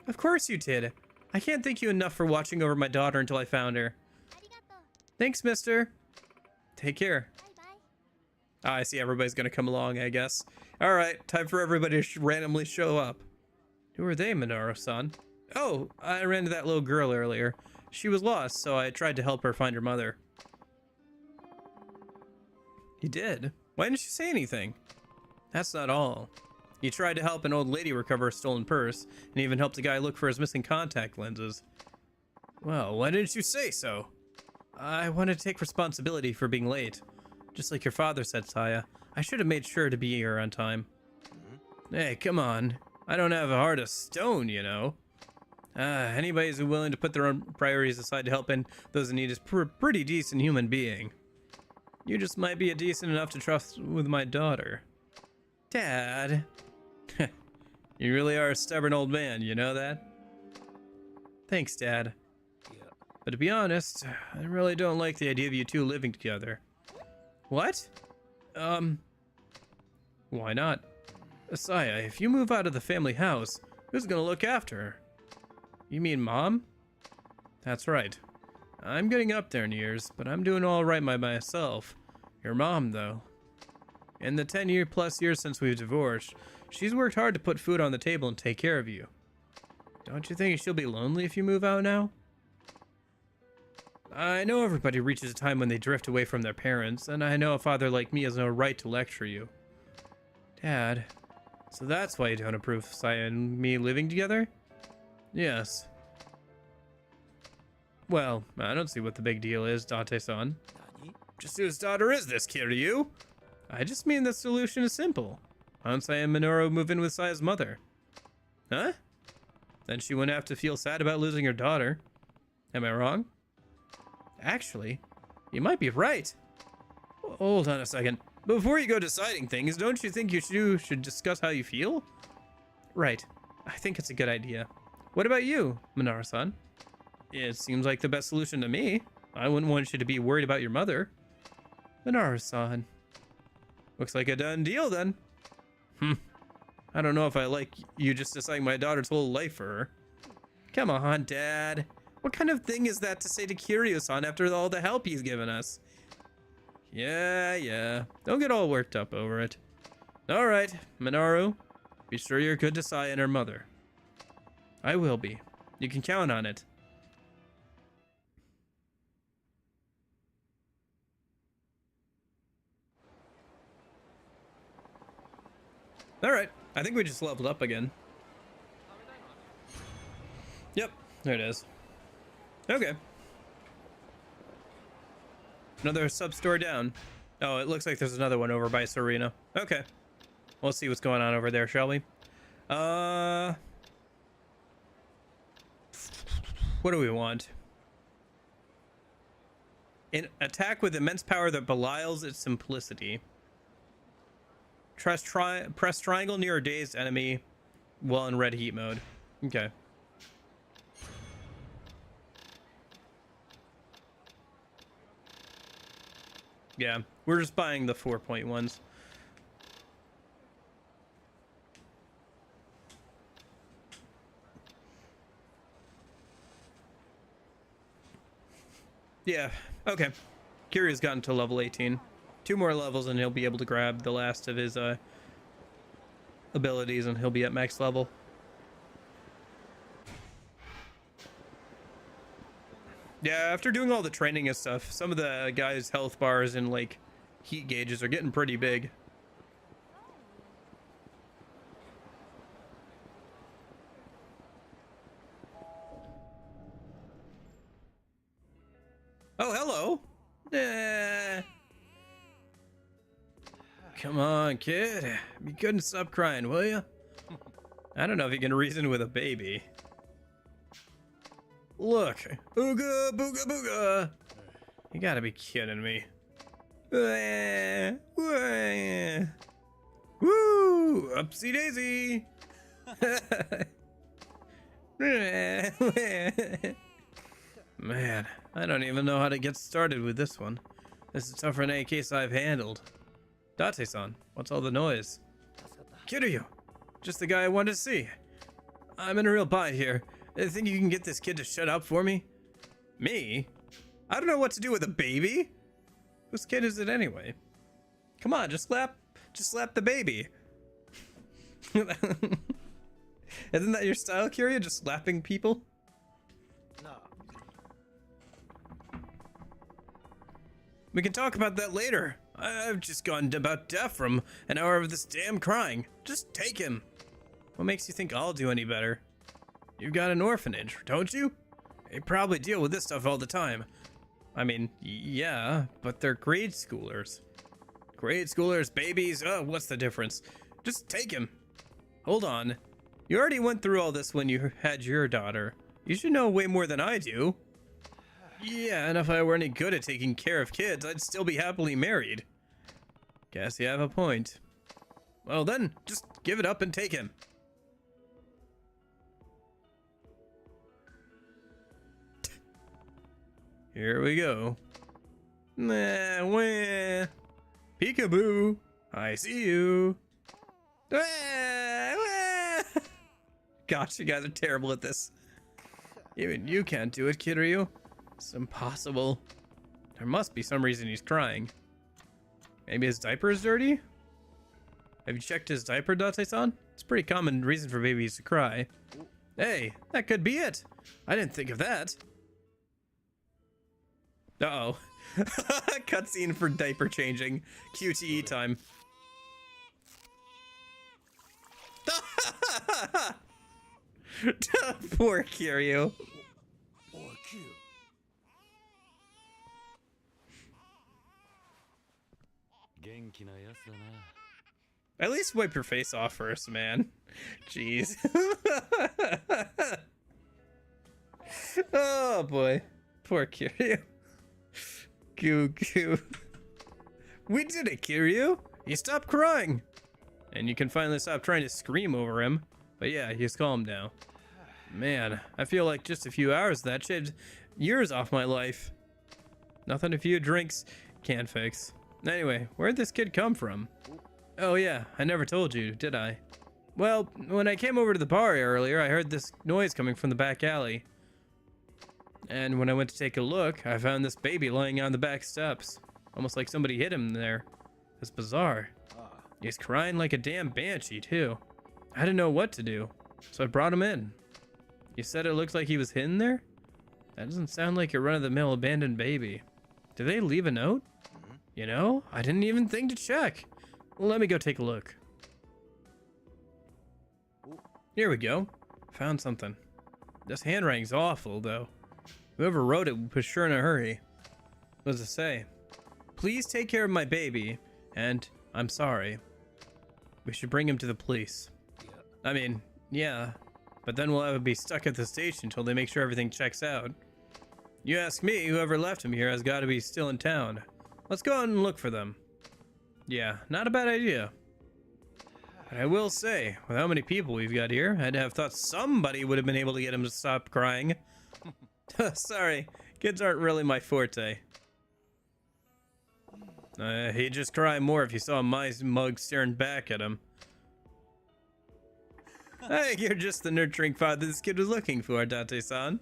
Of course you did. I can't thank you enough for watching over my daughter until I found her. Thanks, mister. Take care. I see everybody's gonna come along, I guess. Alright, time for everybody to randomly show up. Who are they, Minoru-san? Oh, I ran into that little girl earlier. She was lost, so I tried to help her find her mother. You did? Why didn't you say anything? That's not all. You tried to help an old lady recover a stolen purse, and even helped a guy look for his missing contact lenses. Well, why didn't you say so? I wanted to take responsibility for being late. Just like your father said, Saya, I should have made sure to be here on time. Hey, come on. I don't have a heart of stone, you know. Anybody who's willing to put their own priorities aside to help in those in need is pretty decent human being. You just might be a decent enough to trust with my daughter. Dad. You really are a stubborn old man, you know that? Thanks, Dad. But to be honest, I really don't like the idea of you two living together. What? Why not? Saya, if you move out of the family house, who's gonna look after her? You mean Mom? That's right. I'm getting up there in years, but I'm doing all right by myself. Your mom, though. In the 10+ years since we've divorced, she's worked hard to put food on the table and take care of you. Don't you think she'll be lonely if you move out now? I know everybody reaches a time when they drift away from their parents, and I know a father like me has no right to lecture you. Dad, so that's why you don't approve of Saya and me living together? Yes. Well, I don't see what the big deal is, Date-san. Just whose daughter is this, Kiryu? I just mean the solution is simple. Why don't Saya and Minoru move in with Saya's mother? Huh? Then she wouldn't have to feel sad about losing her daughter. Am I wrong? Actually, you might be right. Hold on a second. Before you go deciding things, don't you think you should discuss how you feel? Right. I think it's a good idea. What about you, Minara-san? It seems like the best solution to me. I wouldn't want you to be worried about your mother. Minara-san. Looks like a done deal then. I don't know if I like you just deciding my daughter's whole life for her. Come on, Dad. What kind of thing is that to say to Kiryu-san after all the help he's given us? Yeah. Don't get all worked up over it. All right, Minoru. Be sure you're good to Sai and her mother. I will be. You can count on it. All right. I think we just leveled up again. Yep. There it is. Okay. Another sub-store down. Oh, it looks like there's another one over by Serena. Okay. We'll see what's going on over there, shall we? What do we want? An attack with immense power that belies its simplicity. Press triangle near a dazed enemy while in red heat mode. Okay. Yeah, we're just buying the 4-point ones. Yeah, okay. Kiryu's gotten to level 18. 2 more levels and he'll be able to grab the last of his abilities and he'll be at max level. Yeah, after doing all the training and stuff, some of the guys' health bars and like heat gauges are getting pretty big. Oh, hello. Come on, kid. Be good and stop crying, will you? I don't know if you can reason with a baby. Look. Ooga booga booga. You gotta be kidding me. Woo! Upsy daisy. Man, I don't even know how to get started with this one. This is tougher than any case I've handled. Date-san, what's all the noise? Kiryu, just the guy I wanted to see. I'm in a real bind here. I think you can get this kid to shut up for me? Me? I don't know what to do with a baby. Whose kid is it anyway? Come on, just slap the baby. Isn't that your style, Kiryu? Just slapping people? No. We can talk about that later. I've just gone about deaf from an hour of this damn crying. Just take him. What makes you think I'll do any better? You've got an orphanage, don't you? They probably deal with this stuff all the time. I mean, yeah, but they're grade schoolers. Grade schoolers, babies, what's the difference? Just take him. Hold on. You already went through all this when you had your daughter. You should know way more than I do. Yeah, and if I were any good at taking care of kids, I'd still be happily married. Guess you have a point. Well then, just give it up and take him. Here we go. Nah, wah. Peekaboo. I see you. Wah, wah. Gosh, you guys are terrible at this. Even you can't do it, Kiryu. It's impossible. There must be some reason he's crying. Maybe his diaper is dirty? Have you checked his diaper, Date-san? It's a pretty common reason for babies to cry. Hey, that could be it. I didn't think of that. Uh-oh. Cutscene for diaper changing. QTE time. Poor Kiryu. At least wipe your face off first, man. Jeez. Oh boy. Poor Kiryu. Goo goo. We did it, Kiryu. You stopped crying. And you can finally stop trying to scream over him. But yeah, he's calm now. Man, I feel like just a few hours of that shaved years off my life. Nothing a few drinks can't fix. Anyway, where'd this kid come from? Oh yeah, I never told you, did I? Well, when I came over to the bar earlier, I heard this noise coming from the back alley. And when I went to take a look, I found this baby lying on the back steps. Almost like somebody hit him there. It's bizarre. He's crying like a damn banshee, too. I didn't know what to do, so I brought him in. You said it looks like he was hidden there? That doesn't sound like a run-of-the-mill abandoned baby. Did they leave a note? You know, I didn't even think to check. Let me go take a look. Here we go. Found something. This handwriting's awful, though. Whoever wrote it was sure in a hurry. What does it say? Please take care of my baby, and I'm sorry. We should bring him to the police. I mean, yeah, but then we'll have to be stuck at the station until they make sure everything checks out. You ask me, whoever left him here has got to be still in town. Let's go out and look for them. Yeah, not a bad idea. But I will say, with how many people we've got here, I'd have thought somebody would have been able to get him to stop crying. Sorry, kids aren't really my forte. He'd just cry more if you saw my mug staring back at him. I think you're just the nurturing father this kid was looking for, Date-san.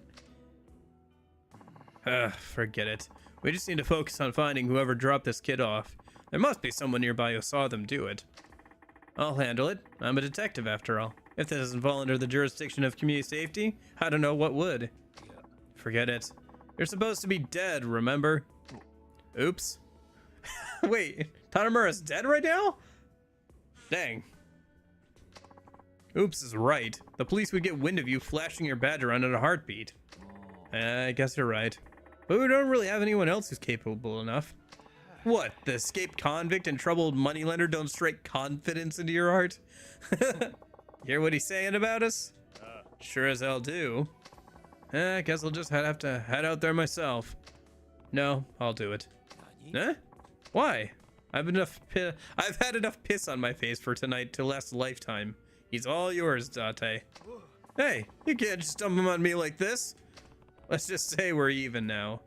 Forget it. We just need to focus on finding whoever dropped this kid off. There must be someone nearby who saw them do it. I'll handle it. I'm a detective after all. If this doesn't fall under the jurisdiction of community safety, I don't know what would. Forget it. You're supposed to be dead, remember? Oops. Wait, Tanamura's dead right now? Dang. Oops is right. The police would get wind of you flashing your badge around in a heartbeat. I guess you're right. But we don't really have anyone else who's capable enough. What, the escaped convict and troubled moneylender don't strike confidence into your heart? Hear what he's saying about us? Sure as hell do. I guess I'll just have to head out there myself. No, I'll do it. Huh? Why? I've had enough piss on my face for tonight to last a lifetime. He's all yours, Date. Hey, you can't just dump him on me like this. Let's just say we're even now.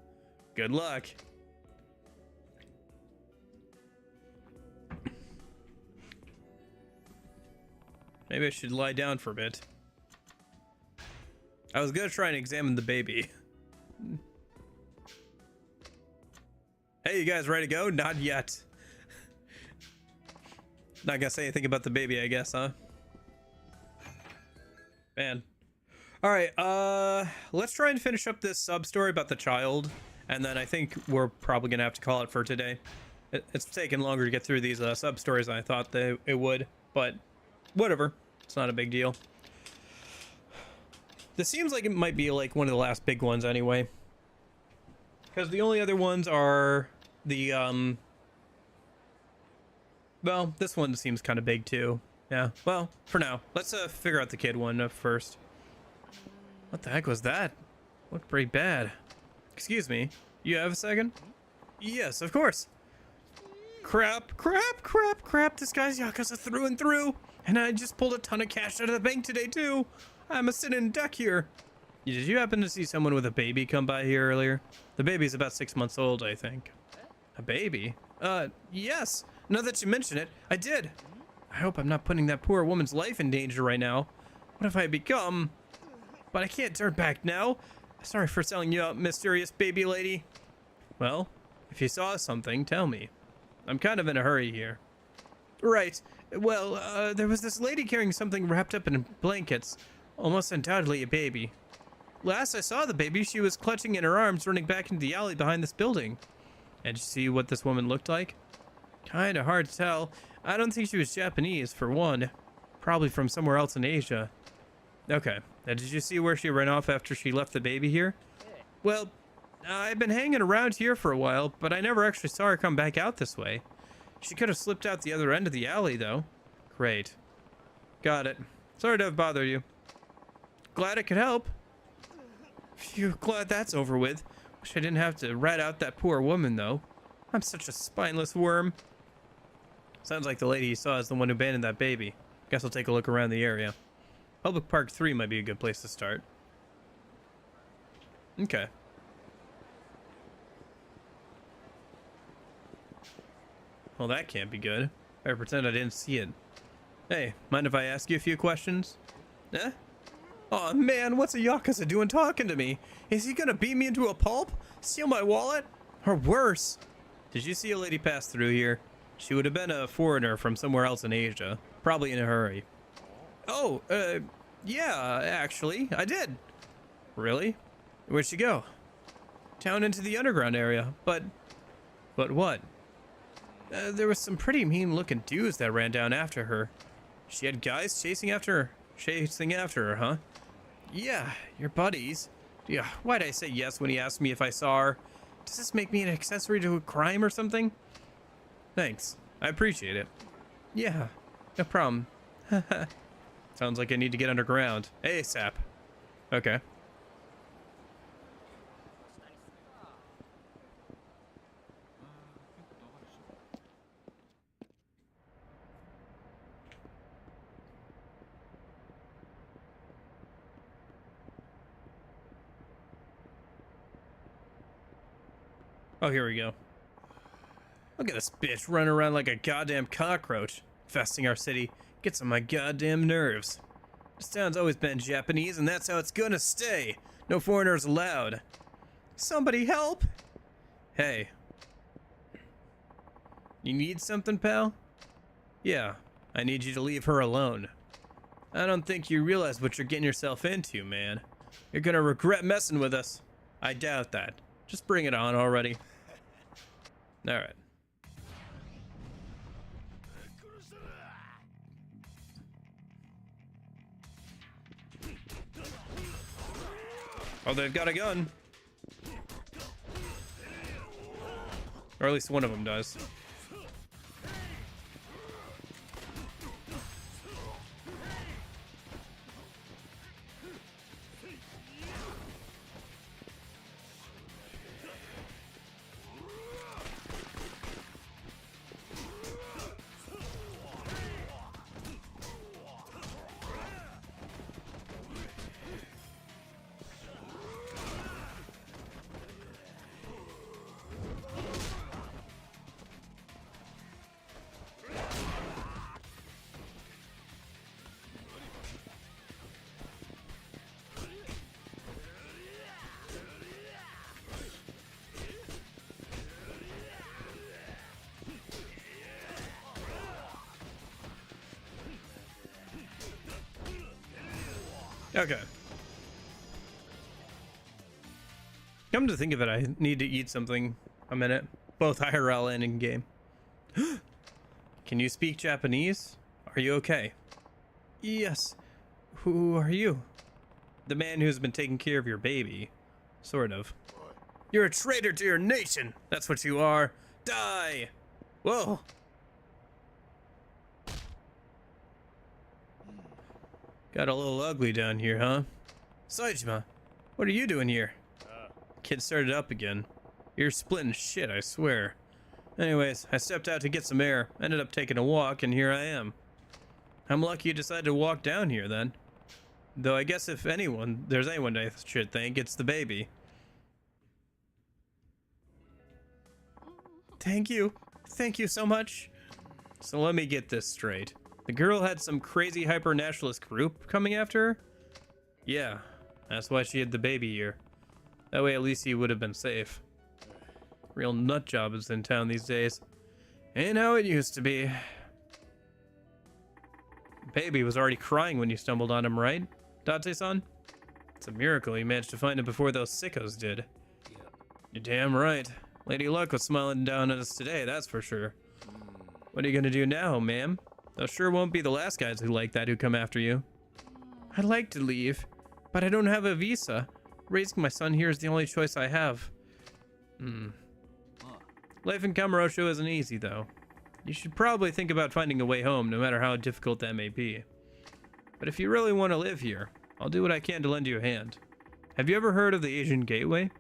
Good luck. Maybe I should lie down for a bit. I was gonna try and examine the baby. Hey, you guys ready to go? Not yet. Not gonna say anything about the baby, I guess, huh? Man. Alright, let's try and finish up this sub-story about the child, and then I think we're probably gonna have to call it for today. It's taken longer to get through these sub-stories than I thought it would, but whatever. It's not a big deal. This seems like it might be like one of the last big ones anyway. Because the only other ones are the, well, this one seems kind of big too. Yeah, well, for now, let's figure out the kid one first. What the heck was that? Looked pretty bad. Excuse me, you have a second? Yes, of course. Crap, this guy's Yakuza through and through. And I just pulled a ton of cash out of the bank today too. I'm a sitting duck here. Did you happen to see someone with a baby come by here earlier? The baby's about 6 months old, I think. A baby? Yes. Now that you mention it, I did. I hope I'm not putting that poor woman's life in danger right now. What have I become? But I can't turn back now. Sorry for selling you out, mysterious baby lady. Well, if you saw something, tell me. I'm kind of in a hurry here. Right. Well, there was this lady carrying something wrapped up in blankets. Almost undoubtedly a baby. Last I saw the baby, she was clutching in her arms, running back into the alley behind this building. And you see what this woman looked like? Kinda hard to tell. I don't think she was Japanese, for one. Probably from somewhere else in Asia. Okay, now did you see where she ran off after she left the baby here? Well, I've been hanging around here for a while, but I never actually saw her come back out this way. She could have slipped out the other end of the alley, though. Great. Got it. Sorry to have bothered you. Glad I could help. Phew, glad that's over with. Wish I didn't have to rat out that poor woman, though. I'm such a spineless worm. Sounds like the lady you saw is the one who abandoned that baby. Guess I'll take a look around the area. Public Park 3 might be a good place to start. Okay. Well, that can't be good. I pretend I didn't see it. Hey, mind if I ask you a few questions? Eh? Aw, man, what's a Yakuza doing talking to me? Is he gonna beat me into a pulp? Steal my wallet? Or worse? Did you see a lady pass through here? She would have been a foreigner from somewhere else in Asia. Probably in a hurry. Oh, yeah, actually, I did. Really? Where'd she go? Down into the underground area, but what? There was some pretty mean-looking dudes that ran down after her. She had guys chasing after her, huh? Yeah, your buddies. Yeah, why'd I say yes when he asked me if I saw her? Does this make me an accessory to a crime or something? Thanks, I appreciate it. Yeah, no problem. Sounds like I need to get underground. ASAP. Okay. Oh, here we go. Look at this bitch running around like a goddamn cockroach, infesting our city. Gets on my goddamn nerves. This town's always been Japanese, and that's how it's gonna stay. No foreigners allowed. Somebody help! Hey. You need something, pal? Yeah, I need you to leave her alone. I don't think you realize what you're getting yourself into, man. You're gonna regret messing with us. I doubt that. Just bring it on already. Alright. Oh, they've got a gun. Or at least one of them does. Okay. Come to think of it, I need to eat something a minute. Both IRL and in-game. Can you speak Japanese? Are you okay? Yes. Who are you? The man who's been taking care of your baby. Sort of. You're a traitor to your nation! That's what you are! Die! Whoa! Got a little ugly down here, huh? Saejima, what are you doing here? Kid started up again. You're splitting shit, I swear. Anyways, I stepped out to get some air, ended up taking a walk, and here I am. I'm lucky you decided to walk down here, then. Though I guess if there's anyone I should thank, it's the baby. Thank you. Thank you so much. So let me get this straight. The girl had some crazy hyper-nationalist group coming after her? Yeah, that's why she had the baby here. That way at least he would have been safe. Real nut job is in town these days. Ain't how it used to be. Baby was already crying when you stumbled on him, right, Date-san? It's a miracle you managed to find him before those sickos did. You're damn right. Lady Luck was smiling down at us today, that's for sure. What are you gonna do now, ma'am? Those sure won't be the last guys who like that who come after you. I'd like to leave, but I don't have a visa. Raising my son here is the only choice I have. Life in Kamurocho isn't easy, though. You should probably think about finding a way home, no matter how difficult that may be. But if you really want to live here, I'll do what I can to lend you a hand. Have you ever heard of the Asian Gateway?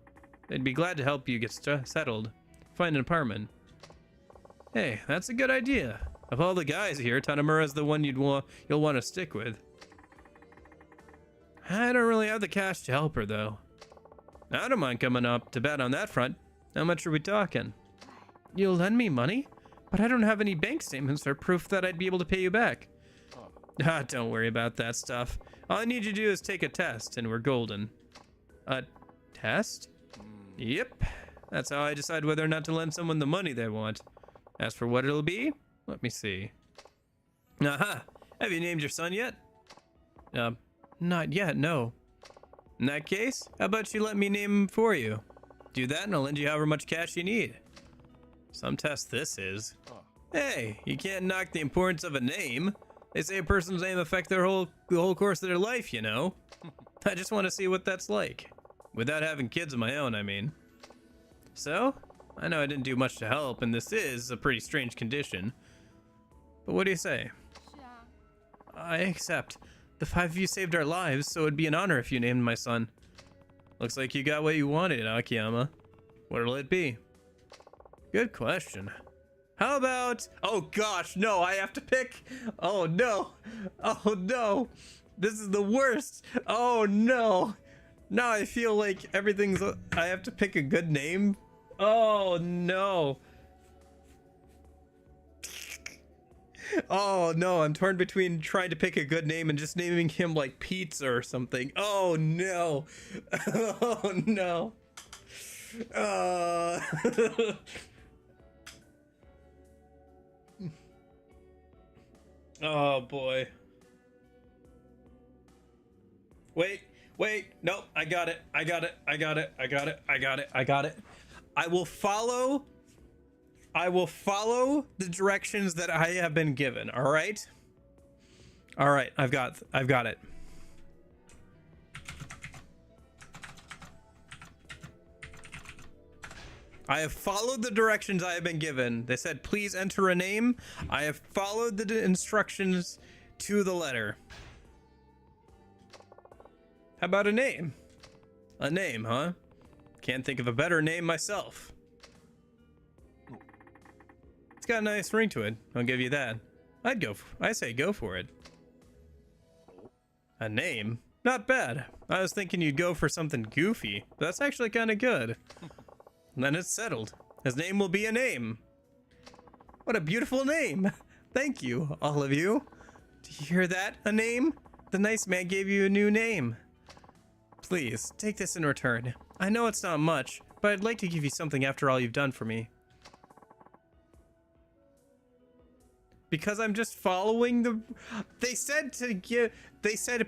They'd be glad to help you get settled. Find an apartment. Hey, that's a good idea. Of all the guys here, Tanamura's the one you'll want to stick with. I don't really have the cash to help her, though. I don't mind coming up to bet on that front. How much are we talking? You'll lend me money? But I don't have any bank statements or proof that I'd be able to pay you back. Ah, don't worry about that stuff. All I need you to do is take a test, and we're golden. A test? Yep. That's how I decide whether or not to lend someone the money they want. As for what it'll be, let me see. Aha! Have you named your son yet? Not yet, no. In that case, how about you let me name him for you? Do that and I'll lend you however much cash you need. Some test this is. Hey, you can't knock the importance of a name. They say a person's name affects the whole course of their life, you know. I just want to see what that's like. Without having kids of my own, I mean. So, I know I didn't do much to help, and this is a pretty strange condition. But what do you say? I accept. The 5 of you saved our lives, so it'd be an honor if you named my son. Looks like you got what you wanted, Akiyama. What'll it be? Good question. How about... Oh gosh, no, I have to pick. Oh no. Oh no. This is the worst. Oh no. Now I feel like everything's... I have to pick a good name. Oh no. Oh no, I'm torn between trying to pick a good name and just naming him like Pizza or something. Oh no. Oh no. Oh boy. Wait, nope, I got it. I will follow the directions that I have been given, all right? All right, I've got it. I have followed the directions I have been given. They said, please enter a name. I have followed the instructions to the letter. How about a name? A name, huh? Can't think of a better name myself. It's got a nice ring to it. I'll give you that. I say go for it. A name? Not bad. I was thinking you'd go for something goofy, but that's actually kind of good. Then it's settled. His name will be a name. What a beautiful name. Thank you, all of you. Do you hear that? A name? The nice man gave you a new name. Please, take this in return. I know it's not much, but I'd like to give you something after all you've done for me. Because I'm just following the... They said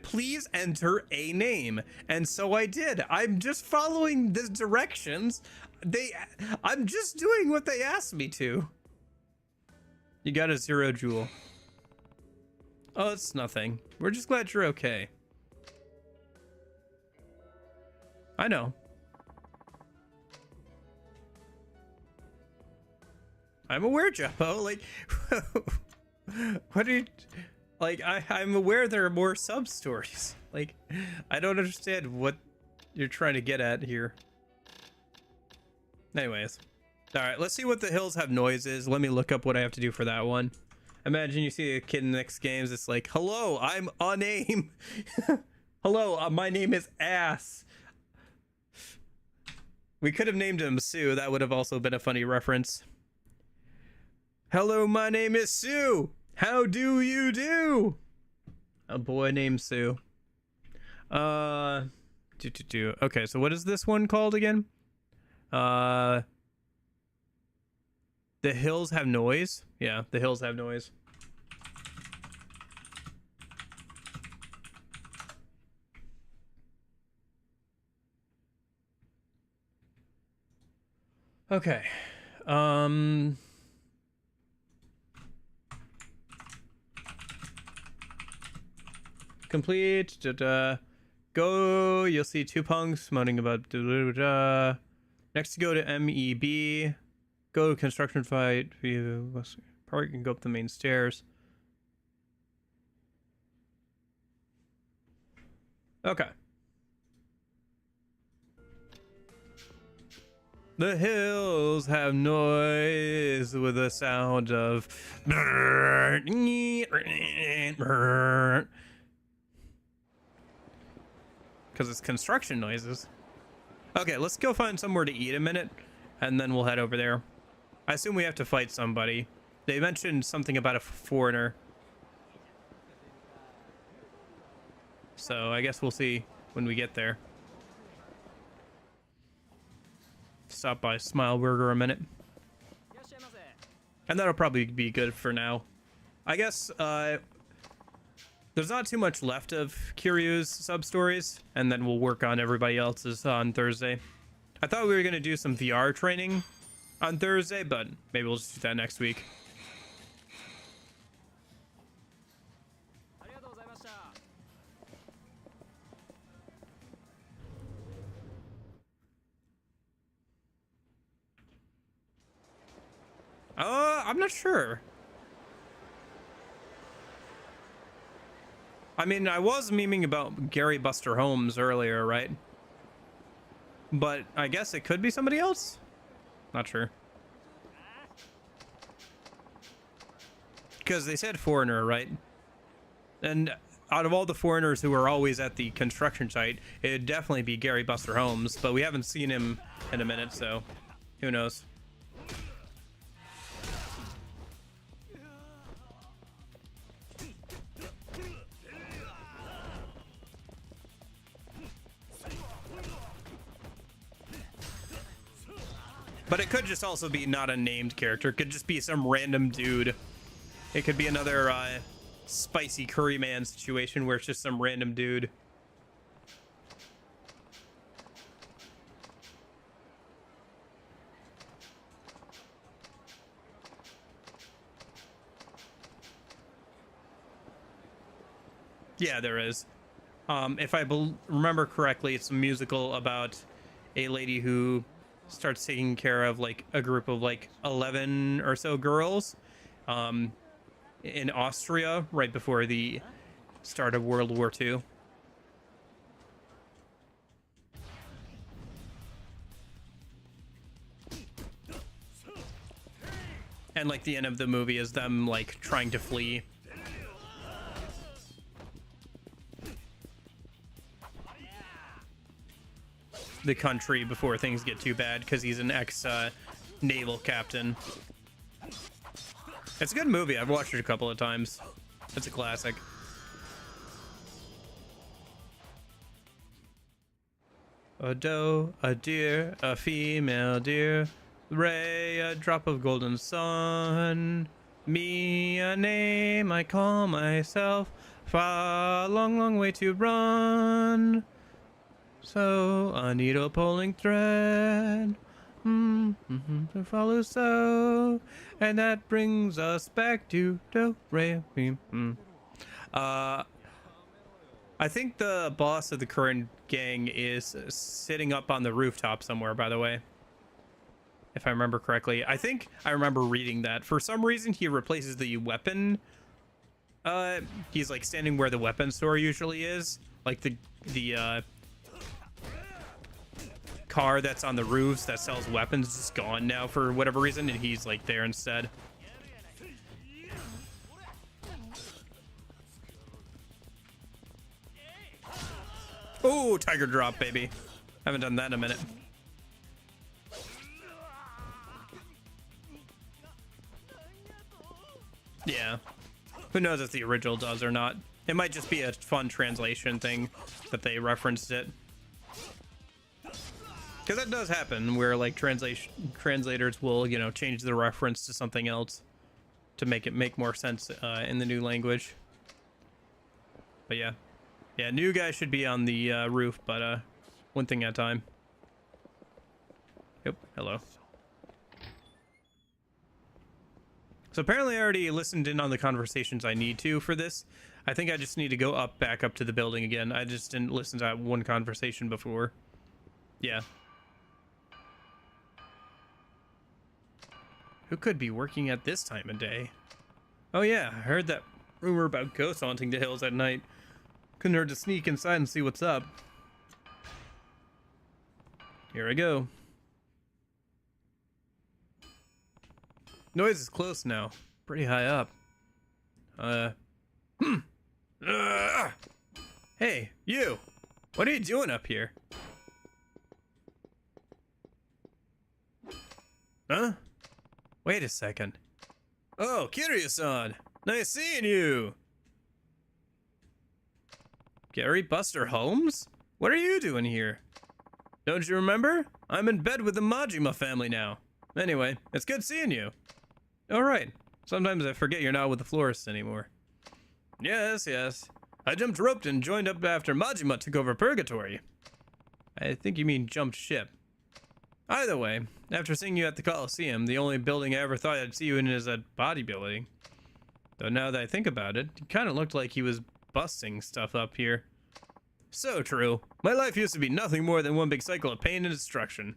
please enter a name. And so I did. I'm just following the directions. I'm just doing what they asked me to. You got a 0 jewel. Oh, it's nothing. We're just glad you're okay. I know. I'm aware, Jeppo. Like, what are you... Like, I'm aware there are more sub-stories. Like, I don't understand what you're trying to get at here. Anyways. Alright, let's see what the hills have noise is. Let me look up what I have to do for that one. Imagine you see a kid in the next games. It's like, hello, I'm a name. Hello, my name is Ass. We could have named him Sue. That would have also been a funny reference. Hello, my name is Sue. How do you do? A boy named Sue. Okay, so what is this one called again? The hills have noise. Yeah, the hills have noise. Okay. Complete. Go. You'll see 2 punks moaning about. Next, go to MEB. Go to construction fight. You probably can go up the main stairs. Okay. The hills have noise with the sound of because it's construction noises. Okay, let's go find somewhere to eat a minute, and then we'll head over there. I assume we have to fight somebody. They mentioned something about a foreigner. So I guess we'll see when we get there. Stop by Smile Burger a minute. And that'll probably be good for now. I guess there's not too much left of Kiryu's sub-stories, and then we'll work on everybody else's on Thursday. I thought we were going to do some VR training on Thursday, but maybe we'll just do that next week. I'm not sure. I mean, I was memeing about Gary Buster Holmes earlier, right? But I guess it could be somebody else? Not sure. Because they said foreigner, right? And out of all the foreigners who are always at the construction site, it'd definitely be Gary Buster Holmes, but we haven't seen him in a minute, so who knows? But it could just also be not a named character. It could just be some random dude. It could be another spicy curry man situation where it's just some random dude. Yeah, there is. If I remember correctly, it's a musical about a lady who starts taking care of like a group of like 11 or so girls in Austria right before the start of World War II. And like the end of the movie is them like trying to flee. The country before things get too bad because he's an ex naval captain. It's a good movie. I've watched it a couple of times. It's a classic. A doe, a deer, a female deer, ray, a drop of golden sun, me, a name I call myself, far, long, long way to run. So a needle pulling thread to follow so, and that brings us back to do re mi. I think the boss of the current gang is sitting up on the rooftop somewhere, by the way, if I remember correctly. I think I remember reading that. For some reason he replaces the weapon. He's like standing where the weapon store usually is, like the car that's on the roofs that sells weapons is just gone now for whatever reason, and he's like there instead. Oh, tiger drop, baby. Haven't done that in a minute. Yeah, who knows if the original does or not. It might just be a fun translation thing that they referenced it. Because that does happen, where like translators will, you know, change the reference to something else to make it make more sense in the new language. But yeah, new guy should be on the roof, but one thing at a time. Yep, hello. So apparently I already listened in on the conversations I need to for this. I think I just need to go back up to the building again. I just didn't listen to that one conversation before. Yeah. Who could be working at this time of day? Oh yeah, I heard that rumor about ghosts haunting the hills at night. Couldn't hurt to sneak inside and see what's up. Here I go. Noise is close now. Pretty high up. Hey, you! What are you doing up here? Huh? Wait a second. Oh, Kiryu-san! Nice seeing you! Gary Buster Holmes? What are you doing here? Don't you remember? I'm in bed with the Majima family now. Anyway, it's good seeing you. Alright. Sometimes I forget you're not with the florists anymore. Yes, yes. I jumped rope and joined up after Majima took over Purgatory. I think you mean jumped ship. Either way, after seeing you at the Coliseum, the only building I ever thought I'd see you in is at bodybuilding. Though now that I think about it, it kind of looked like he was busting stuff up here. So true. My life used to be nothing more than one big cycle of pain and destruction.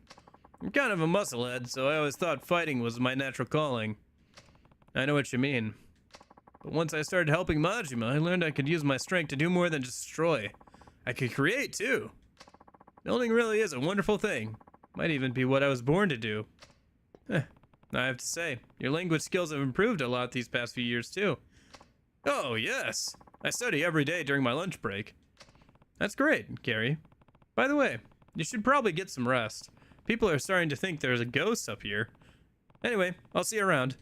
I'm kind of a musclehead, so I always thought fighting was my natural calling. I know what you mean. But once I started helping Majima, I learned I could use my strength to do more than destroy. I could create, too. Building really is a wonderful thing. Might even be what I was born to do. I have to say, your language skills have improved a lot these past few years, too. Oh, yes. I study every day during my lunch break. That's great, Gary. By the way, you should probably get some rest. People are starting to think there's a ghost up here. Anyway, I'll see you around.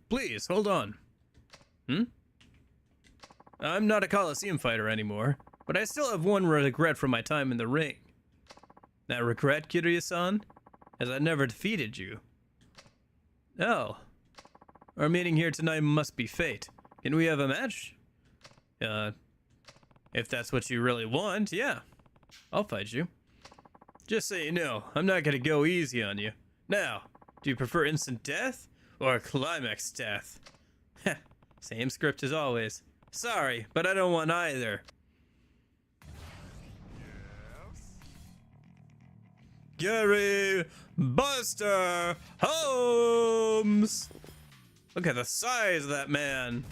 Please, hold on. I'm not a Coliseum fighter anymore, but I still have one regret from my time in the ring. That regret, Kiryu-san, is I never defeated you. Oh. Our meeting here tonight must be fate. Can we have a match? If that's what you really want, yeah. I'll fight you. Just so you know, I'm not gonna go easy on you. Now, do you prefer instant death or climax death? Heh, same script as always. Sorry, but I don't want either. Gary Buster Holmes! Look at the size of that man.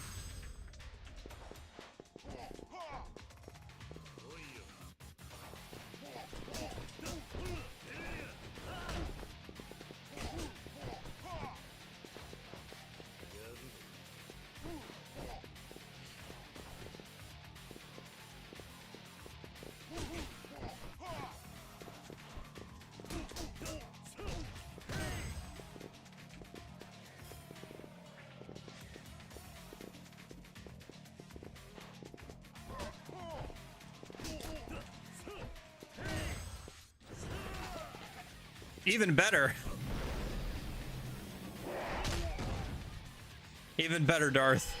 Even better. Even better, Darth.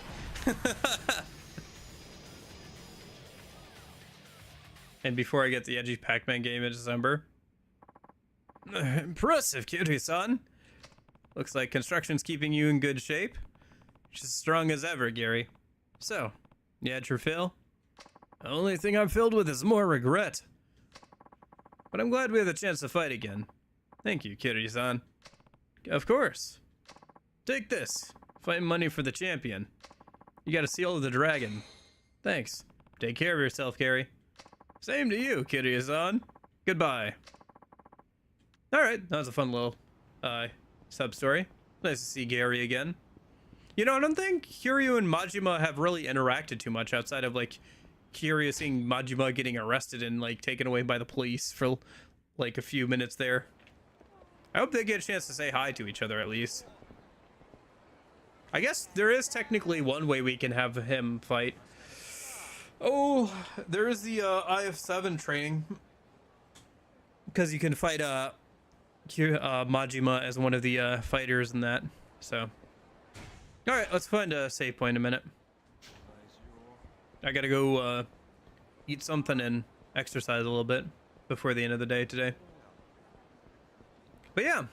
And before I get the edgy Pac-Man game in December. Impressive, Kiryu-san. Looks like construction's keeping you in good shape. Just as strong as ever, Gary. So, you had your fill? The only thing I'm filled with is more regret. But I'm glad we had the chance to fight again. Thank you, Kiryu-san. Of course. Take this. Fight money for the champion. You got a seal of the dragon. Thanks. Take care of yourself, Gary. Same to you, Kiryu-san. Goodbye. Alright, that was a fun little sub-story. Nice to see Gary again. You know, I don't think Kiryu and Majima have really interacted too much outside of, like, Kiryu seeing Majima getting arrested and, like, taken away by the police for, like, a few minutes there. I hope they get a chance to say hi to each other, at least. I guess there is technically one way we can have him fight. Oh, there is the IF7 training. Because you can fight Majima as one of the fighters in that. So, alright, let's find a save point in a minute. I gotta go eat something and exercise a little bit before the end of the day today. But yeah,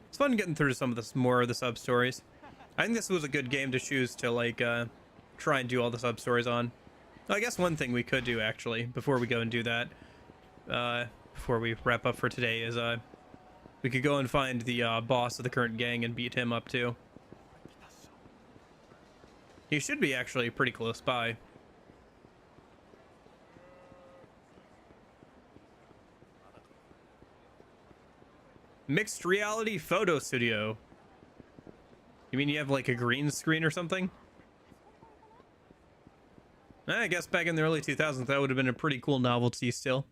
it's fun getting through some of this, more of the sub stories. I think this was a good game to choose to like try and do all the sub stories on. I guess one thing we could do actually before we go and do that, before we wrap up for today, is we could go and find the boss of the current gang and beat him up too. He should be actually pretty close by. Mixed reality photo studio. You mean you have like a green screen or something? I guess back in the early 2000s, that would have been a pretty cool novelty still.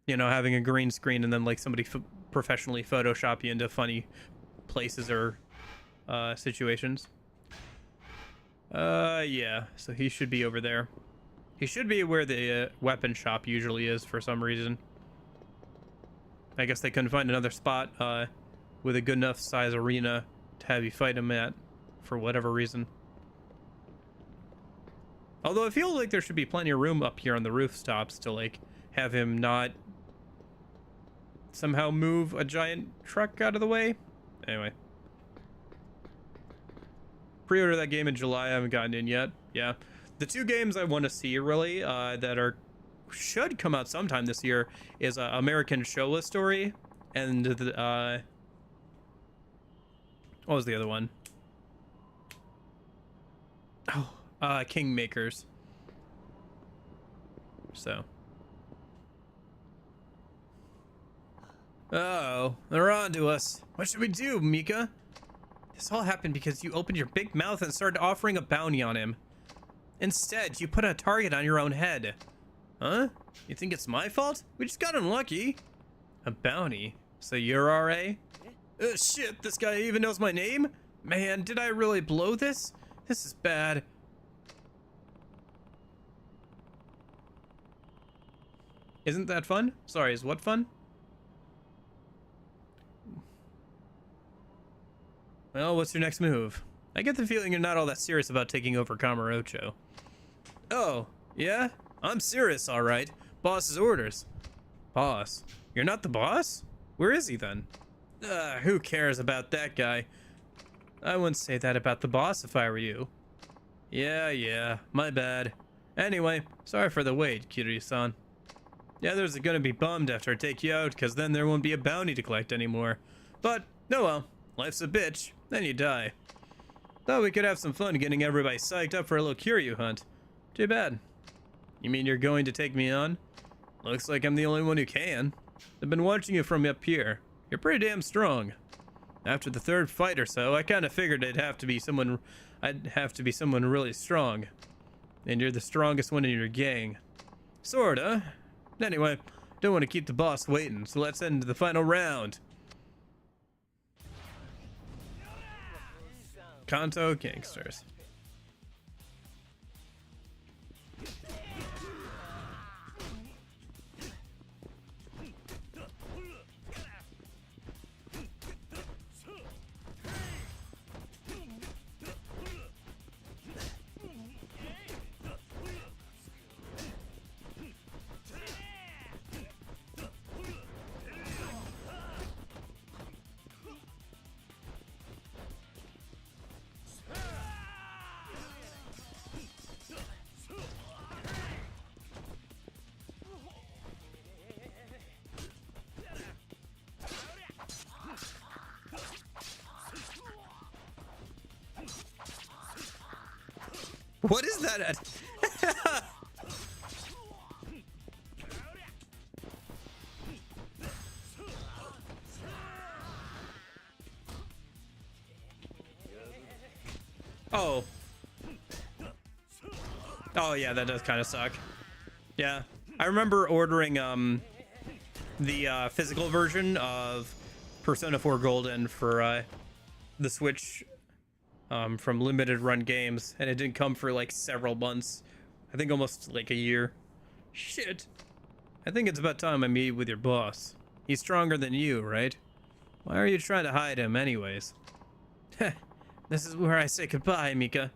You know, having a green screen and then like somebody professionally Photoshop you into funny places or situations. Yeah, so he should be over there. He should be where the weapon shop usually is for some reason. I guess they couldn't find another spot with a good enough size arena to have you fight him at for whatever reason. Although I feel like there should be plenty of room up here on the rooftops to like have him not somehow move a giant truck out of the way. Anyway. Pre-order that game in July. I haven't gotten in yet. Yeah. The two games I want to see really that should come out sometime this year is American Shola Story and the what was the other one? Oh, Kingmakers. So. Oh, they're on to us. What should we do, Mika? This all happened because you opened your big mouth and started offering a bounty on him. Instead, you put a target on your own head. Huh? You think it's my fault? We just got unlucky. A bounty? So you're RA? Shit, this guy even knows my name? Man, did I really blow this? This is bad. Isn't that fun? Sorry, is what fun? Well, what's your next move? I get the feeling you're not all that serious about taking over Kamurocho. Oh, yeah? I'm serious, all right. Boss's orders. Boss? You're not the boss? Where is he then? Who cares about that guy? I wouldn't say that about the boss if I were you. Yeah, my bad. Anyway, sorry for the wait, Kiryu-san. Yeah, there's gonna be bummed after I take you out, because then there won't be a bounty to collect anymore. But, no well, life's a bitch, then you die. Thought we could have some fun getting everybody psyched up for a little Kiryu hunt. Too bad. You mean you're going to take me on? Looks like I'm the only one who can. I've been watching you from up here. You're pretty damn strong. After the third fight or so, I kind of figured I'd have to be someone really strong. And you're the strongest one in your gang. Sorta. Anyway, don't want to keep the boss waiting, so let's end the final round. Kanto Gangsters. What is that at? Oh. Oh yeah, that does kind of suck. Yeah, I remember ordering the physical version of Persona 4 Golden for the Switch from Limited Run Games, and it didn't come for like several months. I think almost like a year. Shit. I think it's about time I meet with your boss. He's stronger than you, right? Why are you trying to hide him anyways? This is where I say goodbye, Mika.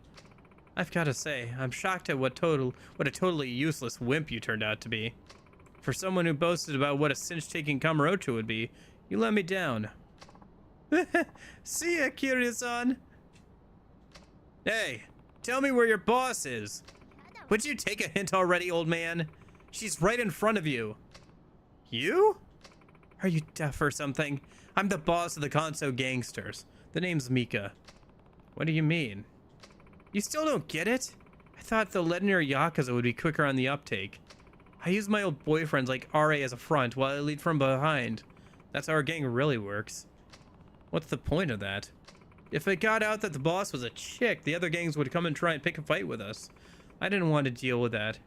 I've got to say, I'm shocked at what a totally useless wimp you turned out to be. For someone who boasted about what a cinch taking Kamurocho would be, you let me down. See ya, Kiryu-san. Hey, tell me where your boss is. Would you take a hint already, old man? She's right in front of you. You? Are you deaf or something? I'm the boss of the Kanto Gangsters. The name's Mika. What do you mean? You still don't get it? I thought the legendary Yakuza would be quicker on the uptake. I use my old boyfriends like RA as a front while I lead from behind. That's how our gang really works. What's the point of that? If it got out that the boss was a chick, the other gangs would come and try and pick a fight with us. I didn't want to deal with that.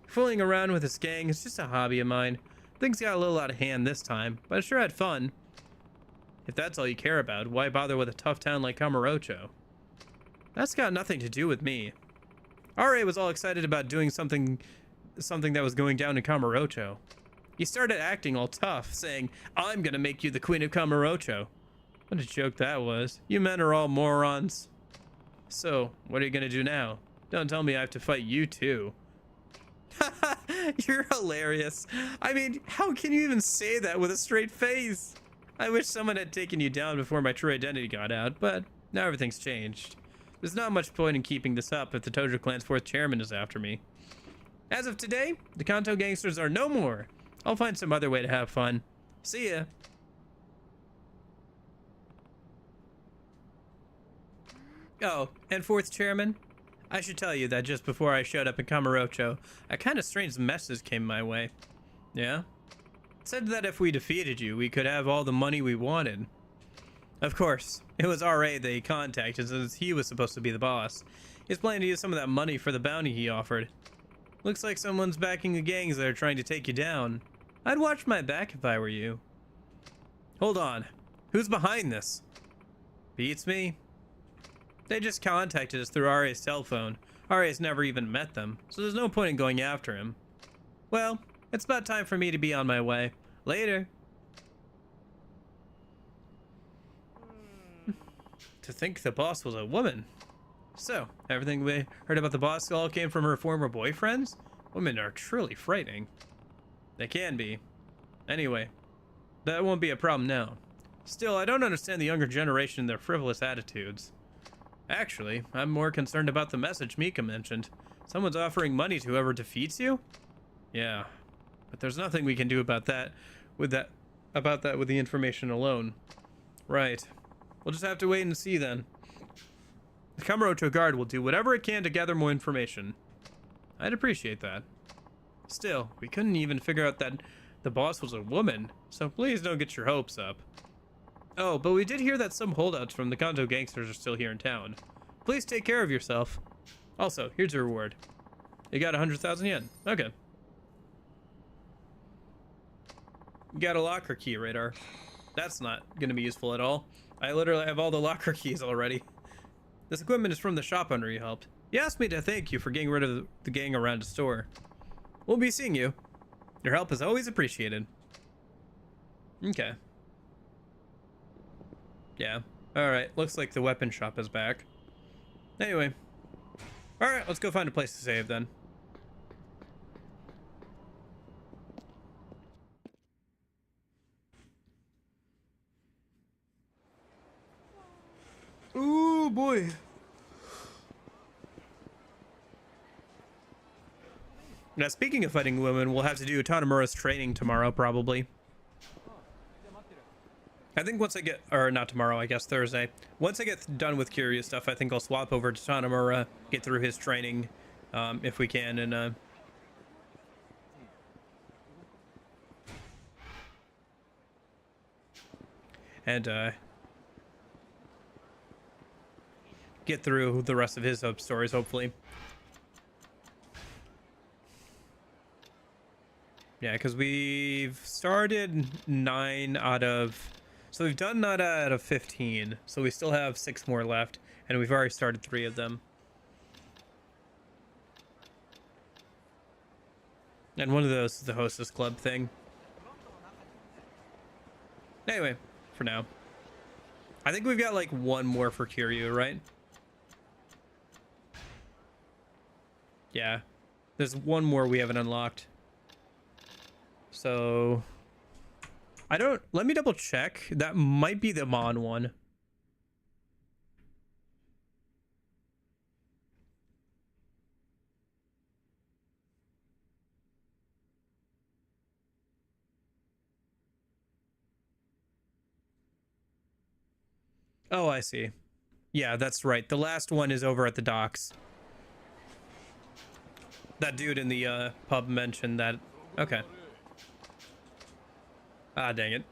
Fooling around with this gang is just a hobby of mine. Things got a little out of hand this time, but I sure had fun. If that's all you care about, why bother with a tough town like Kamurocho? That's got nothing to do with me. RA was all excited about doing something that was going down in Kamurocho. He started acting all tough, saying, "I'm gonna make you the queen of Kamurocho." What a joke that was. You men are all morons. So, what are you gonna do now? Don't tell me I have to fight you too. You're hilarious. I mean, how can you even say that with a straight face? I wish someone had taken you down before my true identity got out, but now everything's changed. There's not much point in keeping this up if the Tojo clan's 4th chairman is after me. As of today, the Kanto gangsters are no more. I'll find some other way to have fun. See ya. Oh, and 4th chairman? I should tell you that just before I showed up in Kamurocho, a kind of strange message came my way. Yeah? It said that if we defeated you, we could have all the money we wanted. Of course, it was RA they contacted since he was supposed to be the boss. He's planning to use some of that money for the bounty he offered. Looks like someone's backing the gangs that are trying to take you down. I'd watch my back if I were you. Hold on. Who's behind this? Beats me. They just contacted us through RA's cell phone. RA's never even met them, so there's no point in going after him. Well, it's about time for me to be on my way. Later. To think the boss was a woman. So, everything we heard about the boss all came from her former boyfriends? Women are truly frightening. They can be. Anyway, that won't be a problem now. Still, I don't understand the younger generation and their frivolous attitudes. Actually, I'm more concerned about the message Mika mentioned. Someone's offering money to whoever defeats you? Yeah, but there's nothing we can do about that with the information alone. Right. We'll just have to wait and see then. The Kamurocho Guard will do whatever it can to gather more information. I'd appreciate that. Still, we couldn't even figure out that the boss was a woman, so please don't get your hopes up. Oh, but we did hear that some holdouts from the Kanto gangsters are still here in town. Please take care of yourself. Also, here's your reward. You got 100,000 yen. Okay. You got a locker key, Radar. That's not going to be useful at all. I literally have all the locker keys already. This equipment is from the shop owner you helped. He asked me to thank you for getting rid of the gang around the store. We'll be seeing you. Your help is always appreciated. Okay. Yeah. Alright, looks like the weapon shop is back. Anyway. Alright, let's go find a place to save then. Ooh, boy. Now, speaking of fighting women, we'll have to do Tanomura's training tomorrow, probably. I think once I get, or not tomorrow, I guess Thursday. Once I get done with Curious stuff, I think I'll swap over to Tanomura, get through his training, if we can, and get through the rest of his sub stories, hopefully. Yeah, because we've started 9 out of... So we've done 9 out of 15. So we still have 6 more left. And we've already started 3 of them. And one of those is the Hostess Club thing. Anyway, for now. I think we've got like 1 more for Kiryu, right? Yeah. There's 1 more we haven't unlocked. So I don't, let me double check. That might be the Mon one. Oh, I see. Yeah, that's right. The last one is over at the docks. That dude in the pub mentioned that. Okay. Ah, dang it.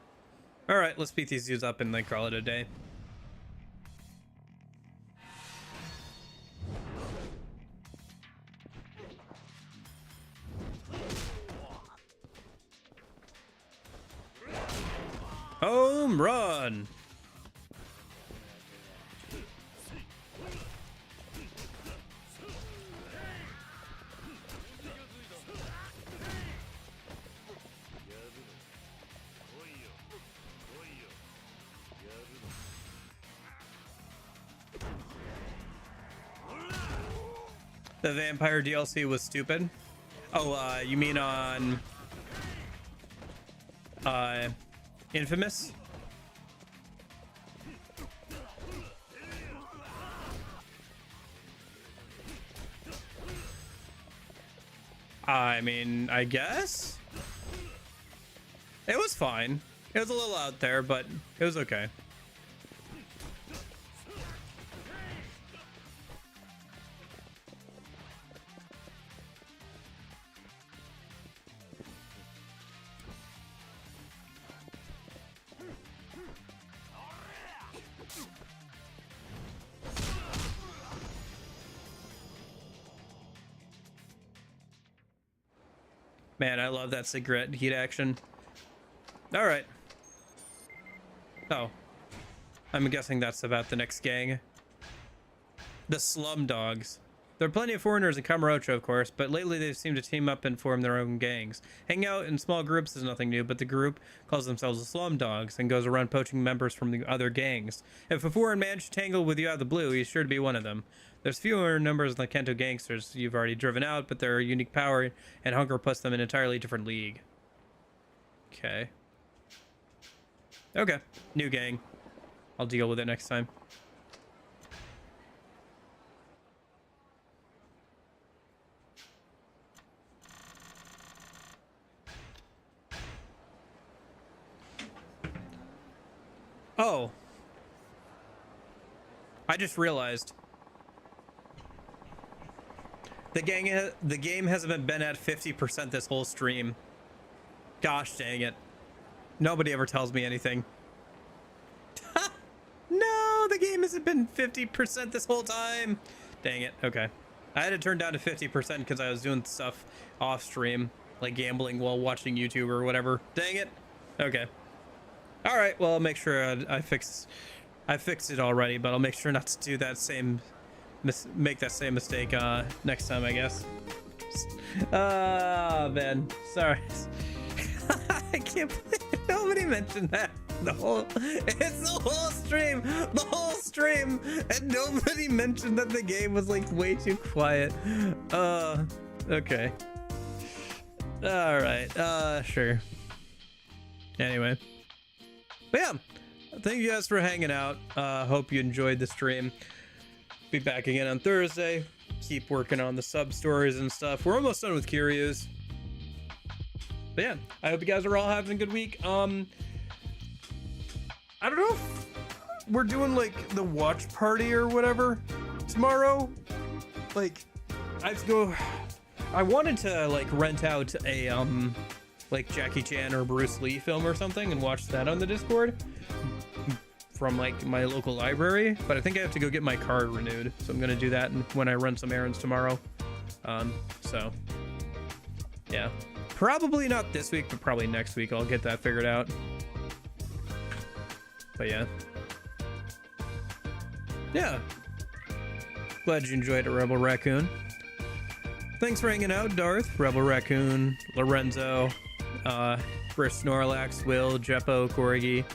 All right, let's beat these dudes up and then call it a day. Home run. The vampire DLC was stupid. Oh, you mean on Infamous? I mean, I guess it was fine. It was a little out there, but it was okay. Man, I love that cigarette heat action. All right. Oh, I'm guessing that's about the next gang. The Slum Dogs. There are plenty of foreigners in Kamurocho, of course, but lately they seem to team up and form their own gangs. Hanging out in small groups is nothing new, but the group calls themselves the Slum Dogs and goes around poaching members from the other gangs. If a foreign man should tangle with you out of the blue, he's sure to be one of them. There's fewer numbers than the Kento gangsters you've already driven out, but their unique power and hunger puts them in an entirely different league. Okay. Okay. New gang. I'll deal with it next time. Oh. I just realized. The game hasn't been at 50% this whole stream. Gosh dang it. Nobody ever tells me anything. No, the game hasn't been 50% this whole time. Dang it. Okay. I had to turn down to 50% because I was doing stuff off stream, like gambling while watching YouTube or whatever. Dang it. Okay. All right. Well, I'll make sure I fixed it already, but I'll make sure not to do that same make that same mistake next time, I guess. Oh man, sorry. I can't believe nobody mentioned that. It's the whole stream, and nobody mentioned that the game was like way too quiet. Okay. All right. Sure. Anyway, but yeah, thank you guys for hanging out. Hope you enjoyed the stream. Be back again on Thursday. Keep working on the sub stories and stuff. We're almost done with Curios. But yeah, I hope you guys are all having a good week. I don't know if we're doing like the watch party or whatever tomorrow. Like, I have to go. I wanted to like rent out a like Jackie Chan or Bruce Lee film or something and watch that on the Discord from like my local library, but I think I have to go get my card renewed, so I'm gonna do that when I run some errands tomorrow. So yeah, probably not this week, but probably next week I'll get that figured out. But yeah, glad you enjoyed it, Rebel Raccoon. Thanks for hanging out, Darth, Rebel Raccoon, Lorenzo, Chris Snorlax, Will, Jeppo, Corgi.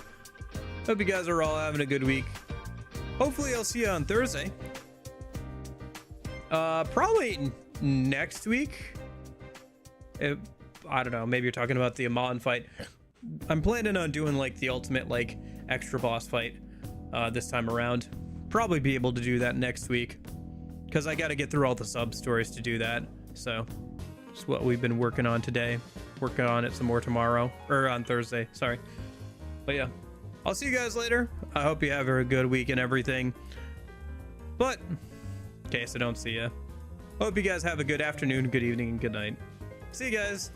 Hope you guys are all having a good week. Hopefully I'll see you on Thursday. Probably next week. I don't know, maybe you're talking about the Amon fight. I'm planning on doing like the ultimate like extra boss fight this time around. Probably be able to do that next week, because I got to get through all the sub stories to do that. So it's what we've been working on today. Working on it some more tomorrow, or on Thursday, sorry. But yeah, I'll see you guys later. I hope you have a good week and everything. But in case I don't see you, hope you guys have a good afternoon, good evening, and good night. See you guys.